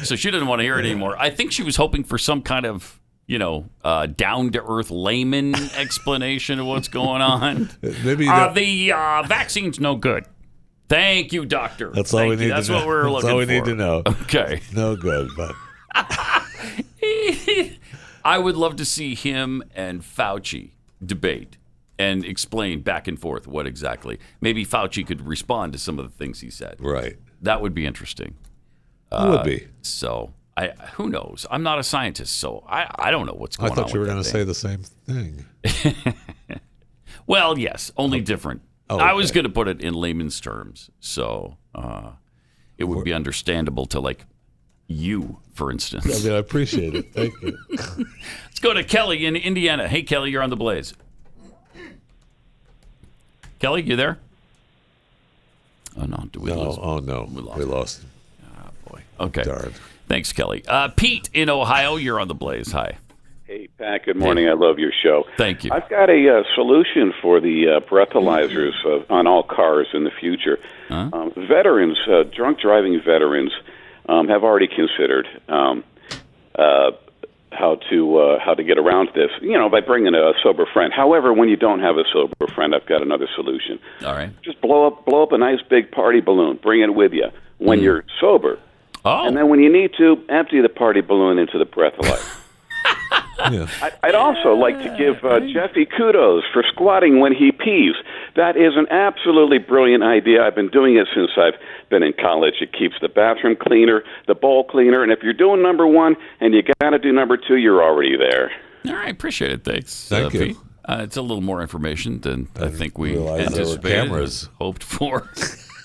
Speaker 4: So she didn't want to hear it anymore. I think she was hoping for some kind of, down-to-earth layman explanation of what's going on.
Speaker 5: Maybe
Speaker 4: the vaccine's no good. Thank you, doctor.
Speaker 5: That's all we need to know.
Speaker 4: That's what we're looking for.
Speaker 5: That's all we need to know.
Speaker 4: Okay.
Speaker 5: No good, but...
Speaker 4: I would love to see him and Fauci debate and explain back and forth what exactly. Maybe Fauci could respond to some of the things he said.
Speaker 5: Right.
Speaker 4: That would be interesting.
Speaker 5: It would be.
Speaker 4: So, who knows? I'm not a scientist, so I don't know what's going on.
Speaker 5: I thought you were going to say the same thing.
Speaker 4: Well, yes, only different. Oh, okay. I was going to put it in layman's terms, so it would be understandable to, like, you, for instance.
Speaker 5: I mean, I appreciate it. Thank you.
Speaker 4: Let's go to Kelly in Indiana. Hey, Kelly, you're on the Blaze. Kelly, you there? Oh, no. Did we lose him?
Speaker 5: Oh, no. We lost him.
Speaker 4: Oh, boy. Okay.
Speaker 5: Darn.
Speaker 4: Thanks, Kelly. Pete in Ohio, you're on the Blaze. Hi.
Speaker 16: Hey, Pat. Good morning. I love your show.
Speaker 4: Thank you.
Speaker 16: I've got a solution for the breathalyzers on all cars in the future. Veterans, drunk driving veterans, have already considered how to get around this, by bringing a sober friend. However, when you don't have a sober friend, I've got another solution.
Speaker 4: All right.
Speaker 16: Just blow up a nice big party balloon. Bring it with you when you're sober.
Speaker 4: Oh.
Speaker 16: And then when you need to, empty the party balloon into the breathalyzer.
Speaker 5: Yeah.
Speaker 16: I'd also like to give Jeffy kudos for squatting when he pees. That is an absolutely brilliant idea. I've been doing it since I've been in college. It keeps the bathroom cleaner, the bowl cleaner, and if you're doing number one and you got to do number two, you're already there.
Speaker 4: All right, appreciate it. Thanks.
Speaker 5: Thank you.
Speaker 4: Pete. It's a little more information than I think we anticipated.
Speaker 5: Cameras.
Speaker 4: Hoped for.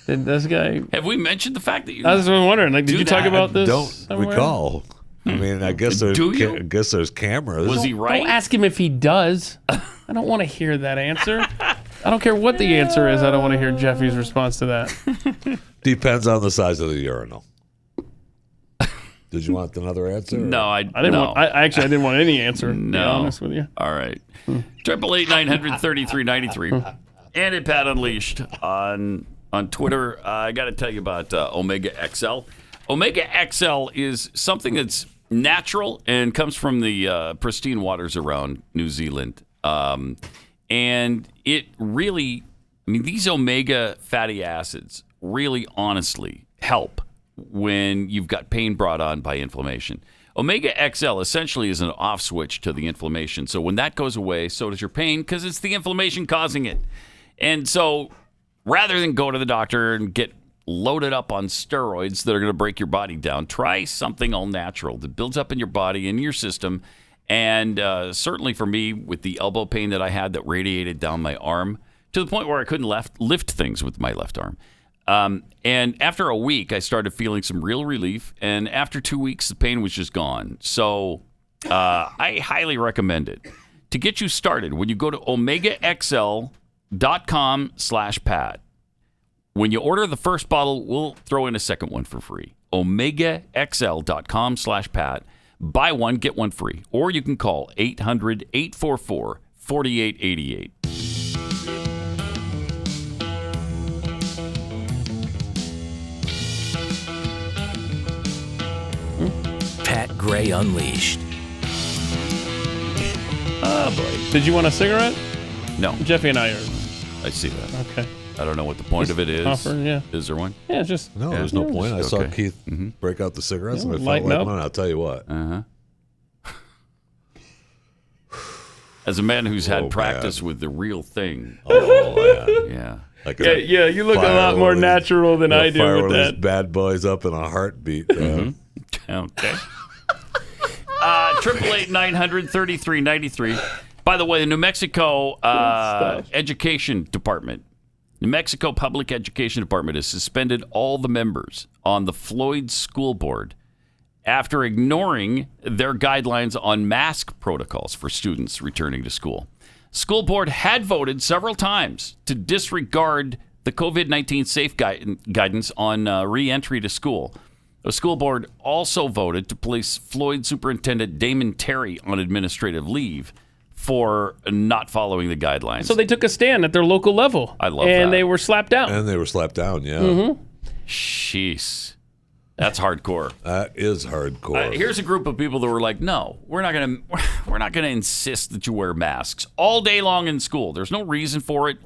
Speaker 2: Did this guy?
Speaker 4: Have we mentioned the fact that you?
Speaker 2: I was wondering. Like, did you talk about this?
Speaker 5: Don't recall. I mean, I guess there's cameras.
Speaker 4: Was he right?
Speaker 2: Don't ask him if he does. I don't want to hear that answer. I don't care what the answer is. I don't want to hear Jeffy's response to that.
Speaker 5: Depends on the size of the urinal. Did you want another answer?
Speaker 4: No, I
Speaker 2: didn't
Speaker 4: no.
Speaker 2: want. I didn't want any answer. To be honest with you.
Speaker 4: All right. 888-900-3393 and at Pat Unleashed on Twitter. I got to tell you about Omega XL. Omega XL is something that's natural and comes from the pristine waters around New Zealand. And it really, I mean, these omega fatty acids really honestly help when you've got pain brought on by inflammation. Omega XL essentially is an off switch to the inflammation. So when that goes away, so does your pain because it's the inflammation causing it. And so rather than go to the doctor and get loaded up on steroids that are going to break your body down, try something all natural that builds up in your body, in your system. And certainly for me, with the elbow pain that I had that radiated down my arm to the point where I couldn't lift things with my left arm. And after a week, I started feeling some real relief. And after 2 weeks, the pain was just gone. So I highly recommend it. To get you started, when you go to OmegaXL.com/Pat, when you order the first bottle, we'll throw in a second one for free. OmegaXL.com/Pat. Buy one, get one free. Or you can call 800-844-4888.
Speaker 9: Pat Gray Unleashed.
Speaker 2: Oh, boy. Did you want a cigarette?
Speaker 4: No.
Speaker 2: Jeffy and I are.
Speaker 4: I see that.
Speaker 2: Okay.
Speaker 4: I don't know what the point of it is.
Speaker 2: Offering, yeah.
Speaker 4: Is there one?
Speaker 2: Yeah, just.
Speaker 5: No, there's no point. I saw Keith break out the cigarettes and I felt like one. I'll tell you what.
Speaker 4: As a man who's had practice with the real thing. Yeah.
Speaker 5: Like
Speaker 2: yeah, you look a lot more natural than I do
Speaker 5: fire
Speaker 2: with
Speaker 5: one of
Speaker 2: that.
Speaker 5: these bad boys up in a heartbeat.
Speaker 4: Okay. 888-900-3393. By the way, the New Mexico Education Department, New Mexico Public Education Department has suspended all the members on the Floyd School Board after ignoring their guidelines on mask protocols for students returning to school. School board had voted several times to disregard the COVID-19 safe guidance on re-entry to school. The school board also voted to place Floyd Superintendent Damon Terry on administrative leave for not following the guidelines.
Speaker 2: So they took a stand at their local level.
Speaker 4: I love that.
Speaker 2: And they were slapped down.
Speaker 5: And they were slapped down, yeah.
Speaker 2: Mm-hmm.
Speaker 4: Jeez. That's hardcore.
Speaker 5: That is hardcore.
Speaker 4: Here's a group of people that were like, "No, we're not gonna insist that you wear masks all day long in school. There's no reason for it.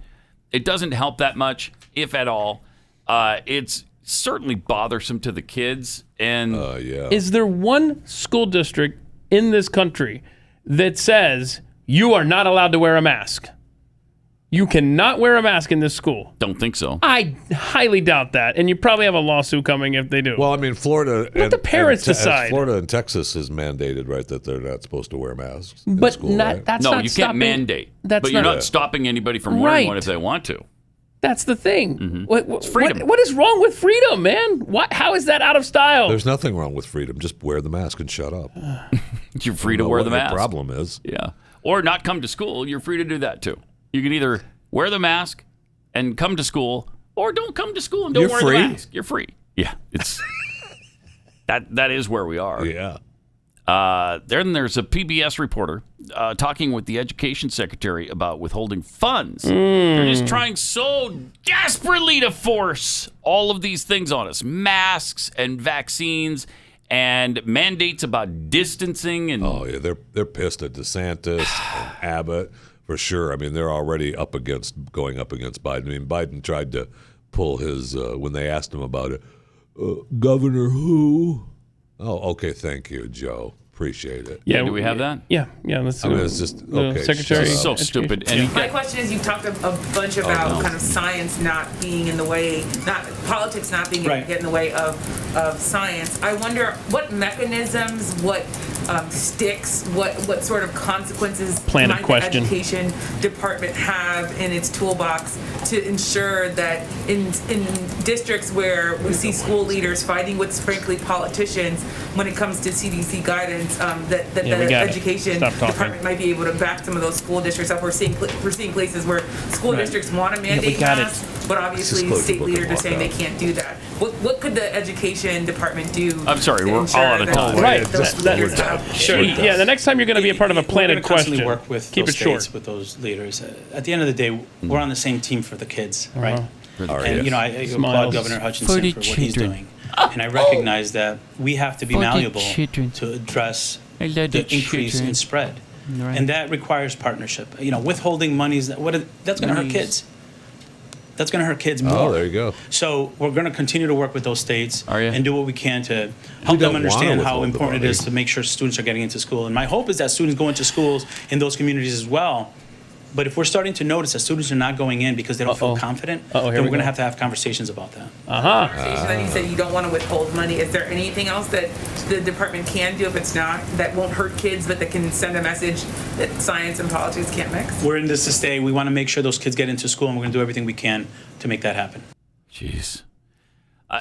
Speaker 4: It doesn't help that much, if at all. It's certainly bothersome to the kids." And
Speaker 2: is there one school district in this country that says you are not allowed to wear a mask? You cannot wear a mask in this school.
Speaker 4: Don't think so.
Speaker 2: I highly doubt that. And you probably have a lawsuit coming if they do.
Speaker 5: Well, I mean, Florida.
Speaker 2: Let the parents decide.
Speaker 5: Florida and Texas is mandated, right, that they're not supposed to wear masks.
Speaker 2: But
Speaker 5: school, right?
Speaker 2: that's
Speaker 4: no,
Speaker 2: not
Speaker 4: you
Speaker 2: stopping,
Speaker 4: can't mandate.
Speaker 2: That's
Speaker 4: but you're not stopping anybody from wearing one if they want to.
Speaker 2: That's the thing.
Speaker 4: Mm-hmm. It's freedom.
Speaker 2: What is wrong with freedom, man? How is that out of style?
Speaker 5: There's nothing wrong with freedom. Just wear the mask and shut up.
Speaker 4: You're free to wear the mask.
Speaker 5: The problem is.
Speaker 4: Yeah. Or not come to school. You're free to do that, too. You can either wear the mask and come to school, or don't come to school and don't wear the mask. You're free. Yeah, it's that is where we are.
Speaker 5: Yeah.
Speaker 4: Then there's a PBS reporter talking with the education secretary about withholding funds. They're just trying so desperately to force all of these things on us: masks and vaccines and mandates about distancing. And
Speaker 5: they're pissed at DeSantis and Abbott. For sure. I mean, they're already going up against Biden. I mean, Biden tried to pull his, when they asked him about it, Governor who? Oh, okay, thank you, Joe. Appreciate it.
Speaker 4: Yeah, do we have that?
Speaker 2: Yeah. Let's.
Speaker 5: I mean, it's just okay.
Speaker 2: Secretary.
Speaker 4: It's so stupid. And
Speaker 14: my question is, you talked a bunch about kind of science not being in the way, not politics not being get in the way of science. I wonder what mechanisms, what sticks? What sort of consequences
Speaker 2: Planted
Speaker 14: might
Speaker 2: question.
Speaker 14: the education department have in its toolbox to ensure that in districts where we see school leaders fighting with, frankly, politicians when it comes to CDC guidance, that the education department might be able to back some of those school districts up. We're seeing places where school districts want to mandate masks, but obviously state leaders are saying they can't do that. What could the education department do?
Speaker 4: I'm sorry, we're all out of time.
Speaker 2: Right.
Speaker 17: Sure.
Speaker 2: Yeah, the next time you're going to be a part of a planted question,
Speaker 17: We're work with
Speaker 2: keep
Speaker 17: those
Speaker 2: it short.
Speaker 17: states, with those leaders. At the end of the day, we're on the same team for the kids, right?
Speaker 2: And
Speaker 17: I applaud Governor Hutchinson for what he's doing. And I recognize that we have to be malleable to address the increase in spread. Right. And that requires partnership. Withholding money that's going to hurt kids. That's going to hurt kids more.
Speaker 5: Oh, there you go.
Speaker 17: So we're going to continue to work with those states and do what we can to help them understand how important it is to make sure students are getting into school. And my hope is that students go into schools in those communities as well. But if we're starting to notice that students are not going in because they don't feel confident, then we're going to have conversations about that.
Speaker 14: Then you said you don't want to withhold money. Is there anything else that the department can do if it's not, that won't hurt kids, but that can send a message that science and politics can't mix?
Speaker 17: We're in this to stay. We want to make sure those kids get into school, and we're going to do everything we can to make that happen.
Speaker 4: Jeez.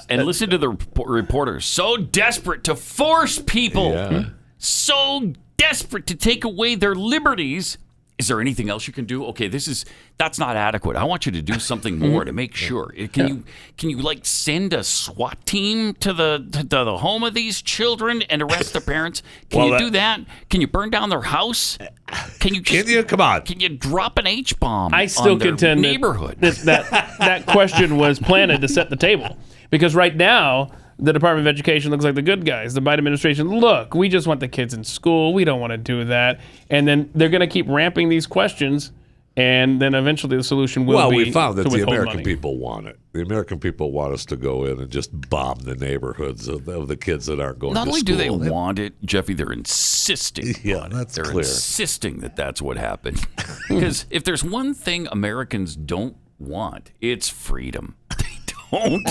Speaker 4: And listen to the reporters. So desperate to force people. So desperate to take away their liberties. Is there anything else you can do? Okay, that's not adequate. I want you to do something more to make sure. Can you like send a SWAT team to the home of these children and arrest their parents? Can you do that? Can you burn down their house? Can you come on? Can you drop an H-bomb?
Speaker 2: I still
Speaker 4: on their
Speaker 2: contend
Speaker 4: neighborhood?
Speaker 2: that question was planted to set the table, because right now the Department of Education looks like the good guys. The Biden administration, look, we just want the kids in school. We don't want to do that. And then they're going to keep ramping these questions, and then eventually the solution will be
Speaker 5: we found that
Speaker 2: to
Speaker 5: the
Speaker 2: withhold
Speaker 5: American
Speaker 2: money.
Speaker 5: people want it. The American people want us to go in and just bomb the neighborhoods of the kids that aren't going to school.
Speaker 4: Not only do they want it, Jeffy, they're insisting on it.
Speaker 5: That's
Speaker 4: they're
Speaker 5: clear.
Speaker 4: Insisting that that's what happened. Because if there's one thing Americans don't want, it's freedom. Don't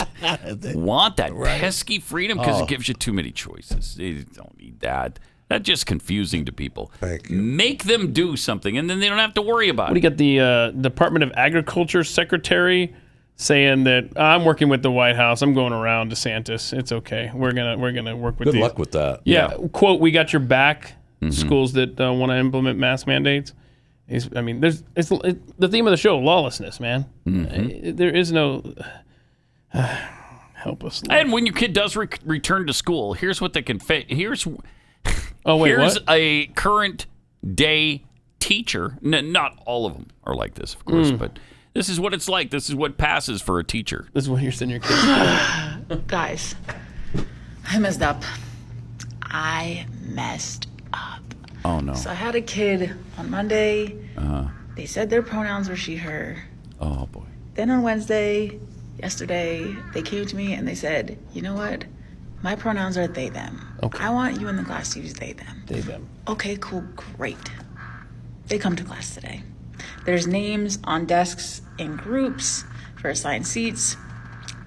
Speaker 4: want that pesky freedom because it gives you too many choices. They don't need that. That's just confusing to people.
Speaker 5: Thank you.
Speaker 4: Make them do something, and then they don't have to worry about
Speaker 2: What do
Speaker 4: it.
Speaker 2: you got? The Department of Agriculture secretary saying that I'm working with the White House. I'm going around DeSantis. It's okay. We're gonna work with.
Speaker 5: Good
Speaker 2: these.
Speaker 5: luck with that.
Speaker 2: Yeah. Quote: "We got your back." Schools that want to implement mask mandates. It's the theme of the show: lawlessness. Man, there is no. Help us, Lord.
Speaker 4: And when your kid does return to school, here's what they can face. Here's
Speaker 2: what?
Speaker 4: a current day teacher. Not all of them are like this, of course, but this is what it's like. This is what passes for a teacher.
Speaker 2: This is what you're sending your kids.
Speaker 18: Guys, I messed up. I messed up.
Speaker 4: Oh no!
Speaker 18: So I had a kid on Monday. They said their pronouns were she, her.
Speaker 4: Oh boy!
Speaker 18: Then on Wednesday. Yesterday, they came to me and they said, you know what? My pronouns are they, them.
Speaker 2: Okay.
Speaker 18: I want you in the class to use they, them.
Speaker 2: They, them.
Speaker 18: Okay, cool, great. They come to class today. There's names on desks in groups for assigned seats.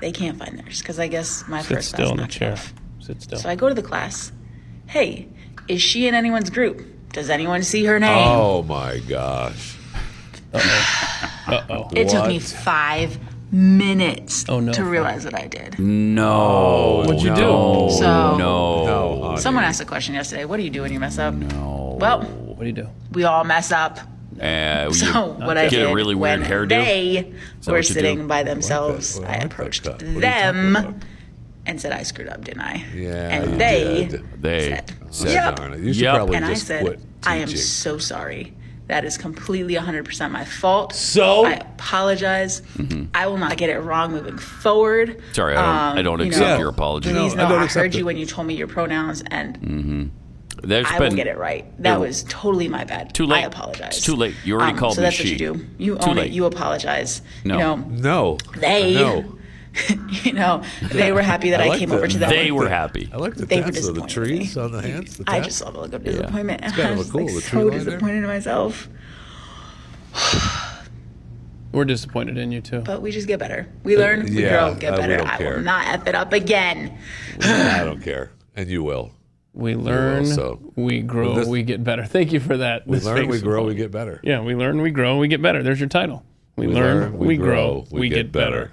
Speaker 18: They can't find theirs because I guess my
Speaker 2: Sit
Speaker 18: first
Speaker 2: still
Speaker 18: class
Speaker 2: in the
Speaker 18: knocked
Speaker 2: chair.
Speaker 18: off.
Speaker 2: Sit still.
Speaker 18: So I go to the class. Hey, is she in anyone's group? Does anyone see her name?
Speaker 5: Oh my gosh.
Speaker 2: Uh-oh.
Speaker 18: It took me 5 minutes to realize what I did.
Speaker 4: No.
Speaker 2: What'd you do?
Speaker 18: So, someone asked a question yesterday. What do you do when you mess up?
Speaker 4: No.
Speaker 18: Well,
Speaker 2: what do you do?
Speaker 18: We all mess up.
Speaker 4: So
Speaker 18: what I did
Speaker 4: get a really weird
Speaker 18: when
Speaker 4: hairdo?
Speaker 18: they were
Speaker 4: what you
Speaker 18: sitting
Speaker 4: do?
Speaker 18: by themselves, I approached them and said I screwed up, didn't I?
Speaker 5: Yeah,
Speaker 18: and
Speaker 5: you
Speaker 18: they
Speaker 5: did.
Speaker 18: said, yep.
Speaker 5: Darn it. You should probably
Speaker 18: And I
Speaker 5: just
Speaker 18: said,
Speaker 5: quit
Speaker 18: I am
Speaker 5: teaching.
Speaker 18: so sorry. That is completely 100% my fault.
Speaker 5: So?
Speaker 18: I apologize. I will not get it wrong moving forward.
Speaker 4: Sorry, I don't accept your apology.
Speaker 18: Please know I heard you when you told me your pronouns, and I will get it right. That was totally my bad.
Speaker 4: Too late.
Speaker 18: I apologize.
Speaker 4: It's too late. You already called
Speaker 18: so
Speaker 4: me
Speaker 18: that's
Speaker 4: she.
Speaker 18: what you do. You
Speaker 4: Too
Speaker 18: own
Speaker 4: late.
Speaker 18: it. You apologize.
Speaker 4: No.
Speaker 5: No.
Speaker 18: They, they were happy that I came over to them.
Speaker 4: They were happy.
Speaker 5: I like the
Speaker 18: They were
Speaker 5: tats of the
Speaker 18: disappointed in
Speaker 5: trees on the hands. The
Speaker 18: I
Speaker 5: tats.
Speaker 18: just love a look of disappointment.
Speaker 5: It's
Speaker 18: And
Speaker 5: kind
Speaker 18: I
Speaker 5: of
Speaker 18: was
Speaker 5: a cool.
Speaker 18: like,
Speaker 5: The
Speaker 18: so
Speaker 5: tree line there.
Speaker 18: disappointed in myself.
Speaker 2: We're disappointed in you too.
Speaker 18: But we just get better. We learn, we grow, get
Speaker 5: we
Speaker 18: better.
Speaker 5: don't
Speaker 18: I
Speaker 5: care.
Speaker 18: will not F it up again.
Speaker 5: I don't care. And you will.
Speaker 2: We learn, we grow, we get better. Thank you for that.
Speaker 5: We learn, we grow, we get better.
Speaker 2: Yeah, we learn, we grow, we get better. There's your title. We learn, we grow, we get better.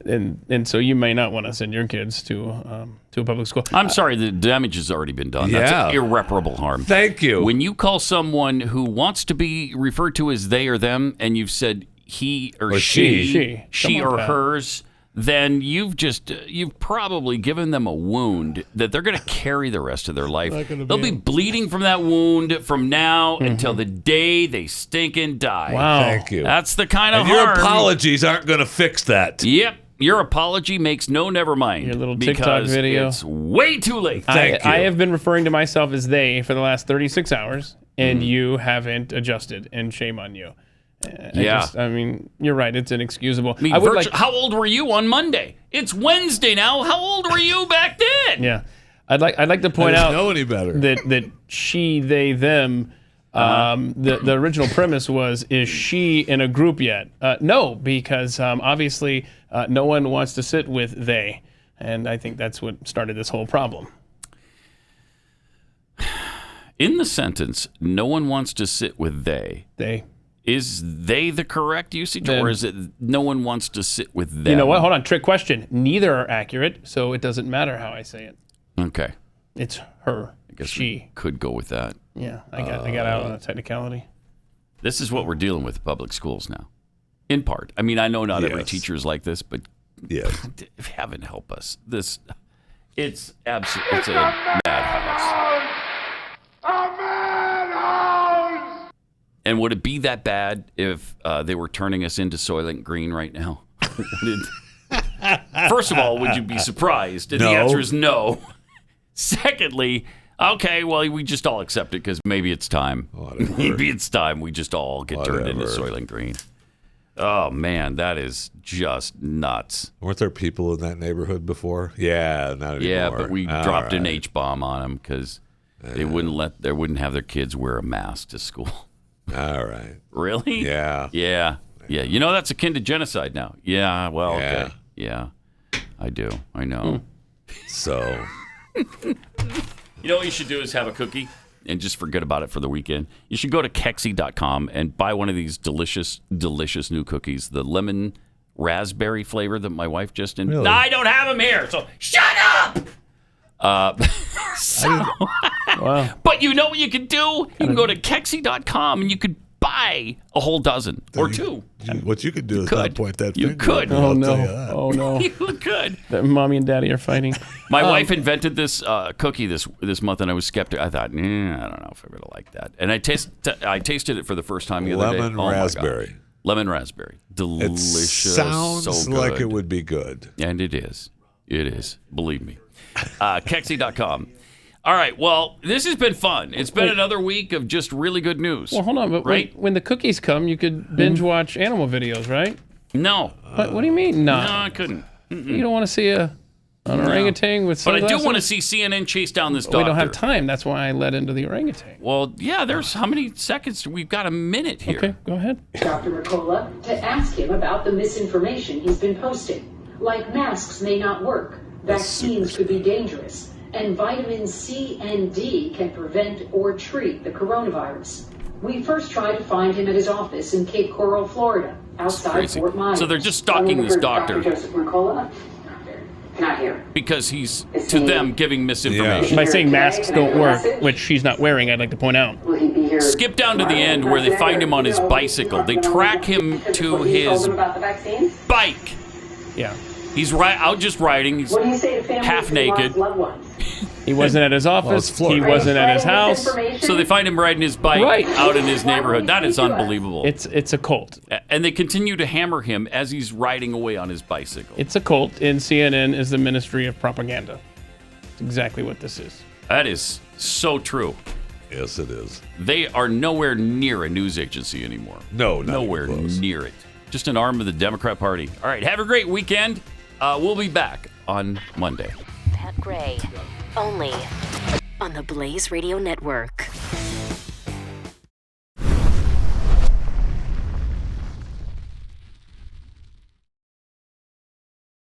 Speaker 2: And so you may not want to send your kids to a public school.
Speaker 4: I'm sorry, the damage has already been done. That's irreparable harm.
Speaker 5: Thank you.
Speaker 4: When you call someone who wants to be referred to as they or them, and you've said he or she or hers, then you've probably given them a wound that they're going to carry the rest of their life. They'll be bleeding from that wound from now until the day they stinking die.
Speaker 2: Wow.
Speaker 5: Thank you.
Speaker 4: That's the kind of
Speaker 5: and
Speaker 4: harm.
Speaker 5: Your apologies aren't going to fix that.
Speaker 4: Yep. Your apology makes no never mind.
Speaker 2: Your little TikTok video.
Speaker 4: It's way too late.
Speaker 2: Thank you. I have been referring to myself as they for the last 36 hours, and you haven't adjusted, and shame on you. I mean, you're right. It's inexcusable.
Speaker 4: I mean, how old were you on Monday? It's Wednesday now. How old were you back then?
Speaker 2: Yeah, I'd like to point out
Speaker 5: know any better.
Speaker 2: that she, they, them. The original premise was, is she in a group yet? No, because obviously no one wants to sit with they, and I think that's what started this whole problem.
Speaker 4: In the sentence, no one wants to sit with they.
Speaker 2: They.
Speaker 4: Is they the correct usage, or is it no one wants to sit with them?
Speaker 2: You know what? Hold on. Trick question. Neither are accurate, so it doesn't matter how I say it.
Speaker 4: Okay.
Speaker 2: It's her.
Speaker 4: I guess
Speaker 2: she
Speaker 4: we could go with that.
Speaker 2: Yeah, I got out on a technicality.
Speaker 4: This is what we're dealing with in public schools now, in part. I mean, I know not every teacher is like this, but heaven help us. It's a madhouse. And would it be that bad if they were turning us into Soylent Green right now? First of all, would you be surprised? And the answer is no. Secondly, okay, well, we just all accept it because maybe it's time. Maybe it's time we just all get turned into Soylent Green. Oh, man, that is just nuts.
Speaker 5: Weren't there people in that neighborhood before? Yeah, not anymore.
Speaker 4: Yeah, but we dropped an H-bomb on them because they wouldn't have their kids wear a mask to school.
Speaker 5: All right.
Speaker 4: Really?
Speaker 5: Yeah.
Speaker 4: Yeah. You know, that's akin to genocide now. Yeah, well, okay. Yeah, I do. I know.
Speaker 5: So.
Speaker 4: You know what you should do is have a cookie and just forget about it for the weekend. You should go to Kexi.com and buy one of these delicious, delicious new cookies. The lemon raspberry flavor that my wife just did.
Speaker 5: Really?
Speaker 4: I don't have them here, so shut up!
Speaker 2: Wow.
Speaker 4: But you know what you can do? You can go to Kexi.com and you could buy a whole dozen or two.
Speaker 5: What you could do is not point that
Speaker 4: you
Speaker 5: finger.
Speaker 4: Could.
Speaker 2: Oh, no. Oh, no.
Speaker 4: You could.
Speaker 2: Mommy and Daddy are fighting.
Speaker 4: My wife invented this cookie this month, and I was skeptical. I thought, I don't know if I'm going to like that. And I tasted it for the first time the other day.
Speaker 5: Lemon raspberry.
Speaker 4: Lemon raspberry. Delicious.
Speaker 5: It sounds
Speaker 4: so good.
Speaker 5: like it would be good.
Speaker 4: And it is. It is. Believe me. Kexi.com. All right. Well, this has been fun. It's been another week of just really good news.
Speaker 2: Well, hold on. But
Speaker 4: right?
Speaker 2: when the cookies come, you could binge watch animal videos, right?
Speaker 4: No.
Speaker 2: What do you mean? No,
Speaker 4: I couldn't.
Speaker 2: You don't want to see an orangutan with sunglasses?
Speaker 4: But I do want to see CNN chase down this doctor.
Speaker 2: We don't have time. That's why I led into the orangutan.
Speaker 4: Well, yeah, there's how many seconds? We've got a minute here.
Speaker 2: Okay, go ahead.
Speaker 19: Dr. Mercola to ask him about the misinformation he's been posting. Like masks may not work, vaccines could be dangerous, and vitamins C and D can prevent or treat the coronavirus. We first tried to find him at his office in Cape Coral, Florida, outside Fort Myers.
Speaker 4: So they're just stalking this doctor.
Speaker 19: Dr. Joseph Mercola? Not here.
Speaker 4: Because he's, to them, giving misinformation.
Speaker 2: By saying masks don't work, which she's not wearing, I'd like to point out.
Speaker 4: Skip down to the end where they find him on his bicycle. They track him to his bike.
Speaker 2: Yeah.
Speaker 4: He's out just riding. He's half naked.
Speaker 2: He wasn't at his office. He wasn't at his house.
Speaker 4: So they find him riding his bike out in his neighborhood. That is unbelievable.
Speaker 2: It's a cult.
Speaker 4: And they continue to hammer him as he's riding away on his bicycle.
Speaker 2: It's a cult, and CNN is the Ministry of Propaganda. It's exactly what this is.
Speaker 4: That is so true.
Speaker 5: Yes, it is.
Speaker 4: They are nowhere near a news agency anymore.
Speaker 5: No,
Speaker 4: nowhere near it. Just an arm of the Democrat Party. All right, have a great weekend. We'll be back on Monday.
Speaker 1: Pat Gray, only on the Blaze Radio Network.